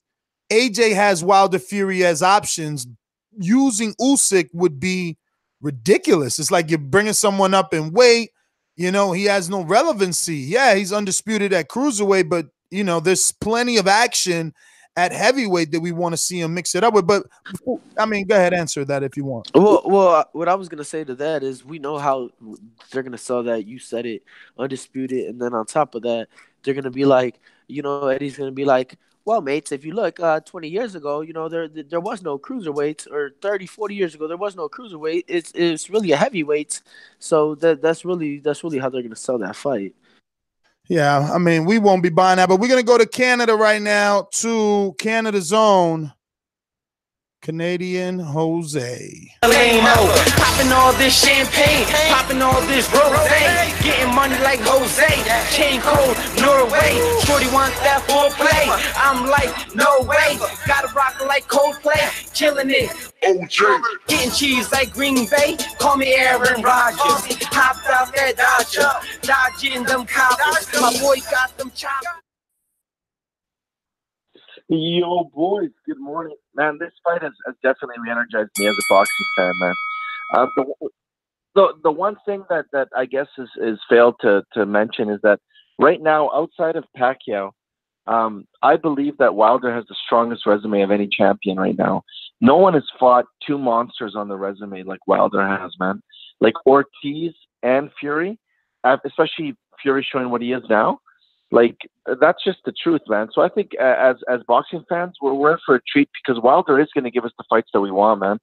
AJ has Wilder Fury as options. Using Usyk would be ridiculous. It's like you're bringing someone up in weight. He has no relevancy. Yeah, he's undisputed at cruiserweight, but there's plenty of action at heavyweight that we want to see him mix it up with. But I mean, go ahead, answer that if you want. Well, what I was gonna say to that is we know how they're gonna sell that. You said it, undisputed, and then on top of that, they're gonna be like, Eddie's gonna be like, well, mates, if you look 20 years ago, there was no cruiserweights, or 30, 40 years ago, there was no cruiserweight. It's really a heavyweight. So that's really how they're gonna sell that fight. Yeah, I mean, we won't be buying that, but we're gonna go to Canada right now, to Canada's own Canadian Jose. Popping all this champagne, popping all this rosé, getting money like Jose, chain cold, Norway, 41 that foreplay. I'm like, no way, gotta rock like Coldplay, killing it. OJ, getting cheese like Green Bay, call me Aaron Rodgers. Hopped out that Dodger, dodging them coppers. My boy got them choppers. Yo, boys, good morning. Man, this fight has definitely re-energized me as a boxing fan, man. The one thing that I guess is failed to mention is that right now, outside of Pacquiao, I believe that Wilder has the strongest resume of any champion right now. No one has fought two monsters on the resume like Wilder has, man. Like Ortiz and Fury, especially Fury showing what he is now. Like, that's just the truth, man. So I think as boxing fans, we're in for a treat because Wilder is going to give us the fights that we want, man.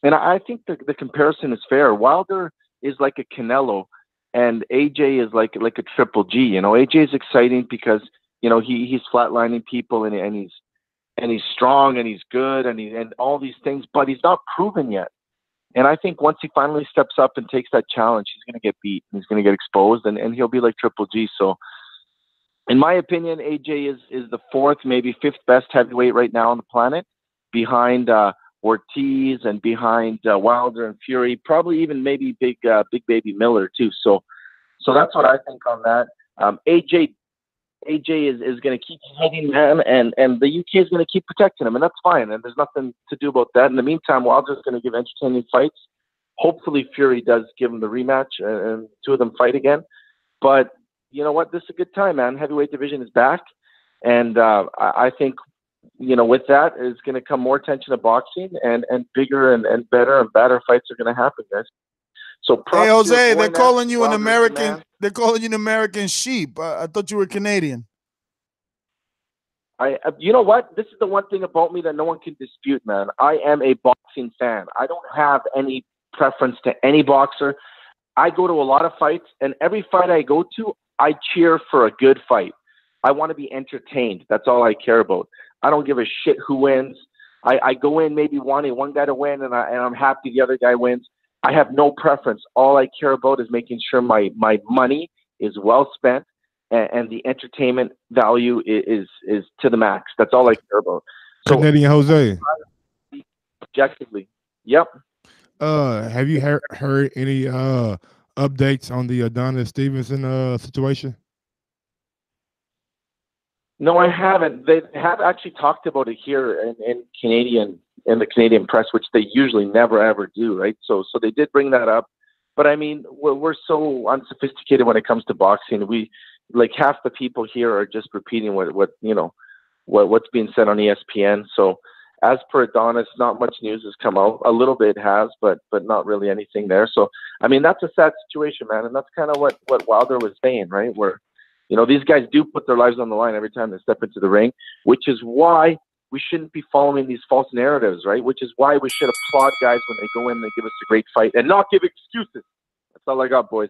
And I think the comparison is fair. Wilder is like a Canelo, and AJ is like a Triple G. You know, AJ is exciting because he's flatlining people and he's strong and he's good and all these things, but he's not proven yet. And I think once he finally steps up and takes that challenge, he's going to get beat and he's going to get exposed and he'll be like Triple G. So, in my opinion, AJ is the fourth, maybe fifth best heavyweight right now on the planet, behind Ortiz and behind Wilder and Fury, probably even maybe Big Baby Miller too. So that's what I think on that. AJ is going to keep hitting him, and the UK is going to keep protecting him, and that's fine. And there's nothing to do about that. In the meantime, Wilder's going to give entertaining fights. Hopefully, Fury does give him the rematch, and two of them fight again. But you know what? This is a good time, man. Heavyweight division is back. And I think, with that is going to come more attention to boxing and bigger and better and badder fights are going to happen, guys. So, hey, Jose, they're calling you an American. They're calling you an American sheep. I thought you were Canadian. You know what? This is the one thing about me that no one can dispute, man. I am a boxing fan. I don't have any preference to any boxer. I go to a lot of fights, and every fight I go to, I cheer for a good fight. I want to be entertained. That's all I care about. I don't give a shit who wins. I go in maybe wanting one guy to win, and I'm happy the other guy wins. I have no preference. All I care about is making sure my money is well spent and the entertainment value is to the max. That's all I care about. So, Canadian Jose. Objectively. Yep. Have you heard any updates on the Adonis Stevenson situation? No, I haven't. They have actually talked about it here in the Canadian press, which they usually never ever do, right? So they did bring that up, but I mean, we're so unsophisticated when it comes to boxing. We like half the people here are just repeating what's being said on ESPN. So as per Adonis, not much news has come out. A little bit has, but not really anything there. So I mean, that's a sad situation, man, and that's kind of what Wilder was saying, right? Where these guys do put their lives on the line every time they step into the ring, which is why we shouldn't be following these false narratives, right? Which is why we should applaud guys when they go in and they give us a great fight and not give excuses. That's all I got, boys.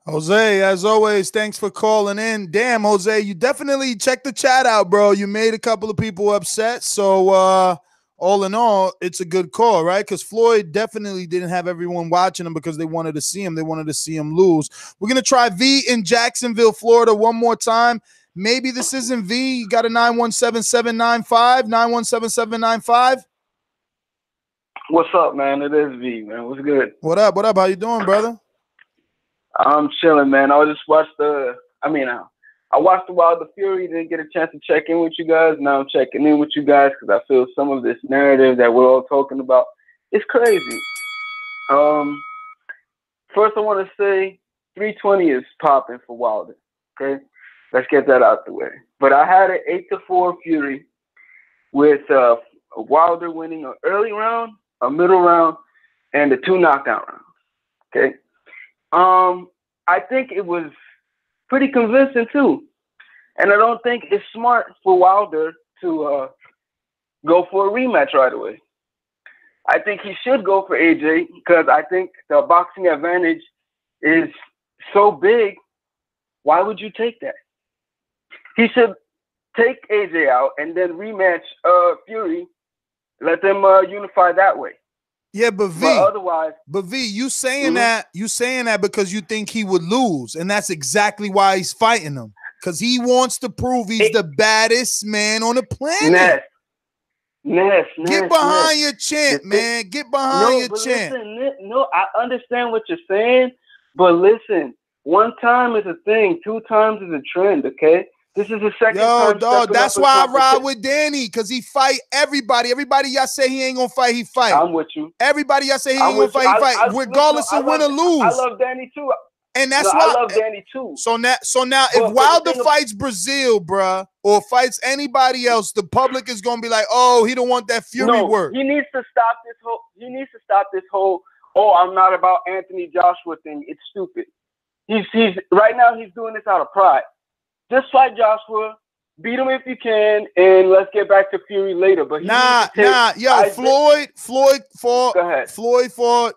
Jose, as always, thanks for calling in. Damn, Jose, you definitely check the chat out, bro. You made a couple of people upset. So, all in all, it's a good call, right? Because Floyd definitely didn't have everyone watching him because they wanted to see him. They wanted to see him lose. We're going to try V in Jacksonville, Florida one more time. Maybe this isn't V. You got a 917-795, 917-795? What's up, man? It is V, man. What's good? What up? What up? How you doing, brother? I'm chilling, man. I just watched I watched the Wilder Fury, didn't get a chance to check in with you guys. Now I'm checking in with you guys because I feel some of this narrative that we're all talking about is crazy. First I want to say 320 is popping for Wilder, okay? Let's get that out the way. But I had an 8-4 Fury with Wilder winning an early round, a middle round, and the 2 knockout rounds, okay? I think it was pretty convincing too. And I don't think it's smart for Wilder to go for a rematch right away. I think he should go for AJ because I think the boxing advantage is so big Why would you take that? He should take AJ out and then rematch Fury. Let them unify that way. Yeah, but otherwise, you saying that because you think he would lose, and that's exactly why he's fighting him. Because he wants to prove he's the baddest man on the planet. Get behind your champ, man. Get behind your champ. Listen, I understand what you're saying, but listen, one time is a thing, 2 times is a trend, okay? This is the second time. Dog, that's why I ride with Danny, because he fight everybody. Everybody y'all say he ain't gonna fight, he fight. I'm with you. Everybody y'all say he ain't gonna fight, he fight. Regardless of win or lose. I love Danny too. And that's why I love Danny too. So now if Wilder fights Brazil, bruh, or fights anybody else, the public is gonna be like, oh, he don't want that Fury work. He needs to stop this whole oh, I'm not about Anthony Joshua thing. It's stupid. He's right now he's doing this out of pride. Just fight Joshua, beat him if you can, and let's get back to Fury later. But Floyd fought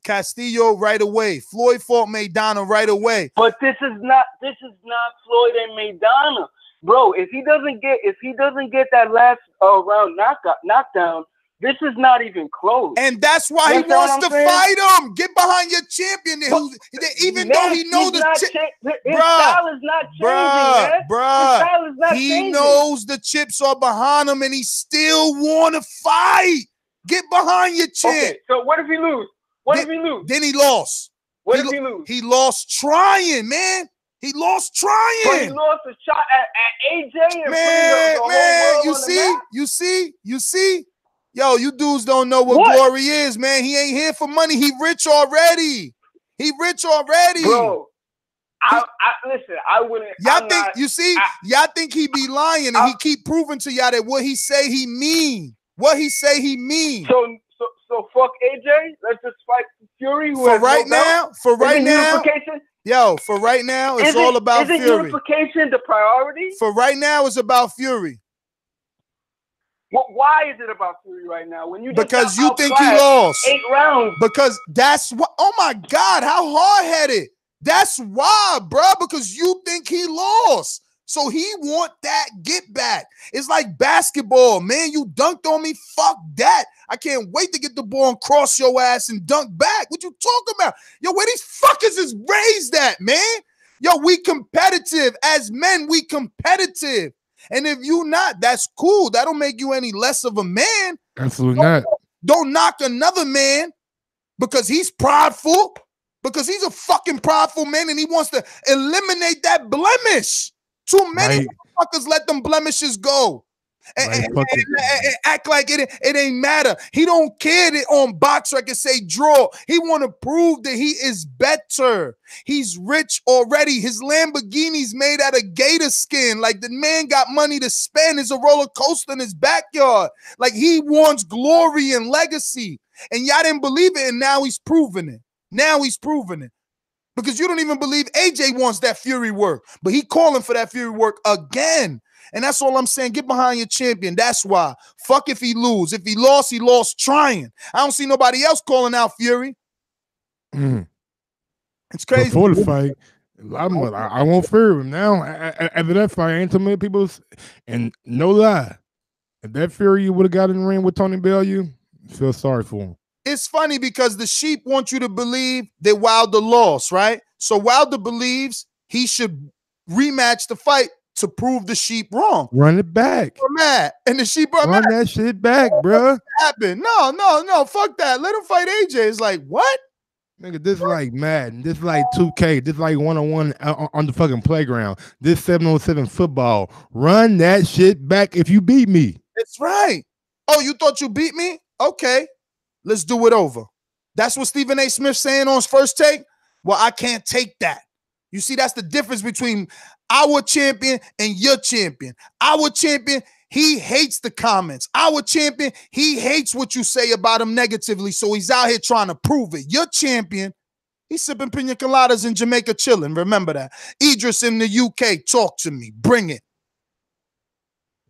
Castillo right away. Floyd fought Maidana right away. But this is not Floyd and Maidana, bro. If he doesn't get that last round knockdown. This is not even close. And that's why he wants to fight him. Get behind your champion. Even though he knows his style is not changing, man. He knows the chips are behind him and he still want to fight. Get behind your champ. Okay, so what if he lose? Then he lost. What if he lose? He lost trying, man. He lost trying. But he lost a shot at AJ. And you see? Yo, you dudes don't know what glory is, man. He ain't here for money. He rich already. Bro, listen, I wouldn't. Y'all think he be lying and he keep proving to y'all that what he say he mean. So fuck AJ. Let's just fight Fury. For right now, it's all about Fury. Isn't unification the priority? For right now, it's about Fury. Well, why is it about Fury right now? Because you think he lost 8 rounds. Because that's what. Oh my God, how hard-headed! That's why, bro. Because you think he lost, so he want that get back. It's like basketball, man. You dunked on me. Fuck that. I can't wait to get the ball and cross your ass and dunk back. What you talking about? Yo, where these fuckers is raised at, man? Yo, we competitive as men. We competitive. And if you not, that's cool. That don't make you any less of a man. Absolutely not. Don't knock another man because he's prideful, because he's a fucking prideful man and he wants to eliminate that blemish. Too many motherfuckers let them blemishes go. And act like it ain't matter. He don't care that on box record say draw. He want to prove that he is better. He's rich already. His Lamborghini's made out of gator skin. Like the man got money to spend. It's a roller coaster in his backyard. Like he wants glory and legacy. And y'all didn't believe it, and now he's proving it. Because you don't even believe AJ wants that Fury work. But he calling for that Fury work again. And that's all I'm saying. Get behind your champion. That's why. Fuck if he lose. If he lost trying. I don't see nobody else calling out Fury. It's crazy. Before the fight, I won't fear him now. After that fight, ain't too many people. And no lie, if that Fury would have got in the ring with Tony Bellew, I feel sorry for him. It's funny because the sheep want you to believe that Wilder lost, right? So Wilder believes he should rematch the fight to prove the sheep wrong. Run it back. We're mad. And the sheep are mad. Run that shit back, bro. Happened. No. Fuck that. Let him fight AJ. It's like, what? Nigga, this like Madden. This like 2K. This like 1-on-1 on the fucking playground. This 7-on-7 football. Run that shit back if you beat me. That's right. Oh, you thought you beat me? Okay. Let's do it over. That's what Stephen A. Smith saying on his first take? Well, I can't take that. You see, that's the difference between our champion and your champion. Our champion, he hates the comments. Our champion, he hates what you say about him negatively, so he's out here trying to prove it. Your champion, he's sipping pina coladas in Jamaica chilling. Remember that. Idris in the UK, talk to me. Bring it.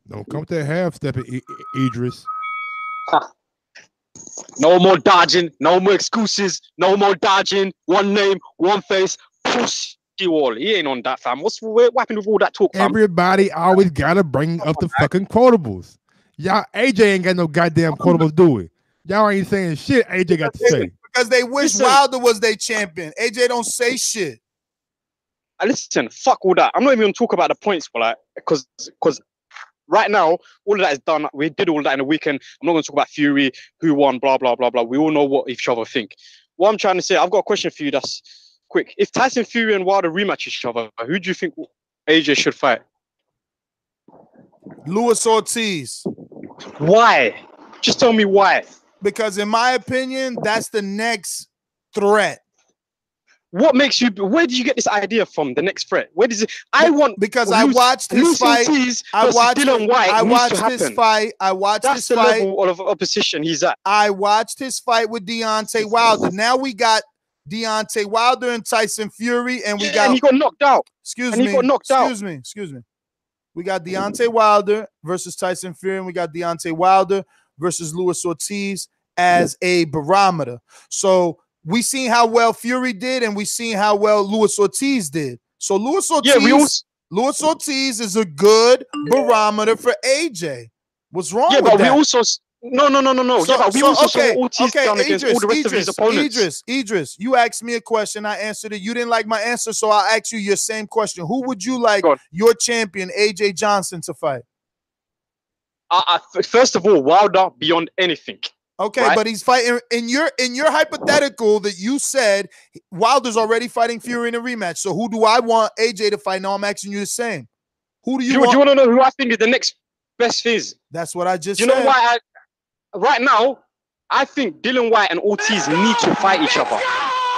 Don't come to half-stepping, Idris. No more dodging. No more excuses. No more dodging. One name, one face. Push. wall. He ain't on that, fam. What happened with all that talk, fam? Everybody always gotta bring up the fucking quotables. Y'all, AJ ain't got no goddamn quotables, do it? Y'all ain't saying shit. AJ got to say because they wish Wilder was their champion. AJ don't say shit. Listen, fuck all that. I'm not even gonna talk about the points, but like, because right now all of that is done. We did all that in the weekend. I'm not gonna talk about Fury, who won, blah blah blah blah. We all know what each other think. What I'm trying to say, I've got a question for you. That's quick. If Tyson Fury and Wilder rematch each other, who do you think AJ should fight? Luis Ortiz. Why? Just tell me why. Because in my opinion, that's the next threat. What makes you? Where did you get this idea from? The next threat. Where does it? Because I watched his fight. I watched Dylan White. I watched his fight. I watched That's his the fight. level of opposition he's at. I watched his fight with Deontay Wilder. Now we got Deontay Wilder and Tyson Fury, and we got. And he got knocked out. Excuse me. Excuse me. We got Deontay Wilder versus Tyson Fury, and we got Deontay Wilder versus Luis Ortiz as a barometer. So we seen how well Fury did, and we seen how well Luis Ortiz did. So Luis Ortiz is a good barometer for AJ. What's wrong with that? We also no. We also saw Ortiz down against all the rest of his opponents. Idris, you asked me a question, I answered it. You didn't like my answer, so I'll ask you your same question. Who would you like your champion AJ Johnson to fight? First of all, Wilder beyond anything. Okay, right? But he's fighting in your hypothetical that you said Wilder's already fighting Fury in a rematch. So who do I want AJ to fight? Now I'm asking you the same. Who do you want? Do you want to know who I think is the next best fizz? That's what I just said. You know why? Right now, I think Dylan White and Ortiz need to fight each other.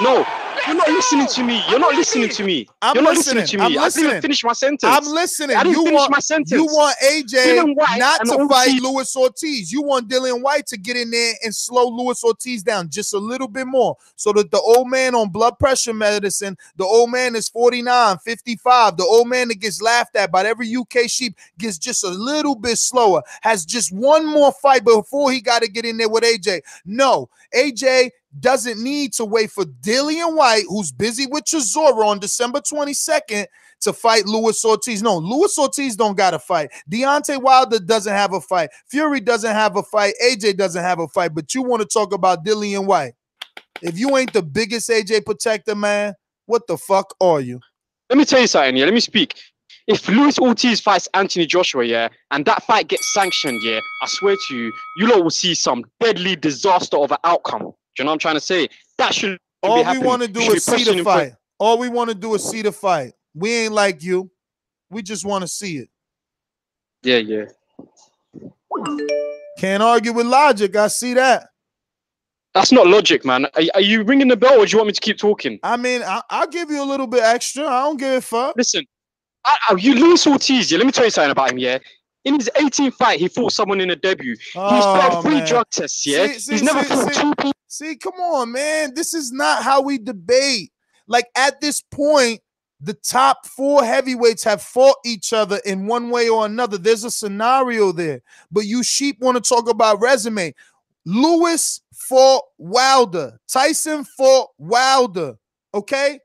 No, you're not listening to me. You're not listening to me. You're not listening to me. I didn't even finish my sentence. I'm listening. I didn't finish my sentence. You want AJ not to Ortiz. fight Luis Ortiz. You want Dylan White to get in there and slow Luis Ortiz down just a little bit more so that the old man on blood pressure medicine, the old man is 49, 55, the old man that gets laughed at by every UK sheep gets just a little bit slower, has just one more fight before he got to get in there with AJ. No, AJ doesn't need to wait for Dillian White, who's busy with Chisora on December 22nd, to fight Luis Ortiz. No, Luis Ortiz don't got to fight. Deontay Wilder doesn't have a fight. Fury doesn't have a fight. AJ doesn't have a fight. But you want to talk about Dillian White. If you ain't the biggest AJ protector, man, what the fuck are you? Let me tell you something, yeah. Let me speak. If Luis Ortiz fights Anthony Joshua, yeah, and that fight gets sanctioned, yeah, I swear to you, you lot will see some deadly disaster of an outcome. Do you know what I'm trying to say? That should all be we happening. want to do is see the fight. All we want to do is see the fight. We ain't like you. We just want to see it. Yeah. Can't argue with logic. I see that. That's not logic, man. Are you ringing the bell, or do you want me to keep talking? I mean, I'll give you a little bit extra. I don't give a fuck. Listen, you Luis Ortiz, yeah, let me tell you something about him, yeah. In his 18th fight, he fought someone in a debut. He's failed 3 drug tests, yeah? He's never fought 2 people. See, come on, man. This is not how we debate. Like, at this point, the top 4 heavyweights have fought each other in one way or another. There's a scenario there. But you sheep want to talk about resume. Lewis fought Wilder. Tyson fought Wilder. Okay?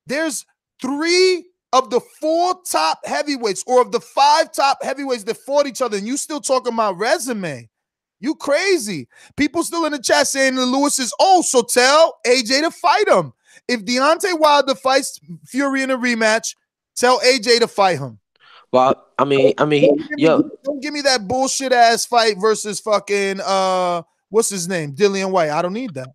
There's 3 of the 4 top heavyweights, or of the 5 top heavyweights that fought each other, and you still talking about resume. You crazy. People still in the chat saying that Lewis is old, so tell AJ to fight him. If Deontay Wilder fights Fury in a rematch, tell AJ to fight him. Well, I mean, don't give me that bullshit ass fight versus fucking what's his name, Dillian White. I don't need that.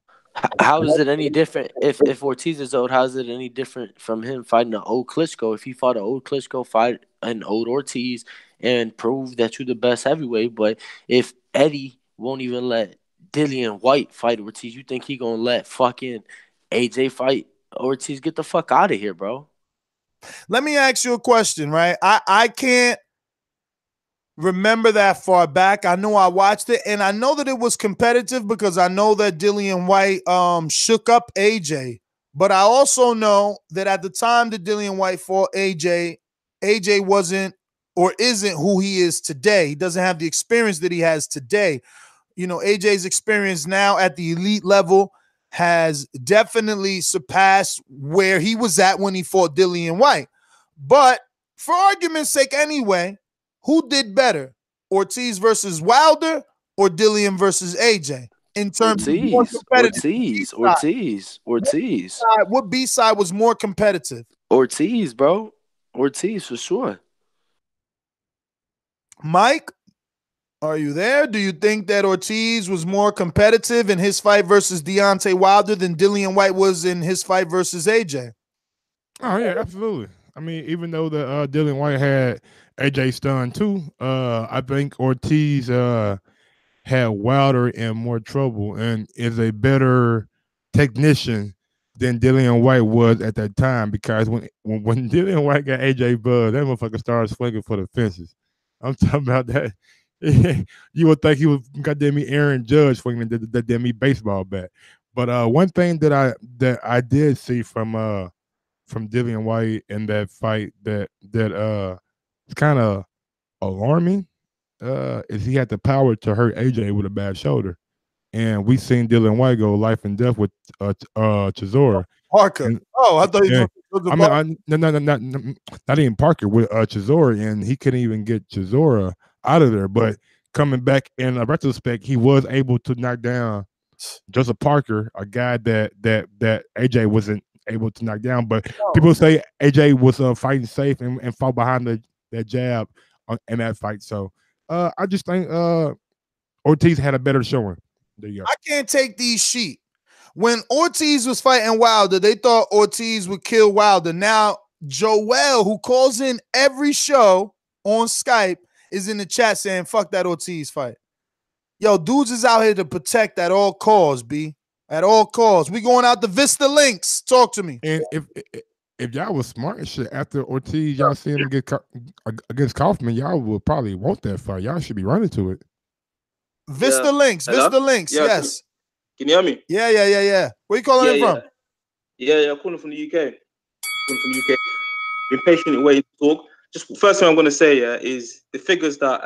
How is it any different if Ortiz is old? How is it any different from him fighting an old Klitschko? If he fought an old Klitschko, fight an old Ortiz and prove that you're the best heavyweight. But if Eddie won't even let Dillian White fight Ortiz, you think he gonna let fucking AJ fight Ortiz? Get the fuck out of here, bro. Let me ask you a question, right? I can't remember that far back. I know I watched it, and I know that it was competitive because I know that Dillian White shook up AJ. But I also know that at the time that Dillian White fought AJ wasn't or isn't who he is today. He doesn't have the experience that he has today. You know, AJ's experience now at the elite level has definitely surpassed where he was at when he fought Dillian White. But for argument's sake anyway, who did better? Ortiz versus Wilder or Dillian versus AJ? In terms of more competitive. Ortiz. What B-side was more competitive? Ortiz, bro. Ortiz for sure. Mike, are you there? Do you think that Ortiz was more competitive in his fight versus Deontay Wilder than Dillian White was in his fight versus AJ? Oh yeah, absolutely. I mean, even though the Dillian White had AJ stunned too, I think Ortiz had Wilder in more trouble and is a better technician than Dillian White was at that time, because when Dillian White got AJ Buzz, that motherfucker started swinging for the fences. I'm talking about that. You would think he was goddamn me Aaron Judge swinging the damn me baseball bat. But one thing that I did see from Dillian White in that fight that is kind of alarming is he had the power to hurt AJ with a bad shoulder. And we seen Dillian White go life and death with Chisora. Parker. I thought he was not even Parker, with Chisora, and he couldn't even get Chisora out of there. But coming back in a retrospect, he was able to knock down Joseph Parker, a guy that AJ wasn't able to knock down. But people say AJ was fighting safe and fought behind that jab in that fight. So I just think Ortiz had a better showing. There you go. I can't take these sheep. When Ortiz was fighting Wilder, they thought Ortiz would kill Wilder. Now, Joel, who calls in every show on Skype, is in the chat saying, fuck that Ortiz fight. Yo, dudes is out here to protect at all costs, B. At all costs. We going out the Vista Links. Talk to me. And if y'all was smart and shit, after Ortiz, y'all see him get against Kaufman, y'all would probably want that fight. Y'all should be running to it. Vista Links. Hello? Vista Links. Yeah, Yes. Can you hear me? Yeah. Where you calling in from? Yeah, calling from the UK. Calling from the UK. Been patiently waiting to talk. Just first thing I'm going to say is the figures that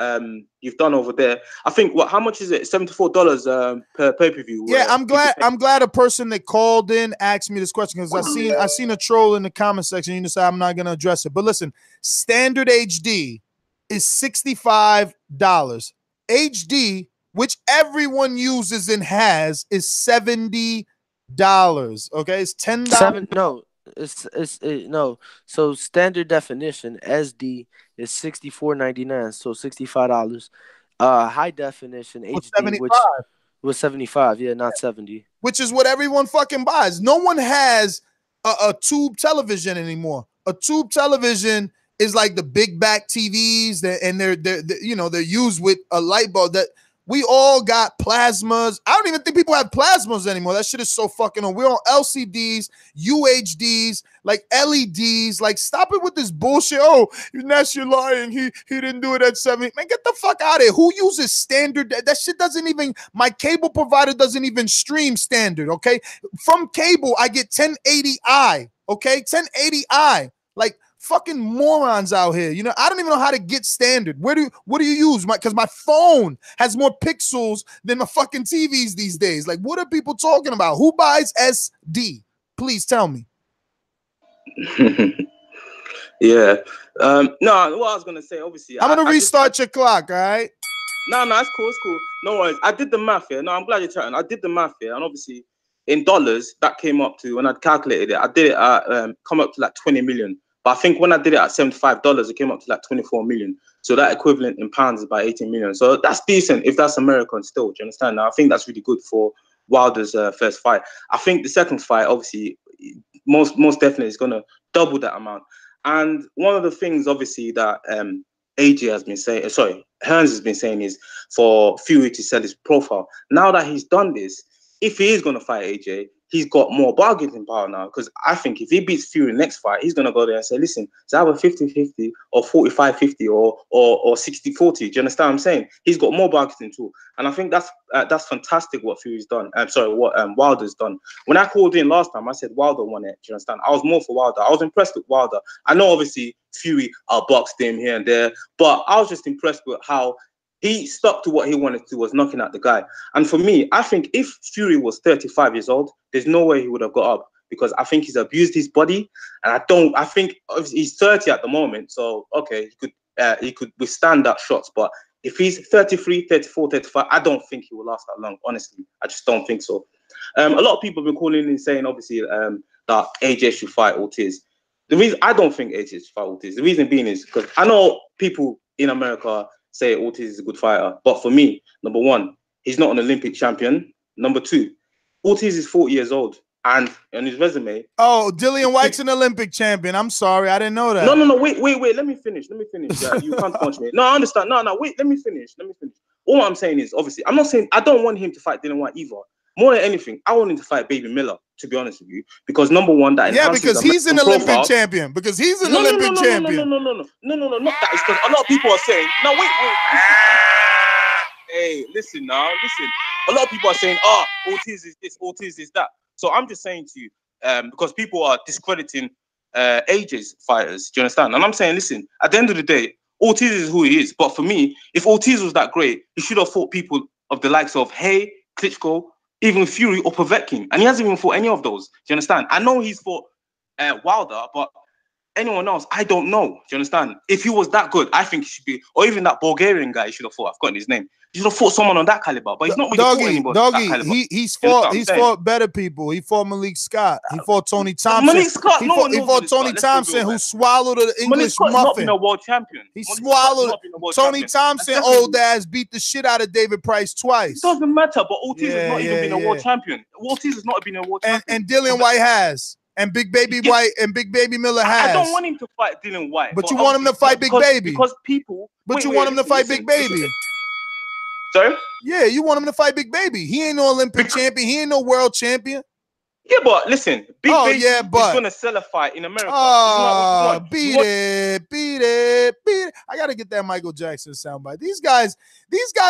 you've done over there. I think how much is it? $74 per pay-per-view. Yeah, I'm glad a person that called in asked me this question, because I seen a troll in the comment section. You decide I'm not going to address it. But listen, standard HD is $65. HD, which everyone uses and has, is $70. Okay, it's $10. No. So standard definition SD is $64.99. So $65. High definition HD, which was 75. Yeah, not 70. Which is what everyone fucking buys. No one has a tube television anymore. A tube television is like the big back TVs, and they're used with a light bulb. That we all got plasmas. I don't even think people have plasmas anymore. That shit is so fucking old. We're on LCDs, UHDs, like LEDs. Like, stop it with this bullshit. Oh, Nash, you're lying. He didn't do it at 70. Man, get the fuck out of here. Who uses standard? That shit doesn't even, my cable provider doesn't even stream standard, okay? From cable, I get 1080i, okay? 1080i. Like, fucking morons out here. You know, I don't even know how to get standard. What do you use? Because my phone has more pixels than my fucking TVs these days. Like, what are people talking about? Who buys SD? Please tell me. Yeah. No, what I was gonna say, obviously, I'm gonna restart your clock. All right. No, it's cool. No worries. I did the math here. No, I'm glad you're chatting. I did the math here, and obviously, in dollars, that came up to, when I calculated it, I did it at come up to like 20 million. But I think when I did it at $75, it came up to like 24 million. So that equivalent in pounds is about 18 million. So that's decent if that's American still. Do you understand? Now, I think that's really good for Wilder's first fight. I think the second fight, obviously, most definitely is going to double that amount. And one of the things, obviously, that AJ has been saying, Hearns has been saying, is for Fury to sell his profile. Now that he's done this, if he is going to fight AJ, he's got more bargaining power now, because I think if he beats Fury next fight, he's going to go there and say, listen, it's either 50-50 or 45-50 or 60-40. Do you understand what I'm saying? He's got more bargaining too. And I think that's fantastic what Fury's done. What Wilder's done. When I called in last time, I said Wilder won it. Do you understand? I was more for Wilder. I was impressed with Wilder. I know obviously Fury outboxed him here and there, but I was just impressed with how He stuck to what he wanted to do, was knocking out the guy. And for me, I think if Fury was 35 years old, there's no way he would have got up, because I think he's abused his body. And I think he's 30 at the moment. So, okay, he could withstand that shots. But if he's 33, 34, 35, I don't think he will last that long. Honestly, I just don't think so. A lot of people have been calling in saying, obviously, that AJ should fight Ortiz. The reason I don't think AJ should fight Ortiz, the reason being is because I know people in America say Ortiz is a good fighter, but for me, number one, he's not an Olympic champion. Number two, Ortiz is 40 years old, and on his resume. Oh, Dillian White's an Olympic champion. I'm sorry, I didn't know that. No, wait. Let me finish. Yeah, you can't punch me. No, I understand. No, wait. Let me finish. All I'm saying is, obviously, I'm not saying I don't want him to fight Dillian White either. More than anything, I want him to fight Baby Miller, to be honest with you, because number one, that because he's an Olympic champion. Because he's an Olympic champion. No, not that. It's because a lot of people are saying, no, wait. Listen. Hey, listen. A lot of people are saying, Ortiz is this, Ortiz is that. So I'm just saying to you, because people are discrediting AJ's fighters, do you understand? And I'm saying, listen, at the end of the day, Ortiz is who he is. But for me, if Ortiz was that great, he should have fought people of the likes of Hay, Klitschko, even Fury or Povetkin, and he hasn't even fought any of those. Do you understand? I know he's fought Wilder, but anyone else, I don't know. Do you understand? If he was that good, I think he should be, or even that Bulgarian guy he should have fought. I've forgotten his name. He should have fought someone on that caliber, but he's not really fought anybody on that caliber. He's fought better people. He fought Malik Scott. He fought Tony Thompson. Malik Scott, he fought Tony Thompson, who swallowed an English muffin. Not been a world champion. He swallowed. Tony Thompson, old ass, beat the shit out of David Price twice. It doesn't matter, but Ortiz has not even been a world champion. Ortiz has not been a world champion. And Dillian White has. And Big Baby White and Big Baby Miller has. I don't want him to fight Dillian White. But you want him to fight Big Baby. Because people. But you want him to fight Big Baby. Sorry? Yeah, you want him to fight Big Baby. He ain't no Olympic champion. He ain't no world champion. Yeah, but listen, Big Baby is going to sell a fight in America. Beat it. I got to get that Michael Jackson soundbite. These guys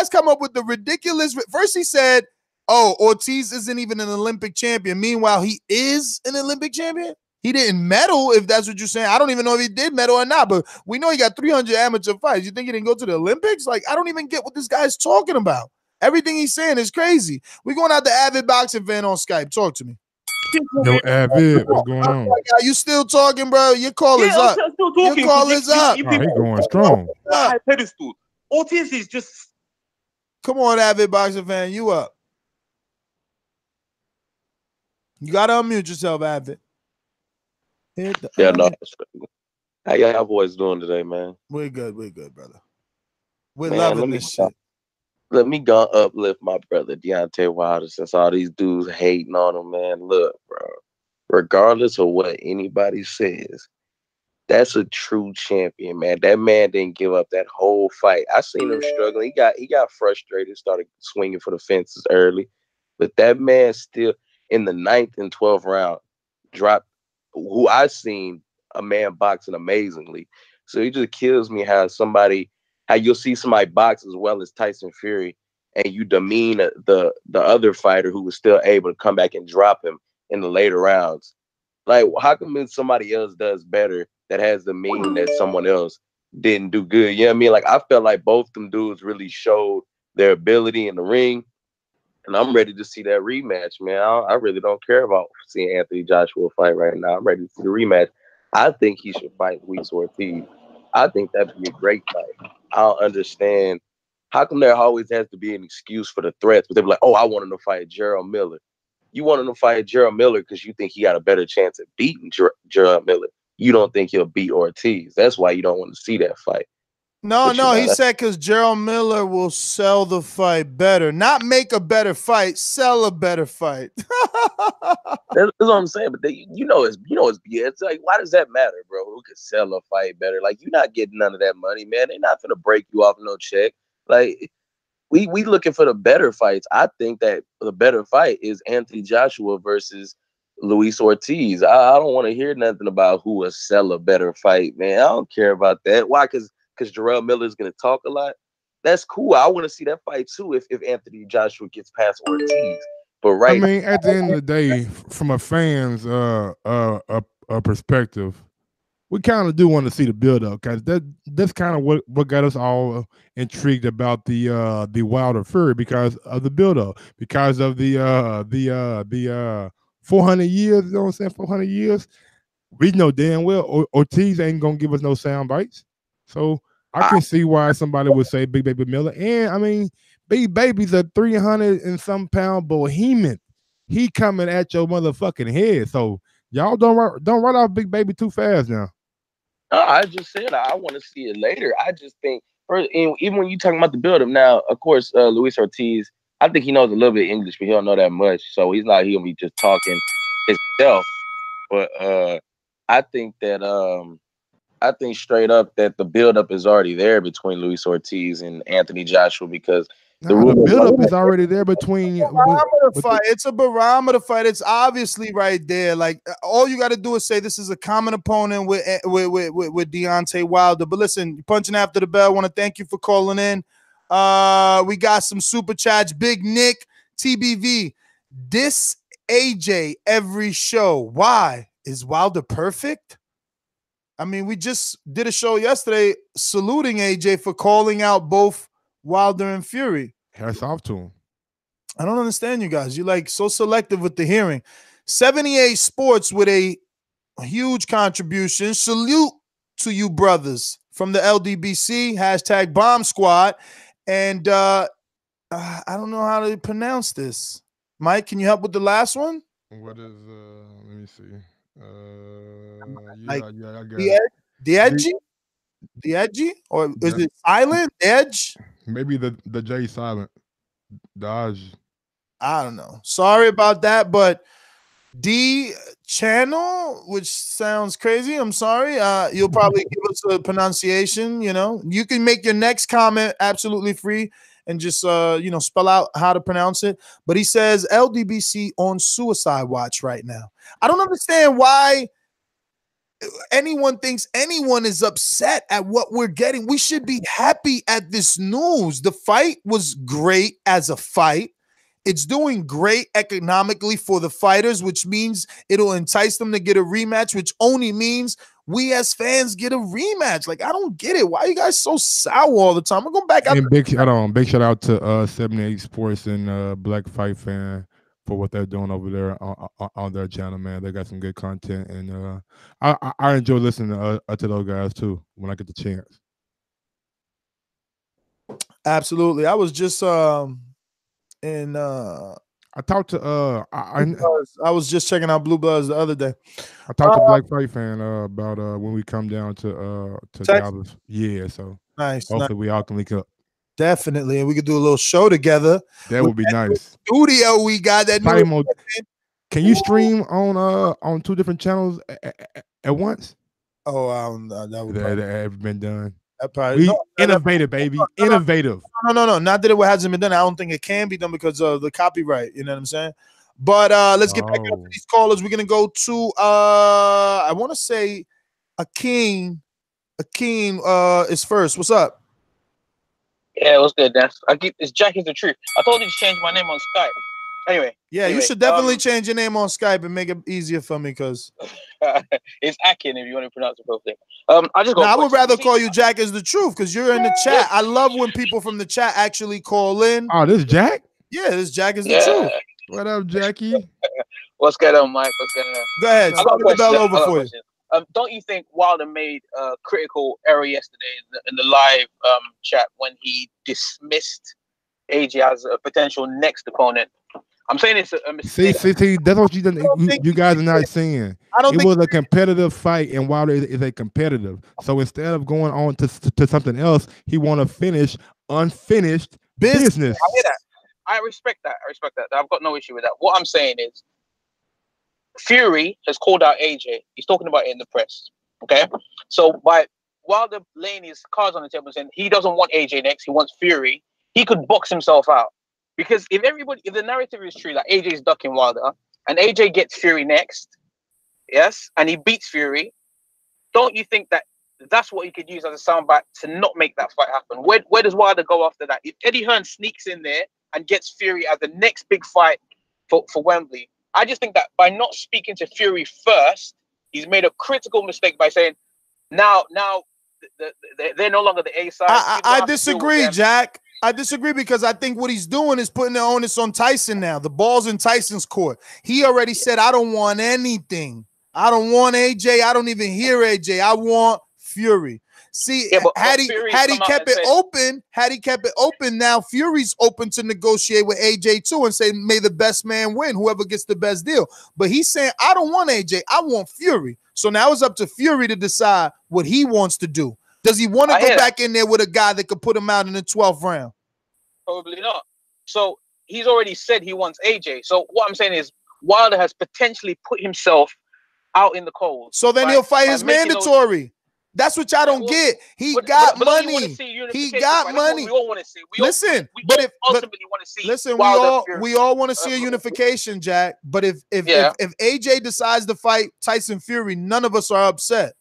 come up with the ridiculous. First he said, Ortiz isn't even an Olympic champion. Meanwhile, he is an Olympic champion. He didn't medal, if that's what you're saying. I don't even know if he did medal or not, but we know he got 300 amateur fights. You think he didn't go to the Olympics? Like, I don't even get what this guy's talking about. Everything he's saying is crazy. We're going out the avid boxing fan on Skype. Talk to me. Yo, Avid, what's going on? You still talking, bro? Your call is up. Your call is up. He going strong. Pedestal. Ortiz is just. Come on, avid boxing fan. You up. You got to unmute yourself, Avid. Yeah, no. How y'all boys doing today, man? We're good, brother. We're loving this shit. Let me go uplift my brother Deontay Wilder, since all these dudes hating on him, man. Look, bro, regardless of what anybody says, that's a true champion, man. That man didn't give up that whole fight. I seen him struggling. He got frustrated, started swinging for the fences early, but that man still in the 9th and 12th round dropped who I seen a man boxing amazingly. So it just kills me how you'll see somebody box as well as Tyson Fury, and you demean the other fighter who was still able to come back and drop him in the later rounds. Like, how come somebody else does better that has the mean that someone else didn't do good? You know what I mean? Like, I felt like both them dudes really showed their ability in the ring, and I'm ready to see that rematch, man. I really don't care about seeing Anthony Joshua fight right now. I'm ready to see the rematch. I think he should fight Luis Ortiz. I think that'd be a great fight. I don't understand how come there always has to be an excuse for the threats, but they're like, I want him to fight Gerald Miller. You want him to fight Gerald Miller because you think he got a better chance at beating Gerald Miller. You don't think he'll beat Ortiz. That's why you don't want to see that fight. No, he said because Gerald Miller will sell the fight better. Not make a better fight, sell a better fight. That's what I'm saying. But it's BS. It's like, why does that matter, bro? Who could sell a fight better? Like, you're not getting none of that money, man. They're not gonna break you off no check. Like, we looking for the better fights. I think that the better fight is Anthony Joshua versus Luis Ortiz. I don't want to hear nothing about who will sell a better fight, man. I don't care about that. Why? Because Gerald Miller is going to talk a lot. That's cool. I want to see that fight too if Anthony Joshua gets past Ortiz. But I mean, at the end of the day, from a fan's perspective, we kind of do want to see the build up, because that's kind of what got us all intrigued about the Wilder Fury, because of the build up, because of the 400 years. You know what I'm saying? 400 years. We know damn well Ortiz ain't gonna give us no sound bites, so I can see why somebody would say Big Baby Miller. And I mean, Big Baby's a 300 and some pound bohemian. He coming at your motherfucking head. So y'all don't run off Big Baby too fast now. I just said I want to see it later. I just think, even when you talking about the build-up now, of course, Luis Ortiz, I think he knows a little bit of English, but he don't know that much. So he gonna be just talking himself. But I think that I think straight up that the buildup is already there between Luis Ortiz and Anthony Joshua, because the buildup is already there between. It's a barometer fight. It's obviously right there. Like, all you got to do is say this is a common opponent with Deontay Wilder. But listen, punching after the bell. I want to thank you for calling in. We got some super chats. Big Nick, TBV. This AJ every show. Why? Is Wilder perfect? I mean, we just did a show yesterday saluting AJ for calling out both Wilder and Fury. Hats off to him. I don't understand you guys. You're like so selective with the hearing. 78 Sports with a huge contribution. Salute to you brothers from the LDBC, hashtag Bomb Squad. And I don't know how to pronounce this. Mike, can you help with the last one? What is, let me see. Like, I got the edgy? The edgy? Or is it silent? Edge? Maybe the J silent. Dodge. I don't know. Sorry about that, but D channel, which sounds crazy. I'm sorry. You'll probably give us a pronunciation. You can make your next comment absolutely free and just spell out how to pronounce it. But he says LDBC on suicide watch right now. I don't understand why anyone thinks anyone is upset at what we're getting. We should be happy at this news. The fight was great as a fight. It's doing great economically for the fighters, which means it'll entice them to get a rematch, which only means we as fans get a rematch. Like, I don't get it. Why are you guys so sour all the time? I'm going back out. And big shout out to 78 Sports and Black Fight Fan for what they're doing over there on their channel, man. They got some good content, and I enjoy listening to those guys too when I get the chance. Absolutely. I was just and I talked to I was just checking out Blue Bloods the other day. I talked to Black Fight Fan about when we come down to Dallas. Yeah, so nice. Hopefully we all can link up. Definitely, and we could do a little show together. That would be nice. Studio we got that. Can you stream on two different channels at once? Oh, that would have been done. Innovative, baby. Innovative. No. Not that it hasn't been done. I don't think it can be done because of the copyright. You know what I'm saying? But let's get back to these callers. We're gonna go to I want to say Akeem. Akeem is first. What's up? Yeah, what's good, Dan? It's Jack is the truth. I told you to change my name on Skype. Anyway. You should definitely change your name on Skype and make it easier for me, because it's Akin if you want to pronounce it properly. I would rather call you Jack is the truth because you're in the chat. I love when people from the chat actually call in. Oh, this is Jack? Yeah, this Jack is the truth. What up, Jackie? What's going on, Mike? What's going on? Go ahead. Start the bell over for you. Don't you think Wilder made a critical error yesterday in the live chat when he dismissed AJ as a potential next opponent? I'm saying it's a mistake. See, that's what you guys are not seeing. It was a competitive fight, and Wilder is a competitive. So instead of going on to something else, he want to finish unfinished business. I hear that. I respect that. I've got no issue with that. What I'm saying is, Fury has called out AJ. He's talking about it in the press. Okay, so by Wilder laying his cards on the table and saying he doesn't want AJ next, he wants Fury, he could box himself out. Because if the narrative is true that AJ is ducking Wilder and AJ gets Fury next, yes, and he beats Fury, don't you think that that's what he could use as a soundbite to not make that fight happen? Where does Wilder go after that? If Eddie Hearn sneaks in there and gets Fury as the next big fight for Wembley, I just think that by not speaking to Fury first, he's made a critical mistake by saying, Now, they're no longer the A side. I disagree, Jack. I disagree because I think what he's doing is putting the onus on Tyson now. The ball's in Tyson's court. He already said, I don't want anything. I don't want AJ. I don't even hear AJ. I want Fury. See, had he kept it open, now Fury's open to negotiate with AJ too and say, may the best man win, whoever gets the best deal. But he's saying, I don't want AJ. I want Fury. So now it's up to Fury to decide what he wants to do. Does he want to go back in there with a guy that could put him out in the 12th round? Probably not. So he's already said he wants AJ. So what I'm saying is Wilder has potentially put himself out in the cold. So then he'll fight his mandatory. That's what y'all don't get. He got money. He got money. We all want to see. Listen, we all want to see a unification, Jack. But if AJ decides to fight Tyson Fury, none of us are upset.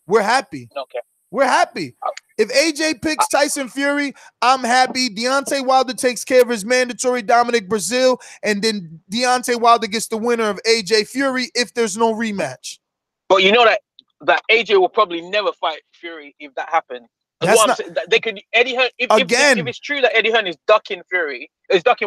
We're happy. Okay. We're happy. If AJ picks Tyson Fury, I'm happy. Deontay Wilder takes care of his mandatory Dominic Brazil, and then Deontay Wilder gets the winner of AJ Fury if there's no rematch. But you know that AJ will probably never fight Fury if that happened. They could Eddie Hearn if it's true that Eddie Hearn is ducking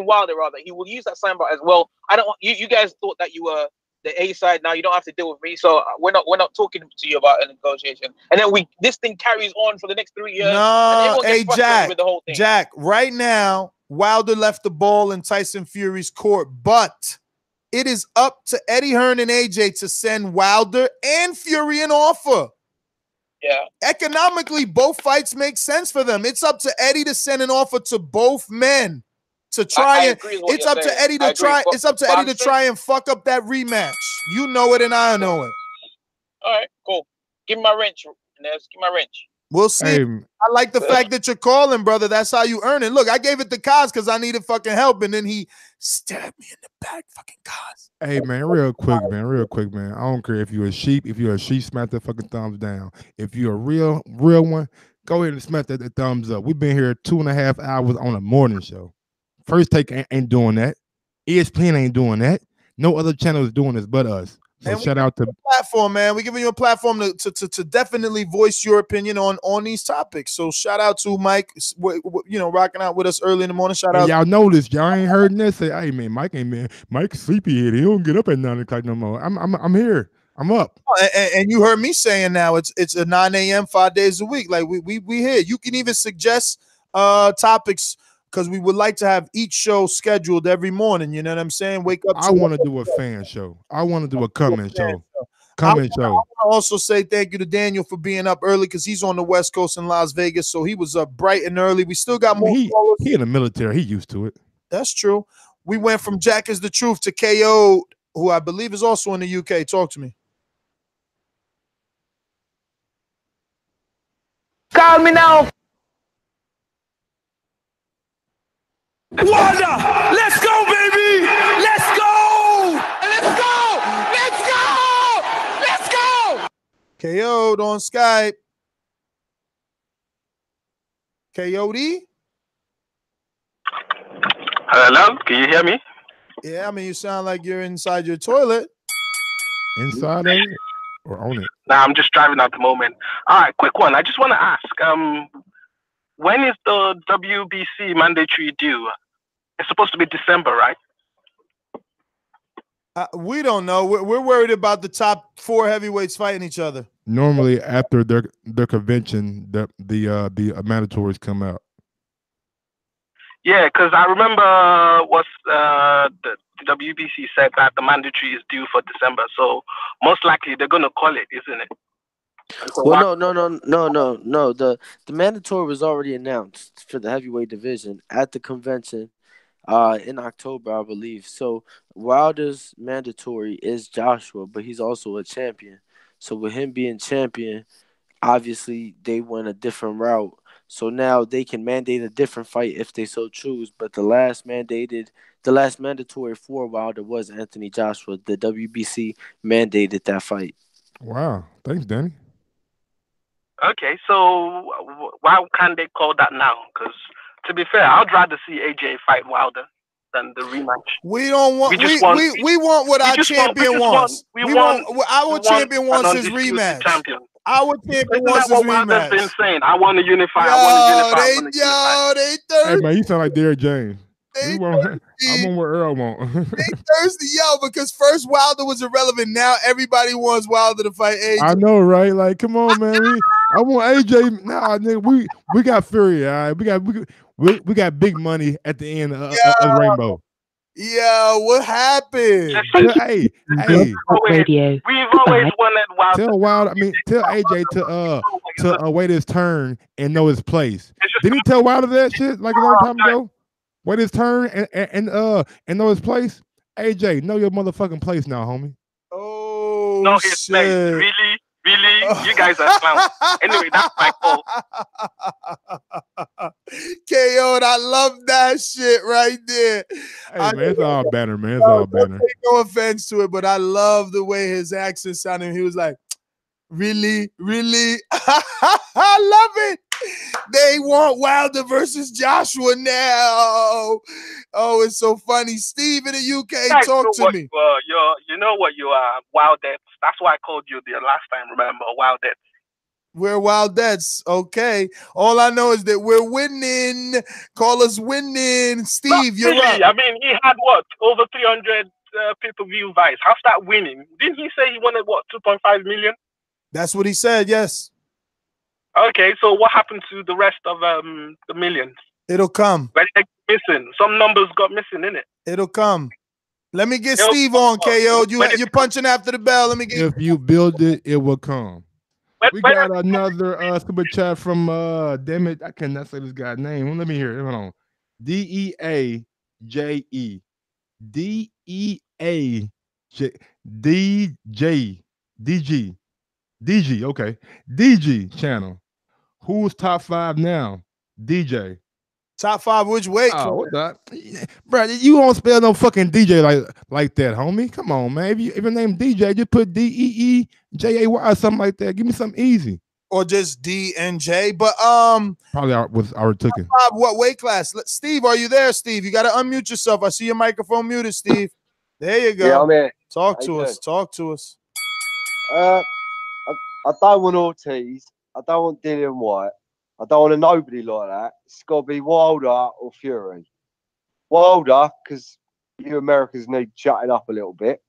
Wilder rather, he will use that signbar as well. I don't want you guys thought that you were the A side. Now you don't have to deal with me, so we're not talking to you about a negotiation. And then this thing carries on for the next 3 years. No, hey Jack, with the whole thing. Jack, right now Wilder left the ball in Tyson Fury's court, but it is up to Eddie Hearn and AJ to send Wilder and Fury an offer. Yeah. Economically, both fights make sense for them. It's up to Eddie to send an offer to both men to try it's up to Eddie to try. It's up to Eddie to try and fuck up that rematch. You know it, and I know it. All right, cool. Give me my wrench, Nez. Give me my wrench. We'll see. Hey, I like the fact that you're calling, brother. That's how you earn it. Look, I gave it to Kaz because I needed fucking help, and then he stabbed me in the back. Fucking Kaz. Hey man, real quick, man. I don't care if you're a sheep. If you're a sheep, smack that fucking thumbs down. If you're a real one, go ahead and smack that thumbs up. We've been here 2.5 hours on a morning show. First Take ain't doing that. ESPN ain't doing that. No other channel is doing this but us. So shout out to platform, man. We're giving you a platform to definitely voice your opinion on these topics. So shout out to Mike, rocking out with us early in the morning. Shout out. Y'all know this. Y'all ain't heard this. Say, hey man, Mike's sleepyhead. He don't get up at 9 o'clock no more. I'm here. I'm up. And you heard me saying now it's a 9 a.m. 5 days a week. Like we here. You can even suggest topics, because we would like to have each show scheduled every morning. You know what I'm saying? Wake up. I want to do a fan show. I want to do a comment show. I want to also say thank you to Daniel for being up early because he's on the West Coast in Las Vegas. So he was up bright and early. We still got more. He in the military. He used to it. That's true. We went from Jack is the Truth to KO, who I believe is also in the UK. Talk to me. Call me now. Wilder, let's go, baby! Let's go! Let's go! Let's go! Let's go! KO'd on Skype. KOD? Hello, can you hear me? Yeah, I mean, you sound like you're inside your toilet. Inside of it or on it? Nah, I'm just driving at the moment. All right, quick one. I just want to ask, when is the WBC mandatory due? It's supposed to be December, right? We don't know. We're worried about the top 4 heavyweights fighting each other. Normally, after their convention, the mandatories come out. Yeah, because I remember the WBC said that the mandatory is due for December, so most likely they're going to call it, isn't it? Well, no. The mandatory was already announced for the heavyweight division at the convention in October, I believe. So Wilder's mandatory is Joshua, but he's also a champion. So with him being champion, obviously they went a different route. So now they can mandate a different fight if they so choose. But the last mandatory for Wilder was Anthony Joshua. The WBC mandated that fight. Wow. Thanks, Danny. Okay, so why can't they call that now? Because to be fair, I'd rather see AJ fight Wilder than the rematch. We don't want. We want what our champion wants. Our champion wants his rematch. Our champion Isn't wants that his what Wilder's been rematch. saying? I want to unify. I want to unify. I want to unify. They Hey thirsty. man, you sound like Derrick James. They We want, I thirsty. want what Earl want. They thirsty, because first Wilder was irrelevant. Now everybody wants Wilder to fight AJ. I know, right? Like, come on, man. I want AJ. Nah, nigga, we got Fury. All right, we got big money at the end of the rainbow. Yo, what happened? Hey, We've always wanted Wilder. Tell AJ to wait his turn and know his place. Didn't he tell Wilder that shit like a long time ago? Wait his turn and know his place. AJ, know your motherfucking place now, homie. Oh, no, his shit. Really? You guys are clowns. Anyway, that's my call. KO, I love that shit right there. Hey, man, it's all banner, man. It's all banner. Take no offense to it, but I love the way his accent sounded. He was like, really? I love it. They want Wilder versus Joshua now. Oh, it's so funny. Steve in the UK, talk to me. You know what you are, Wildettes. That's why I called you the last time, remember, Wildettes. We're Wildettes, okay. All I know is that we're winning. Call us winning. Steve, you're up. I mean, he had what? Over 300 pay-per-view buys. How's that winning? Didn't he say he wanted, what, 2.5 million? That's what he said, yes. Okay, so what happened to the rest of the millions? It'll come. But it's missing. Some numbers got missing, innit? It'll come. Let me get Steve on, KO. You're punching after the bell. Let me get. If you build it, it will come. We got another super chat from damn it, I cannot say this guy's name. Let me hear it. Hold on. DEAJE. DG, okay. DG channel. Who's top 5 now? DJ. Top 5 which weight? Oh, bro, you won't spell no fucking DJ like that, homie. Come on, man. If your name DJ, just put DEEJAY or something like that. Give me something easy. Or just D and J. But probably was already took it. What weight class? Steve, are you there, Steve? You gotta unmute yourself. I see your microphone muted, Steve. There you go. Yeah, I'm here. Talk to us. Talk to us. I don't want Ortiz. I don't want Dillian White. I don't want a nobody like that. It's got to be Wilder or Fury. Wilder, because you Americans need shutting up a little bit.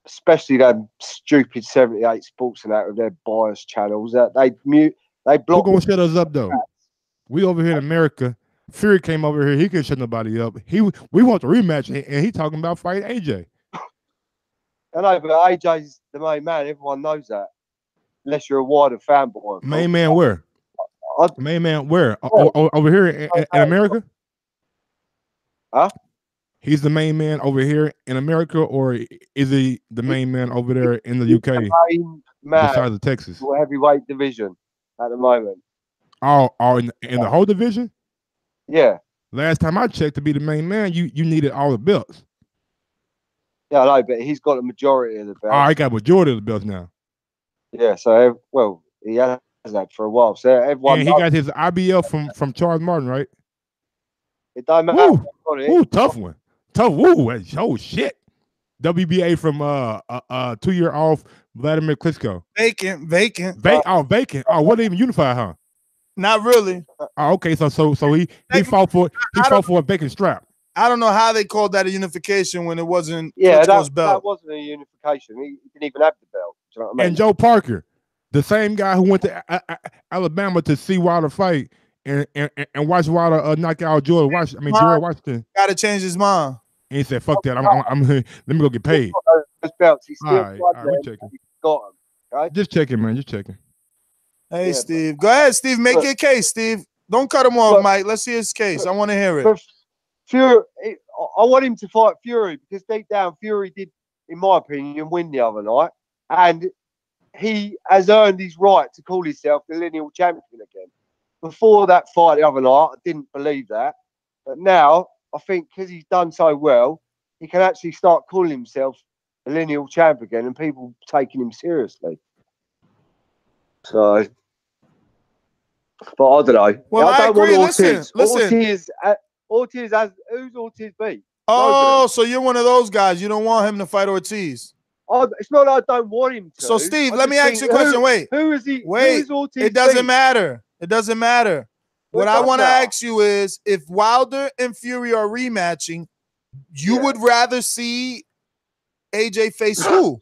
Especially them stupid 78 Sports and that with their bias channels. That they block. Who gonna shut us up though? We over here in America. Fury came over here. He couldn't shut nobody up. We want the rematch, and he talking about fighting AJ. I know, but AJ's the main man. Everyone knows that. Unless you're a Wilder fanboy. Main man where? Main man where? Over here in America? Huh? He's the main man over here in America, or is he the main man over there in the UK? The main man besides the Texas heavyweight division at the moment. Oh, in the whole division? Yeah. Last time I checked, to be the main man, you needed all the belts. Yeah, I know, but he's got the majority of the belts. Oh, I got majority of the belts now. Yeah, so he has that for a while. So everyone. And he got his IBL from Charles Martin, right? It don't matter. Ooh, tough one. Tough. Woo. Oh shit. WBA from 2 year off Vladimir Klitschko. Vacant. Vacant. Oh, what even unified, huh? Not really. Oh, okay. So he fought for a vacant strap. I don't know how they called that a unification when it wasn't. Yeah, Klitschko's belt. that wasn't a unification. He didn't even have the belt. Do you know what I mean? And Joe Parker, the same guy who went to Alabama to see Wilder fight and watch Wilder knock out Gerald Washington. Got to change his mind. And he said, "Fuck that! I'm let me go get paid." Those belts. He's still all right, we checking. Got them. Right? Just checking, man. Just checking. Hey, Steve. Go ahead, Steve. Make your case, Steve. Don't cut him off, Mike. Let's hear his case. I want to hear it. Fury, I want him to fight Fury because deep down, Fury did, in my opinion, win the other night. And he has earned his right to call himself the lineal champion again. Before that fight the other night, I didn't believe that. But now, I think because he's done so well, he can actually start calling himself the lineal champ again and people taking him seriously. So, but I don't know. Well, I don't agree. want Ortiz. Listen. Ortiz who's Ortiz beat? Oh, so you're one of those guys. You don't want him to fight Ortiz. It's not that I don't want him to. So, Steve, I let me just ask you a think, question. Wait. Who is he? Wait. Who is Ortiz It doesn't beat? matter. It doesn't matter. What I does want to matter. ask you is, if Wilder and Fury are rematching, you would rather see AJ face who?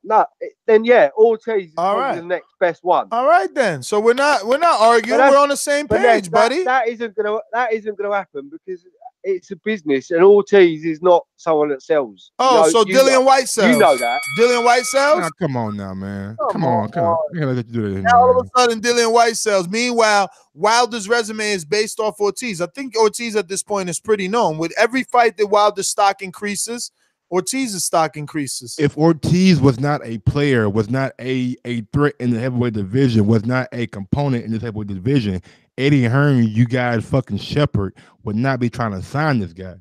No, then yeah, Ortiz is All probably right. the next best one. All right, then. So we're not arguing. We're on the same page, buddy. That isn't gonna happen because it's a business, and Ortiz is not someone that sells. Oh, so Dillian White sells. You know that. Dillian White sells? Nah, come on now, man. Come Come on. on. We can't let you do that. Now all of a sudden, Dillian White sells. Meanwhile, Wilder's resume is based off Ortiz. I think Ortiz at this point is pretty known. With every fight that Wilder's stock increases, Ortiz's stock increases. If Ortiz was not a player, was not a threat in the heavyweight division, was not a component in this heavyweight division, Eddie Hearn, you guys fucking shepherd, would not be trying to sign this guy.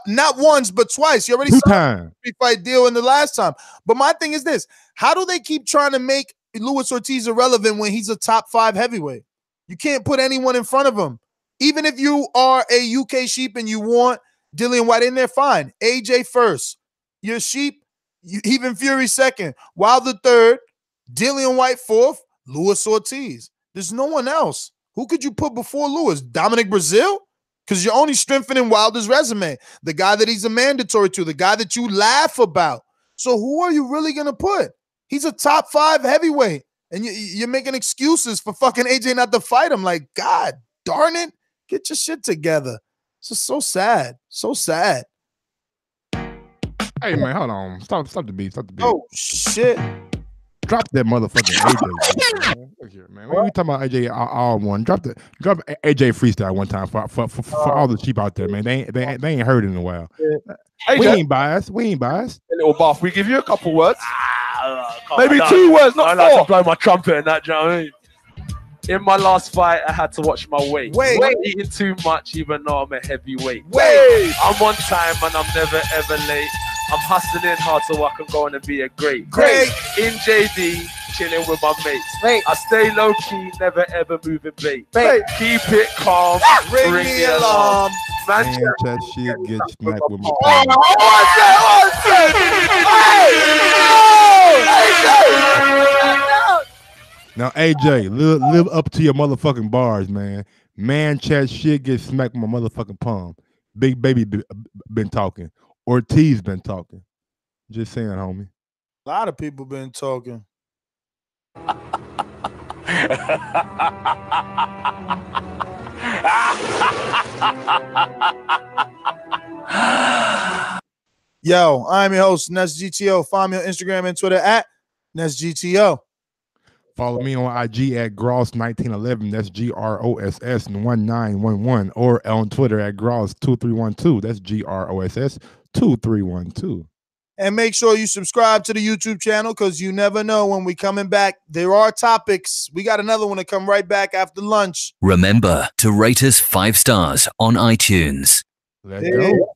Not once, but twice. You already signed a three-fight deal in the last time. But my thing is this: how do they keep trying to make Luis Ortiz irrelevant when he's a top 5 heavyweight? You can't put anyone in front of him. Even if you are a UK sheep and you want Dillian White in there, fine. AJ first. Your sheep, even Fury second. Wilder third. Dillian White fourth. Luis Ortiz. There's no one else. Who could you put before Luis? Dominic Brazil? Because you're only strengthening Wilder's resume. The guy that he's a mandatory to, the guy that you laugh about. So who are you really going to put? He's a top 5 heavyweight. And you're making excuses for fucking AJ not to fight him. Like, God darn it. Get your shit together. It's just so sad. So sad. Hey, man, hold on. Stop the beat. Stop the beat. Oh, shit. Drop that motherfucking AJ. Man. Look here, man. When we talking about AJ all one, drop AJ freestyle one time for all the sheep out there, man. They ain't heard it in a while. AJ. We ain't biased. A little buff. We give you a couple words. Maybe 2 words, not 4. I like to blow my trumpet and that, do you know what I mean? In my last fight, I had to watch my weight. Not eating too much, even though I'm a heavyweight. I'm on time and I'm never ever late. I'm hustling hard so I can go on and be a great. In JD, chilling with my mates. I stay low key, never ever moving bait. Keep it calm, ring the alarm. Man, that shit gets smacked with my Now, AJ, live up to your motherfucking bars, man. Man, chat shit gets smacked with my motherfucking palm. Big Baby been talking. Ortiz been talking. Just saying, homie. A lot of people been talking. Yo, I'm your host, NestGTO. Follow me on Instagram and Twitter at NestGTO. Follow me on IG at Gross1911. That's GROSS 1911. Or on Twitter at Gross2312. That's GROSS 2312. And make sure you subscribe to the YouTube channel because you never know when we coming back. There are topics. We got another one to come right back after lunch. Remember to rate us 5 stars on iTunes. Let's go.